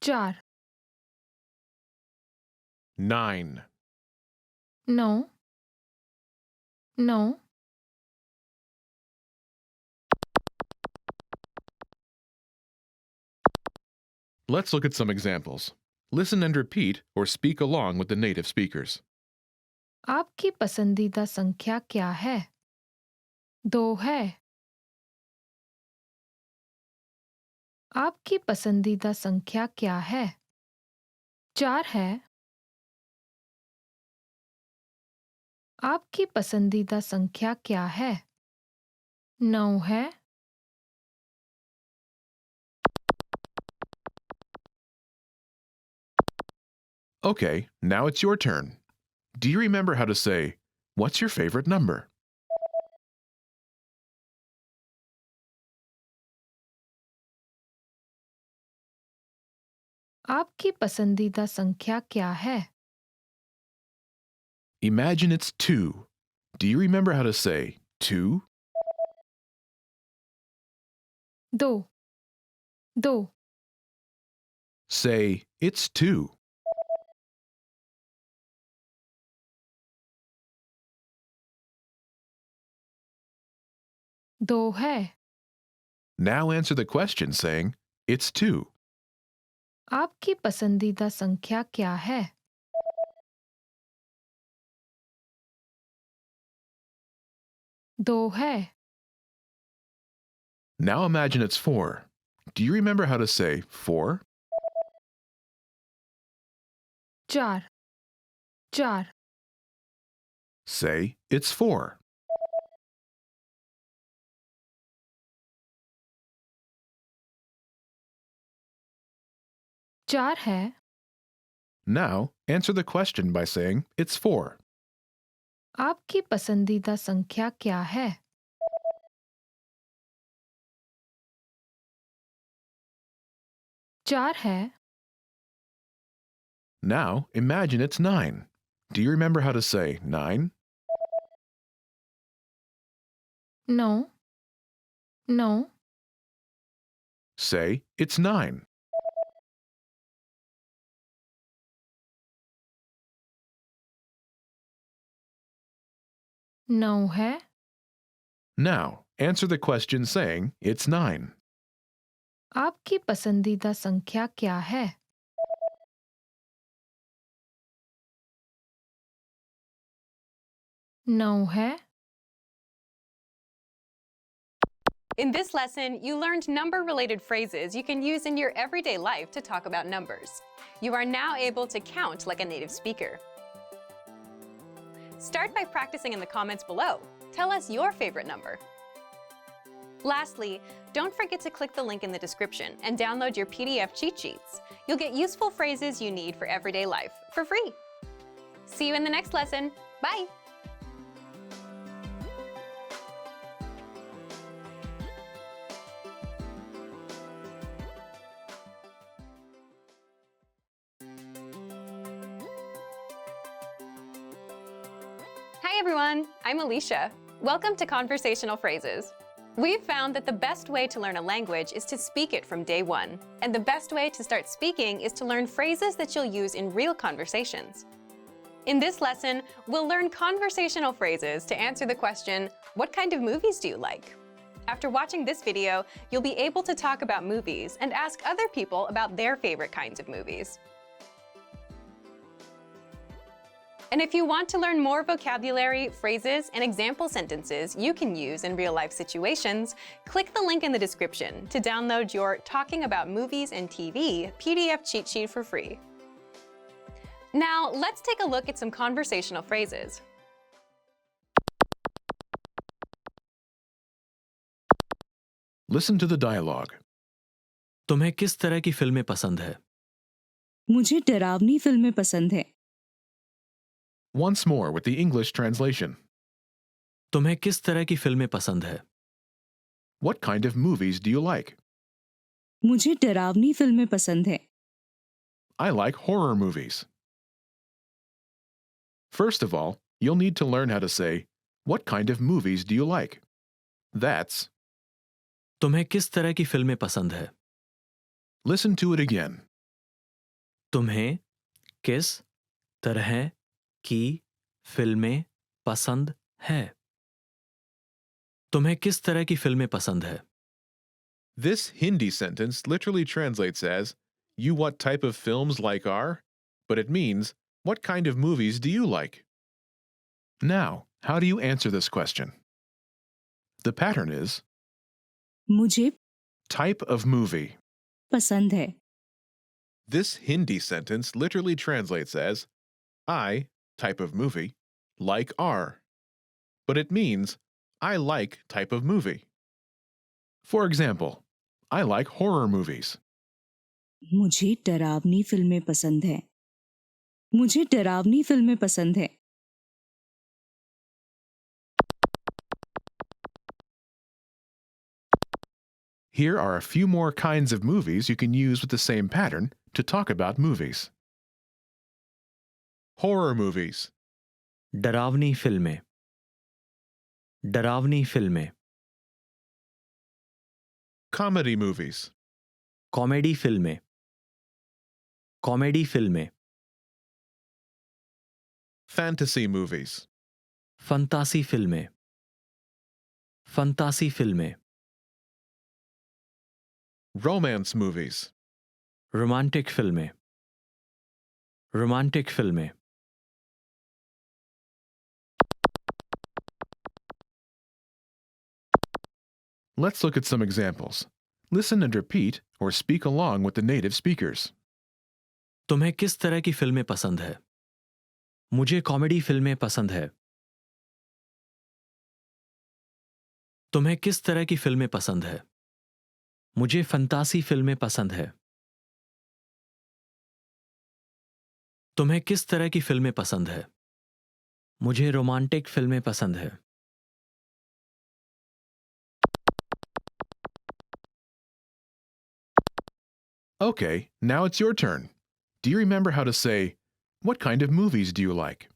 चार, 9, नौ, नौ, Let's look at some examples. Listen and repeat or speak along with the native speakers. आपकी पसंदीदा संख्या क्या है? दो है। आपकी पसंदीदा संख्या क्या है? चार है। आपकी पसंदीदा संख्या क्या है? नौ है। Okay, now it's your turn. Do you remember how to say, "What's your favorite number?" आपकी पसंदीदा संख्या क्या है? Imagine it's 2. Do you remember how to say 2? दो, दो, Say, "It's 2." दो है। Now answer the question saying, "It's 2." आपकी पसंदीदा संख्या क्या है? दो है। Now imagine it's 4. Do you remember how to say 4? चार, चार, Say, "It's 4." चार है। Now answer the question by saying, "It's 4." आपकी पसंदीदा संख्या क्या है? चार है। Now imagine it's 9. Do you remember how to say 9? Now, now, Say, "It's 9." नौ है। Now answer the question saying, "It's 9." आपकी पसंदीदा संख्या क्या है? नौ है। In this lesson, you learned number-related phrases you can use in your everyday life to talk about numbers. You are now able to count like a native speaker. Start by practicing in the comments below. Tell us your favorite number. Lastly, don't forget to click the link in the description and download your PDF cheat sheets. You'll get useful phrases you need for everyday life for free. See you in the next lesson. Bye! Hi everyone, I'm Alicia. Welcome to Conversational Phrases. We've found that the best way to learn a language is to speak it from day one. And the best way to start speaking is to learn phrases that you'll use in real conversations. In this lesson, we'll learn conversational phrases to answer the question, what kind of movies do you like? After watching this video, you'll be able to talk about movies and ask other people about their favorite kinds of movies. And if you want to learn more vocabulary, phrases, and example sentences you can use in real-life situations, click the link in the description to download your Talking About Movies and TV PDF cheat sheet for free. Now, let's take a look at some conversational phrases. Listen to the dialogue. तुम्हें किस तरह की फिल्में पसंद है? मुझे डरावनी फिल्में पसंद है। Once more with the English translation. तुम्हें किस तरह की फिल्में पसंद है? What kind of movies do you like? मुझे डरावनी फिल्में पसंद है। I like horror movies. First of all, you'll need to learn how to say, what kind of movies do you like? That's, तुम्हें किस तरह की फिल्में पसंद है? listen to it again. तुम्हें किस तरह की फिल्में पसंद है? तुम्हें किस तरह की फिल्में पसंद है? This Hindi sentence literally translates as, you what type of films like are? But it means, what kind of movies do you like? Now, how do you answer this question? The pattern is, मुझे type of movie. पसंद है. This Hindi sentence literally translates as, I, type of movie, like are. But it means, I like type of movie. For example, I like horror movies. मुझे डरावनी फिल्में पसंद है. मुझे डरावनी फिल्में पसंद है. Here are a few more kinds of movies you can use with the same pattern to talk about movies. Horror movies. डरावनी फिल्में. डरावनी फिल्में. Comedy movies. कॉमेडी फिल्में. कॉमेडी फिल्में. Fantasy movies. फंतासी फिल्में. फंतासी फिल्में. Romance movies. रोमांटिक फिल्में. रोमांटिक फिल्में. Let's look at some examples. Listen and repeat or speak along with the native speakers. तुम्हें किस तरह की फिल्में पसंद है? मुझे कॉमेडी फिल्में पसंद है. तुम्हें किस तरह की फिल्में पसंद है? मुझे फंतासी फिल्में पसंद है. तुम्हें किस तरह की फिल्में पसंद है? मुझे रोमांटिक फिल्में पसंद है. Okay, now it's your turn. Do you remember how to say, what kind of movies do you like?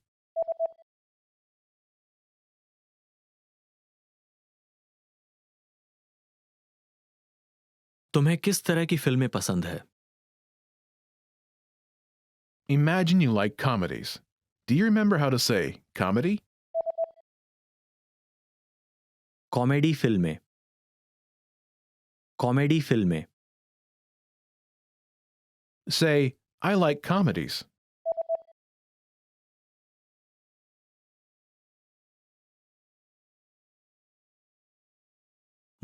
तुम्हें किस तरह की फिल्में पसंद है? Imagine you like comedies. Do you remember how to say comedy? Comedy फिल्में. कॉमेडी फिल्में. Say, I like comedies.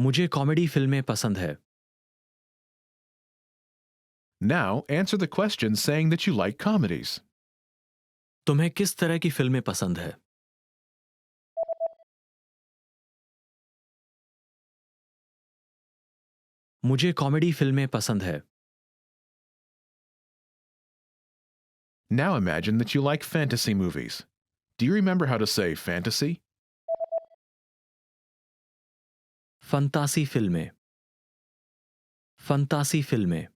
मुझे कॉमेडी फिल्में पसंद है. Now answer the question saying that you like comedies. तुम्हें किस तरह की फिल्में पसंद है? मुझे कॉमेडी फिल्में पसंद है. Now imagine that you like fantasy movies. Do you remember how to say fantasy? फंतासी फिल्में. फंतासी फिल्में.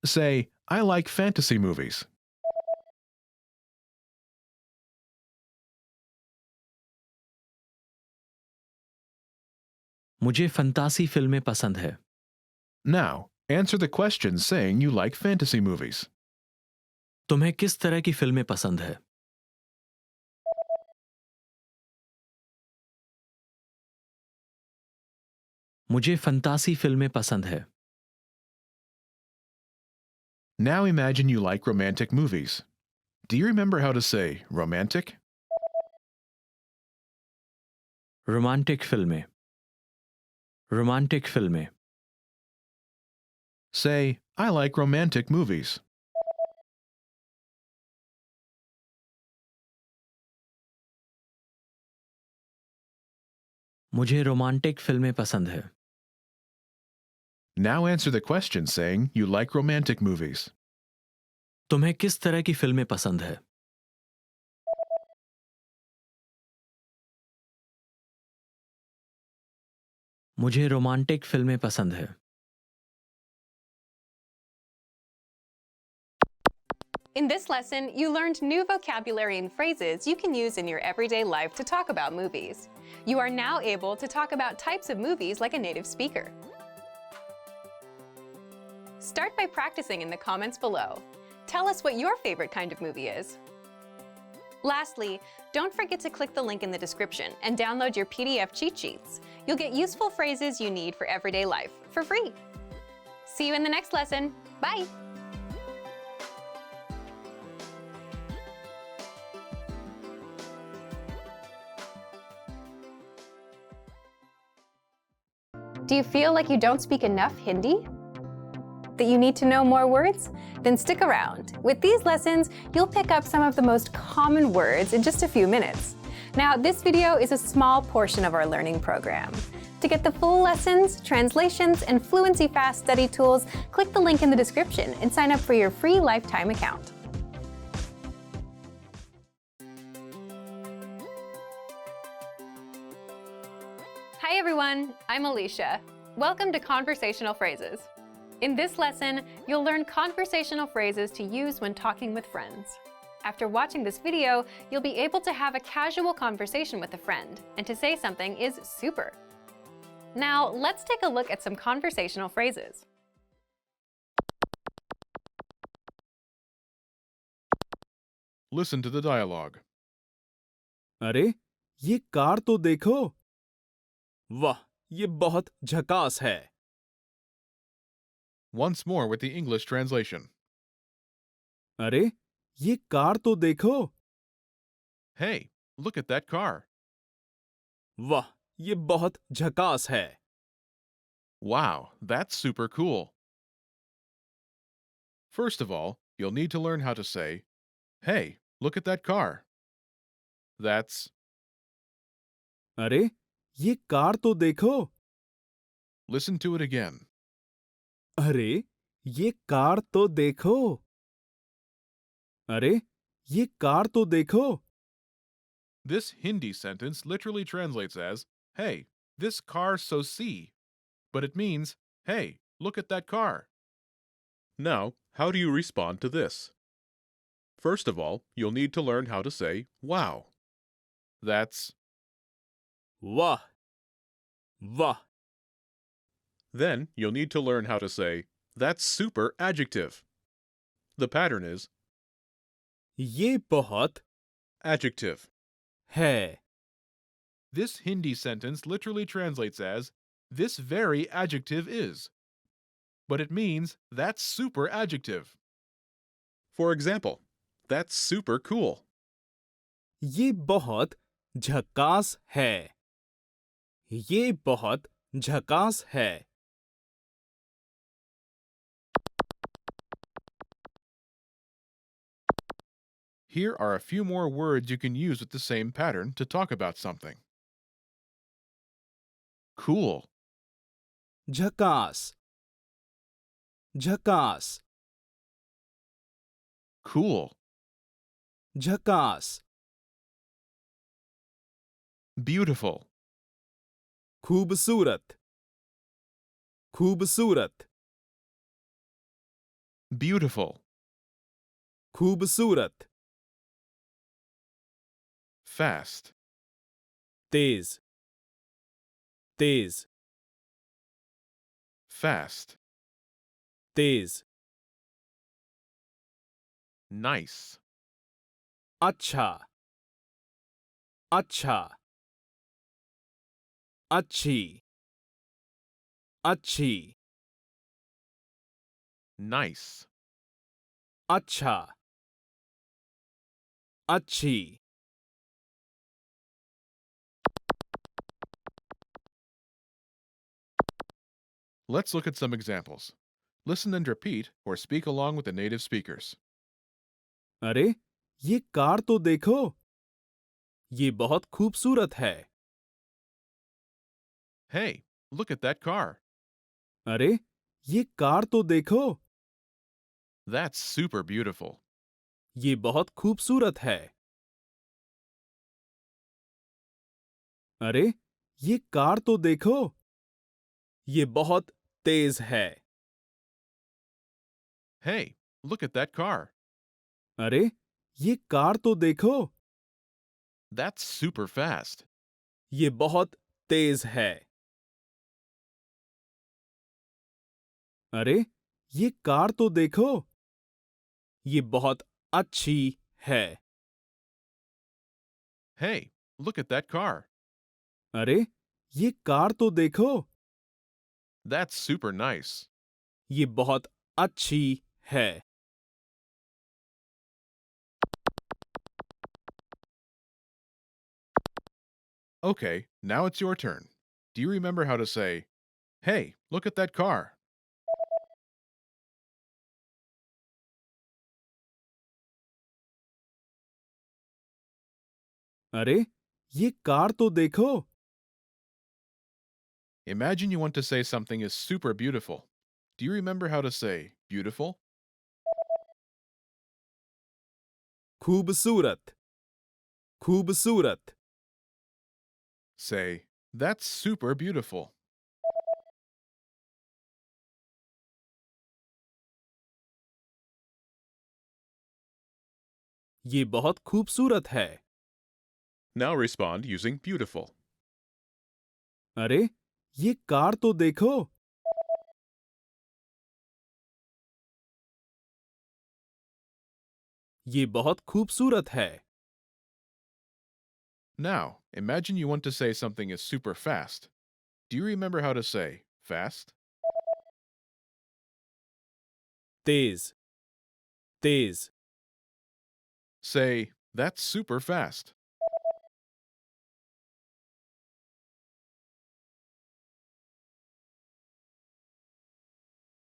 Say, I like fantasy movies. मुझे फंतासी फिल्में पसंद है. Now, answer the question saying you like fantasy movies. तुम्हें किस तरह की फिल्में पसंद है? मुझे फंतासी फिल्में पसंद है. Now imagine you like romantic movies. Do you remember how to say romantic? Romantic फिल्में. रोमांटिक फिल्में. Say, I like romantic movies. मुझे रोमांटिक फिल्में पसंद है. Now answer the question saying you like romantic movies. तुम्हें किस तरह की फिल्में पसंद है? मुझे रोमांटिक फिल्में पसंद है. In this lesson, you learned new vocabulary and phrases you can use in your everyday life to talk about movies. You are now able to talk about types of movies like a native speaker. Start by practicing in the comments below. Tell us what your favorite kind of movie is. Lastly, don't forget to click the link in the description and download your PDF cheat sheets. You'll get useful phrases you need for everyday life for free. See you in the next lesson. Bye! Do you feel like you don't speak enough Hindi? That you need to know more words? Then stick around. With these lessons, you'll pick up some of the most common words in just a few minutes. Now, this video is a small portion of our learning program. To get the full lessons, translations, and Fluency Fast study tools, click the link in the description and sign up for your free lifetime account. Hi everyone, I'm Alicia. Welcome to Conversational Phrases. In this lesson, you'll learn conversational phrases to use when talking with friends. After watching this video, you'll be able to have a casual conversation with a friend, and to say something is super. Now, let's take a look at some conversational phrases. Listen to the dialogue. अरे ये car तो देखो। वाह, ये बहुत झकास है। Once more with the English translation. अरे ये कार तो देखो। Hey, look at that car. वाह, ये बहुत झकास है। Wow, that's super cool. First of all, you'll need to learn how to say, Hey, look at that car. That's अरे ये कार तो देखो। listen to it again. अरे ये कार तो देखो। अरे ये कार तो देखो। This Hindi sentence literally translates as, Hey, this car's so see. But it means, Hey, look at that car. Now, how do you respond to this? First of all, you'll need to learn how to say, Wow. That's वाह, वाह। Then you'll need to learn how to say, That's super adjective. The pattern is ये बहुत adjective. है। This Hindi sentence literally translates as, This very adjective is. But it means, That's super adjective. For example, That's super cool. ये बहुत झकास है। ये बहुत झकास है। Here are a few more words you can use with the same pattern to talk about something. Cool. झकास, झकास, Cool. झकास। Beautiful. खूबसूरत, खूबसूरत, Beautiful. खूबसूरत। Fast. तेज, तेज, Fast. तेज। Nice. अच्छा, अच्छा, अच्छी, अच्छी, Nice. अच्छा, अच्छी। Let's look at some examples. Listen and repeat or speak along with the native speakers. अरे ये कार तो देखो। ये बहुत खूबसूरत है। Hey, look at that car. अरे ये कार तो देखो। That's super beautiful. ये बहुत खूबसूरत है। अरे ये कार तो देखो। ये बहुत तेज है। Hey, look at that car. अरे, ये कार तो देखो। That's super fast. ये बहुत तेज है। अरे, ये कार तो देखो। ये बहुत अच्छी है। Hey, look at that car. अरे, ये कार तो देखो। That's super nice. ये बहुत अच्छी है। Okay, now it's your turn. Do you remember how to say, "Hey, look at that car"? अरे, ये कार तो देखो। Imagine you want to say something is super beautiful. Do you remember how to say beautiful? खूबसूरत, खूबसूरत। Say, "That's super beautiful." ये बहुत खूबसूरत है। Now respond using beautiful. अरे, ये कार तो देखो। ये बहुत खूबसूरत है। Now, imagine you want to say something is super fast. Do you remember how to say fast? Tej, Tej. Say, "That's super fast."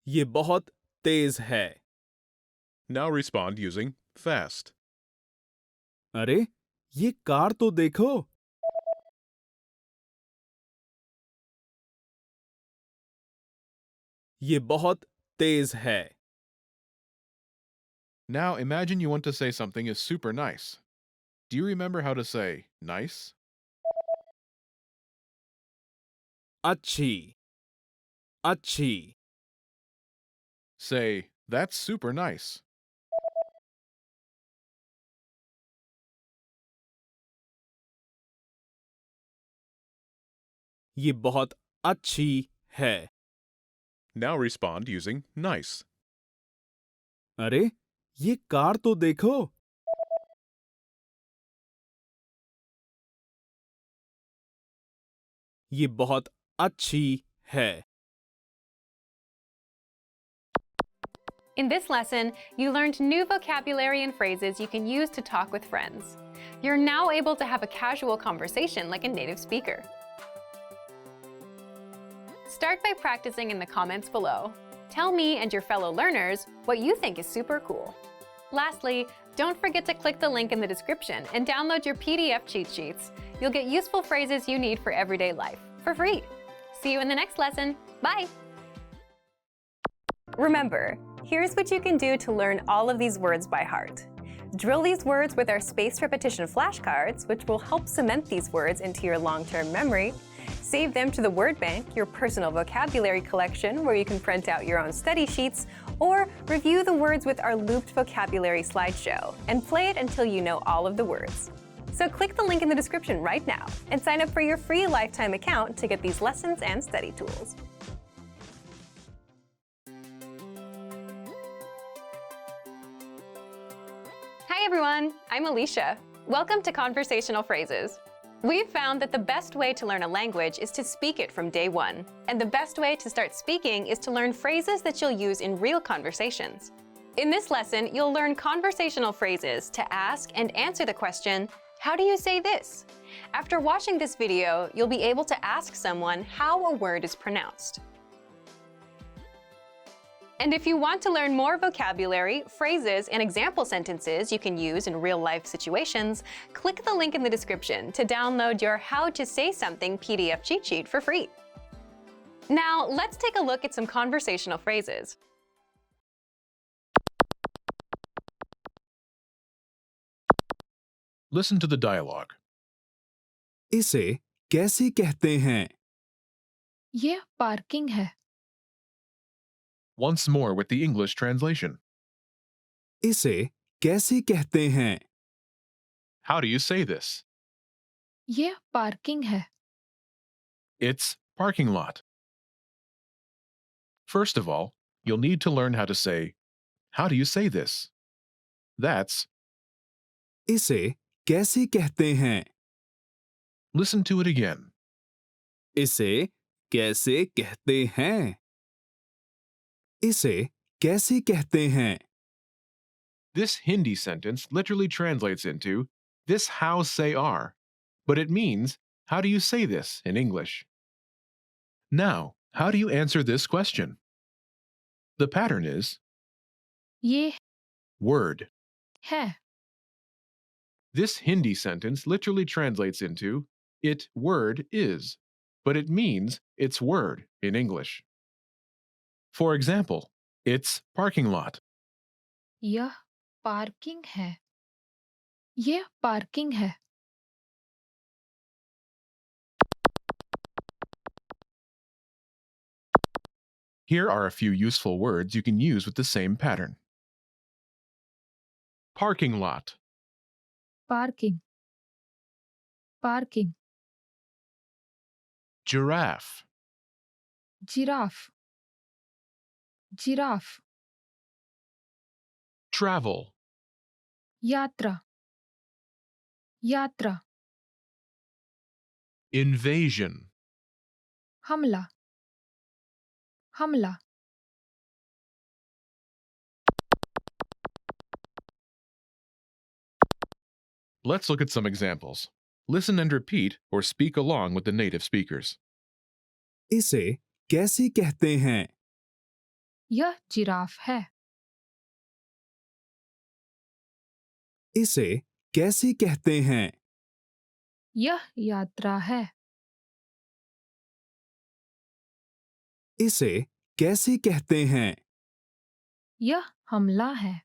ये बहुत तेज है। Now respond using fast. अरे, ये कार तो देखो। ये बहुत तेज है। Now imagine you want to say something is super nice. Do you remember how to say nice? अच्छी, अच्छी। Say, "That's super nice." ये बहुत अच्छी है। Now respond using nice. अरे, ये कार तो देखो। ये बहुत अच्छी है। In this lesson, you learned new vocabulary and phrases you can use to talk with friends. You're now able to have a casual conversation like a native speaker. Start by practicing in the comments below. Tell me and your fellow learners what you think is super cool. Lastly, don't forget to click the link in the description and download your PDF cheat sheets. You'll get useful phrases you need for everyday life for free. See you in the next lesson. Bye! Remember, here's what you can do to learn all of these words by heart. Drill these words with our spaced repetition flashcards, which will help cement these words into your long-term memory. Save them to the word bank, your personal vocabulary collection, where you can print out your own study sheets, or review the words with our looped vocabulary slideshow and play it until you know all of the words. So click the link in the description right now and sign up for your free lifetime account to get these lessons and study tools. Hi everyone, I'm Alicia. Welcome to Conversational Phrases. We've found that the best way to learn a language is to speak it from day one. And the best way to start speaking is to learn phrases that you'll use in real conversations. In this lesson, you'll learn conversational phrases to ask and answer the question, how do you say this? After watching this video, you'll be able to ask someone how a word is pronounced. And if you want to learn more vocabulary, phrases, and example sentences you can use in real-life situations, click the link in the description to download your How to Say Something PDF cheat sheet for free. Now, let's take a look at some conversational phrases. Listen to the dialogue. इसे कैसे कहते हैं? यह parking है। Once more with the English translation. इसे कैसे कहते हैं? How do you say this? ये पार्किंग है. It's parking lot. First of all, you'll need to learn how to say, how do you say this? That's, इसे कैसे कहते हैं? listen to it again. इसे कैसे कहते हैं? इसे कैसे कहते हैं? This Hindi sentence literally translates into, this how say are, but it means, how do you say this in English? Now, how do you answer this question? The pattern is ये word. है. This Hindi sentence literally translates into, it word is, but it means it's word in English. For example, it's parking lot. यह parking है. ये parking है. Here are a few useful words you can use with the same pattern. Parking lot, parking. Parking. giraffe, giraffe. Giraffe. travel, यात्रा. यात्रा. invasion, हमला. हमला. Let's look at some examples. Listen and repeat or speak along with the native speakers. इसे कैसे कहते हैं? यह giraffe है. इसे कैसे कहते हैं? यह यात्रा है. इसे कैसे कहते हैं? यह हमला है.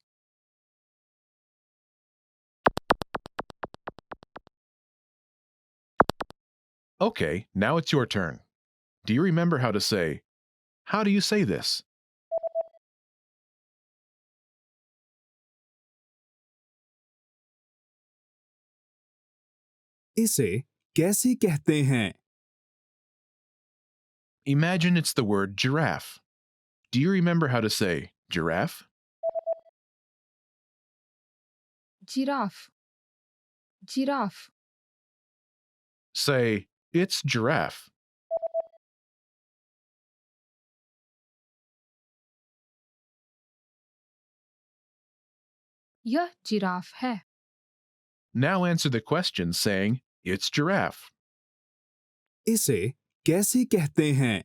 Okay, now it's your turn. Do you remember how to say, how do you say this? इसे कैसे कहते हैं? Imagine it's the word giraffe. Do you remember how to say giraffe? Giraffe. Giraffe. Say, it's giraffe. यह giraffe है. Now answer the question saying, it's giraffe. इसे कैसे कहते हैं?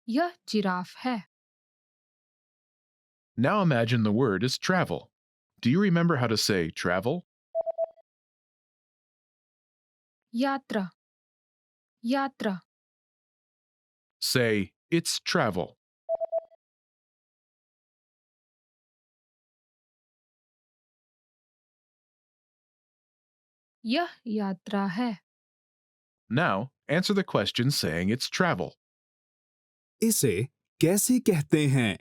यह जिराफ है. Now imagine the word is travel. Do you remember how to say travel? यात्रा. यात्रा. Say, it's travel. यह यात्रा है. Now, answer the question saying it's travel. इसे कैसे कहते हैं?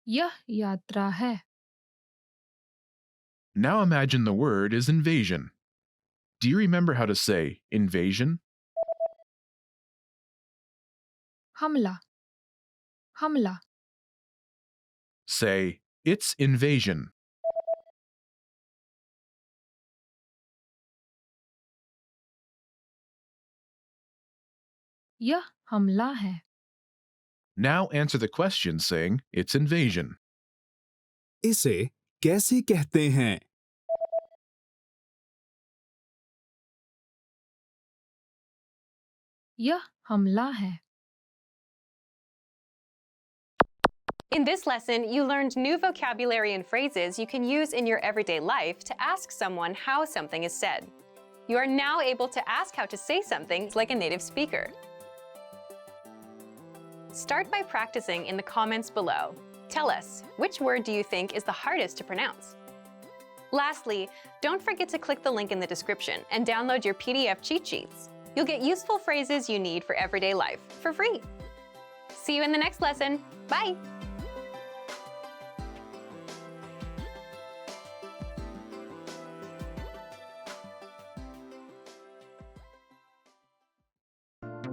यह यात्रा है. Now imagine the word is invasion. Do you remember how to say invasion? हमला. हमला. Say, it's invasion. यह हमला है. Now answer the question saying it's invasion. इसे कैसे कहते हैं? यह हमला है. In this lesson, you learned new vocabulary and phrases you can use in your everyday life to ask someone how something is said. You are now able to ask how to say something like a native speaker. Start by practicing in the comments below. Tell us, which word do you think is the hardest to pronounce? Lastly, don't forget to click the link in the description and download your PDF cheat sheets. you'll get useful phrases you need for everyday life for free. See you in the next lesson. Bye!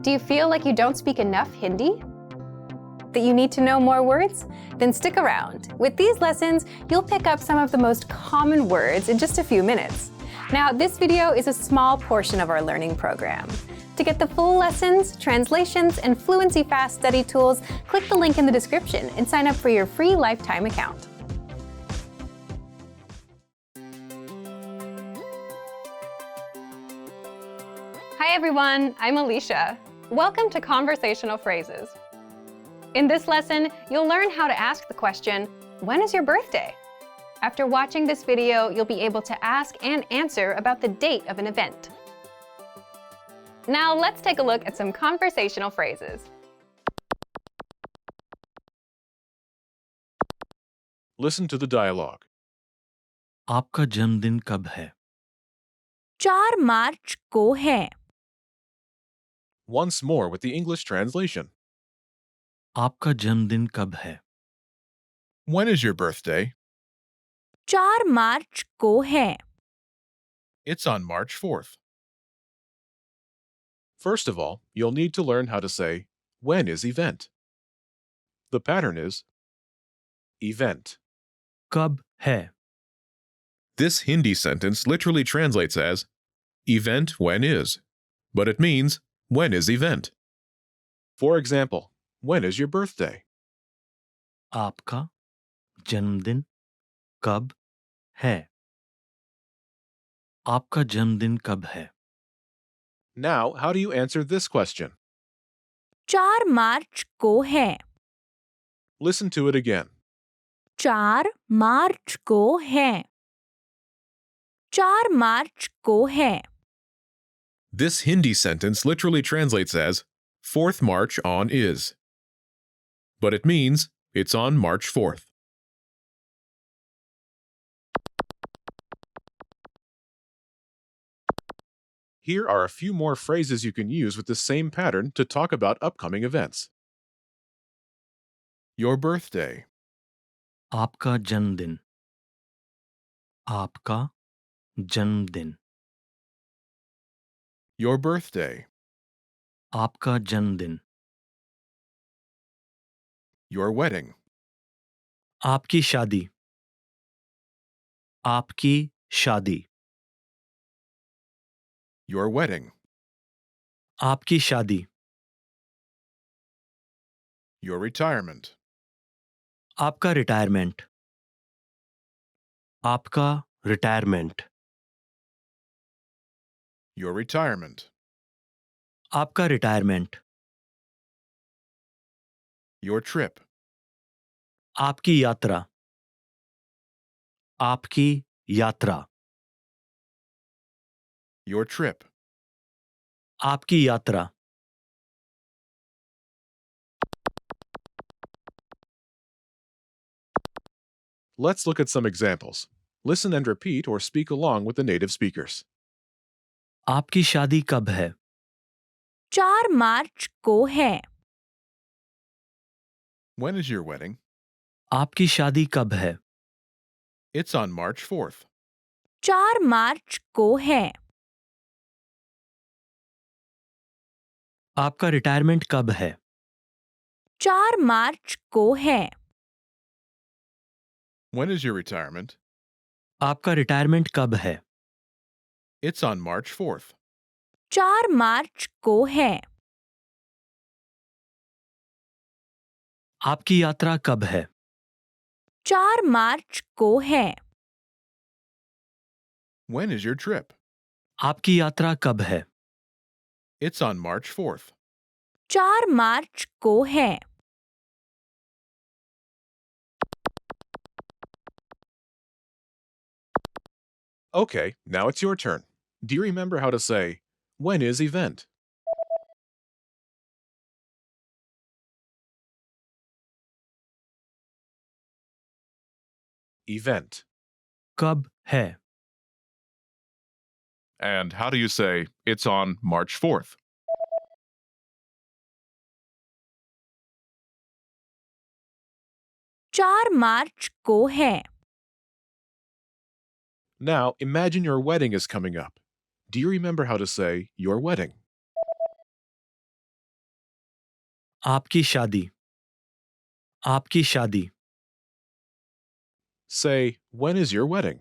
Do you feel like you don't speak enough Hindi? That you need to know more words? Then stick around. With these lessons, you'll pick up some of the most common words in just a few minutes. Now, this video is a small portion of our learning program. To get the full lessons, translations, and Fluency Fast study tools, click the link in the description and sign up for your free lifetime account. Hi everyone, I'm Alicia. Welcome to Conversational Phrases. In this lesson, you'll learn how to ask the question, when is your birthday? After watching this video, you'll be able to ask and answer about the date of an event. Now let's take a look at some conversational phrases. Listen to the dialogue. आपका जन्मदिन कब है? 4 मार्च को है। Once more with the English translation. आपका जन्मदिन कब है? When is your birthday? 4 मार्च को है। It's on March 4th. First of all, you'll need to learn how to say, when is event? The pattern is event. कब है? This Hindi sentence literally translates as event when is, but it means when is event. For example, when is your birthday? आपका जन्मदिन कब है? आपका जन्मदिन कब है? Now, how do you answer this question? 4 मार्च को है। Listen to it again. 4 मार्च को है। 4 मार्च को है। This Hindi sentence literally translates as 4th March on is, but it means it's on March 4th. Here are a few more phrases you can use with the same pattern to talk about upcoming events. Your birthday. आपका जन्मदिन. आपका जन्मदिन. Your birthday. आपका जन्मदिन. Your wedding. आपकी शादी. आपकी शादी. Your wedding. आपकी शादी. Your retirement. आपका रिटायरमेंट. आपका रिटायरमेंट. Your retirement. आपका रिटायरमेंट. Your trip. आपकी यात्रा. आपकी यात्रा. Your trip. आपकी यात्रा. Let's look at some examples. Listen and repeat or speak along with the native speakers. आपकी शादी कब है? 4 मार्च को है। When is your wedding? आपकी शादी कब है? It's on March 4th. 4 मार्च को है। आपका रिटायरमेंट कब है? 4 मार्च को है। When is your retirement? आपका रिटायरमेंट कब है? It's on March 4th. 4 मार्च को है। आपकी यात्रा कब है? 4 मार्च को है। When is your trip? आपकी यात्रा कब है? It's on March 4th. 4 मार्च को है। Okay, now it's your turn. Do you remember how to say, when is event? Event. कब है? And how do you say, it's on March 4th? 4 मार्च को है. Now, imagine your wedding is coming up. Do you remember how to say your wedding? आपकी शादी. आपकी शादी. Say, when is your wedding?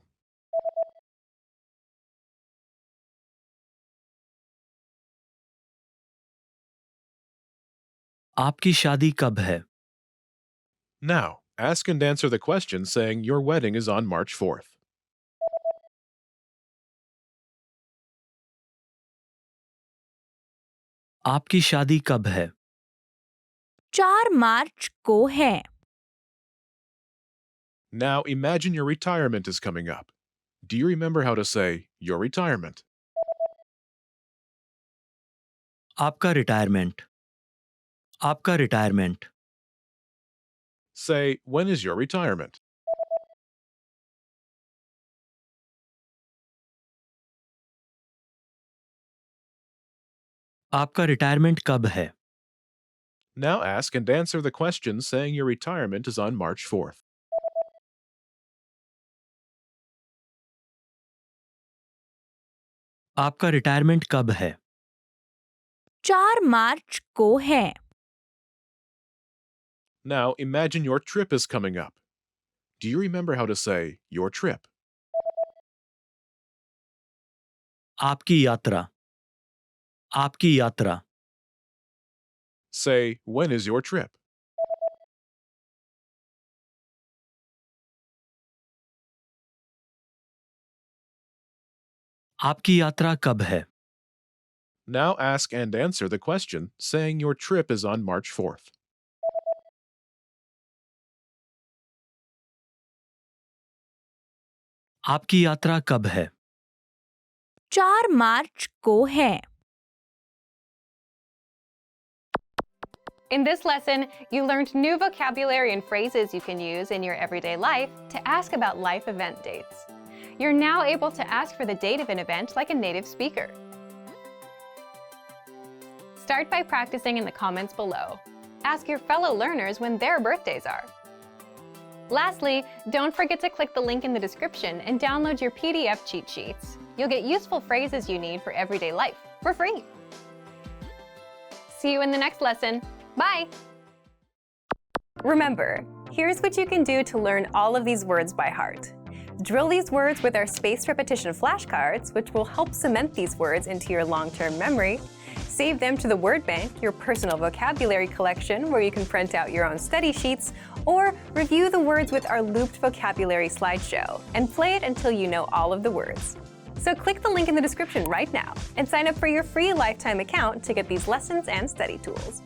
आपकी शादी कब है? Now, ask and answer the question saying your wedding is on March 4th. आपकी शादी कब है? 4 मार्च को है. Now, imagine your retirement is coming up. Do you remember how to say your retirement? आपका रिटायरमेंट. आपका retirement. Say, when is your retirement? आपका retirement कब है? Now ask and answer the question saying your retirement is on March 4th. आपका retirement कब है? 4 मार्च को है. Now imagine your trip is coming up. Do you remember how to say your trip? आपकी यात्रा. आपकी यात्रा. Say, when is your trip? आपकी यात्रा कब है? Now ask and answer the question saying your trip is on March 4th. आपकी यात्रा कब है? 4 मार्च को है. In this lesson, you learned new vocabulary and phrases you can use in your everyday life to ask about life event dates. You're now able to ask for the date of an event like a native speaker. Start by practicing in the comments below. Ask your fellow learners when their birthdays are. Lastly, don't forget to click the link in the description and download your PDF cheat sheets. You'll get useful phrases you need for everyday life for free. See you in the next lesson. Bye! Remember, here's what you can do to learn all of these words by heart. Drill these words with our spaced repetition flashcards, which will help cement these words into your long-term memory. Save them to the Word Bank, your personal vocabulary collection, where you can print out your own study sheets, or review the words with our looped vocabulary slideshow and play it until you know all of the words. So click the link in the description right now and sign up for your free lifetime account to get these lessons and study tools.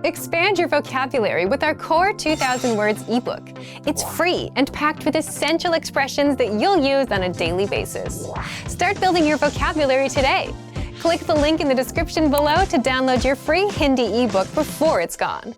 Expand your vocabulary with our Core 2000 Words ebook. It's free and packed with essential expressions that you'll use on a daily basis. Start building your vocabulary today. Click the link in the description below to download your free Hindi ebook before it's gone.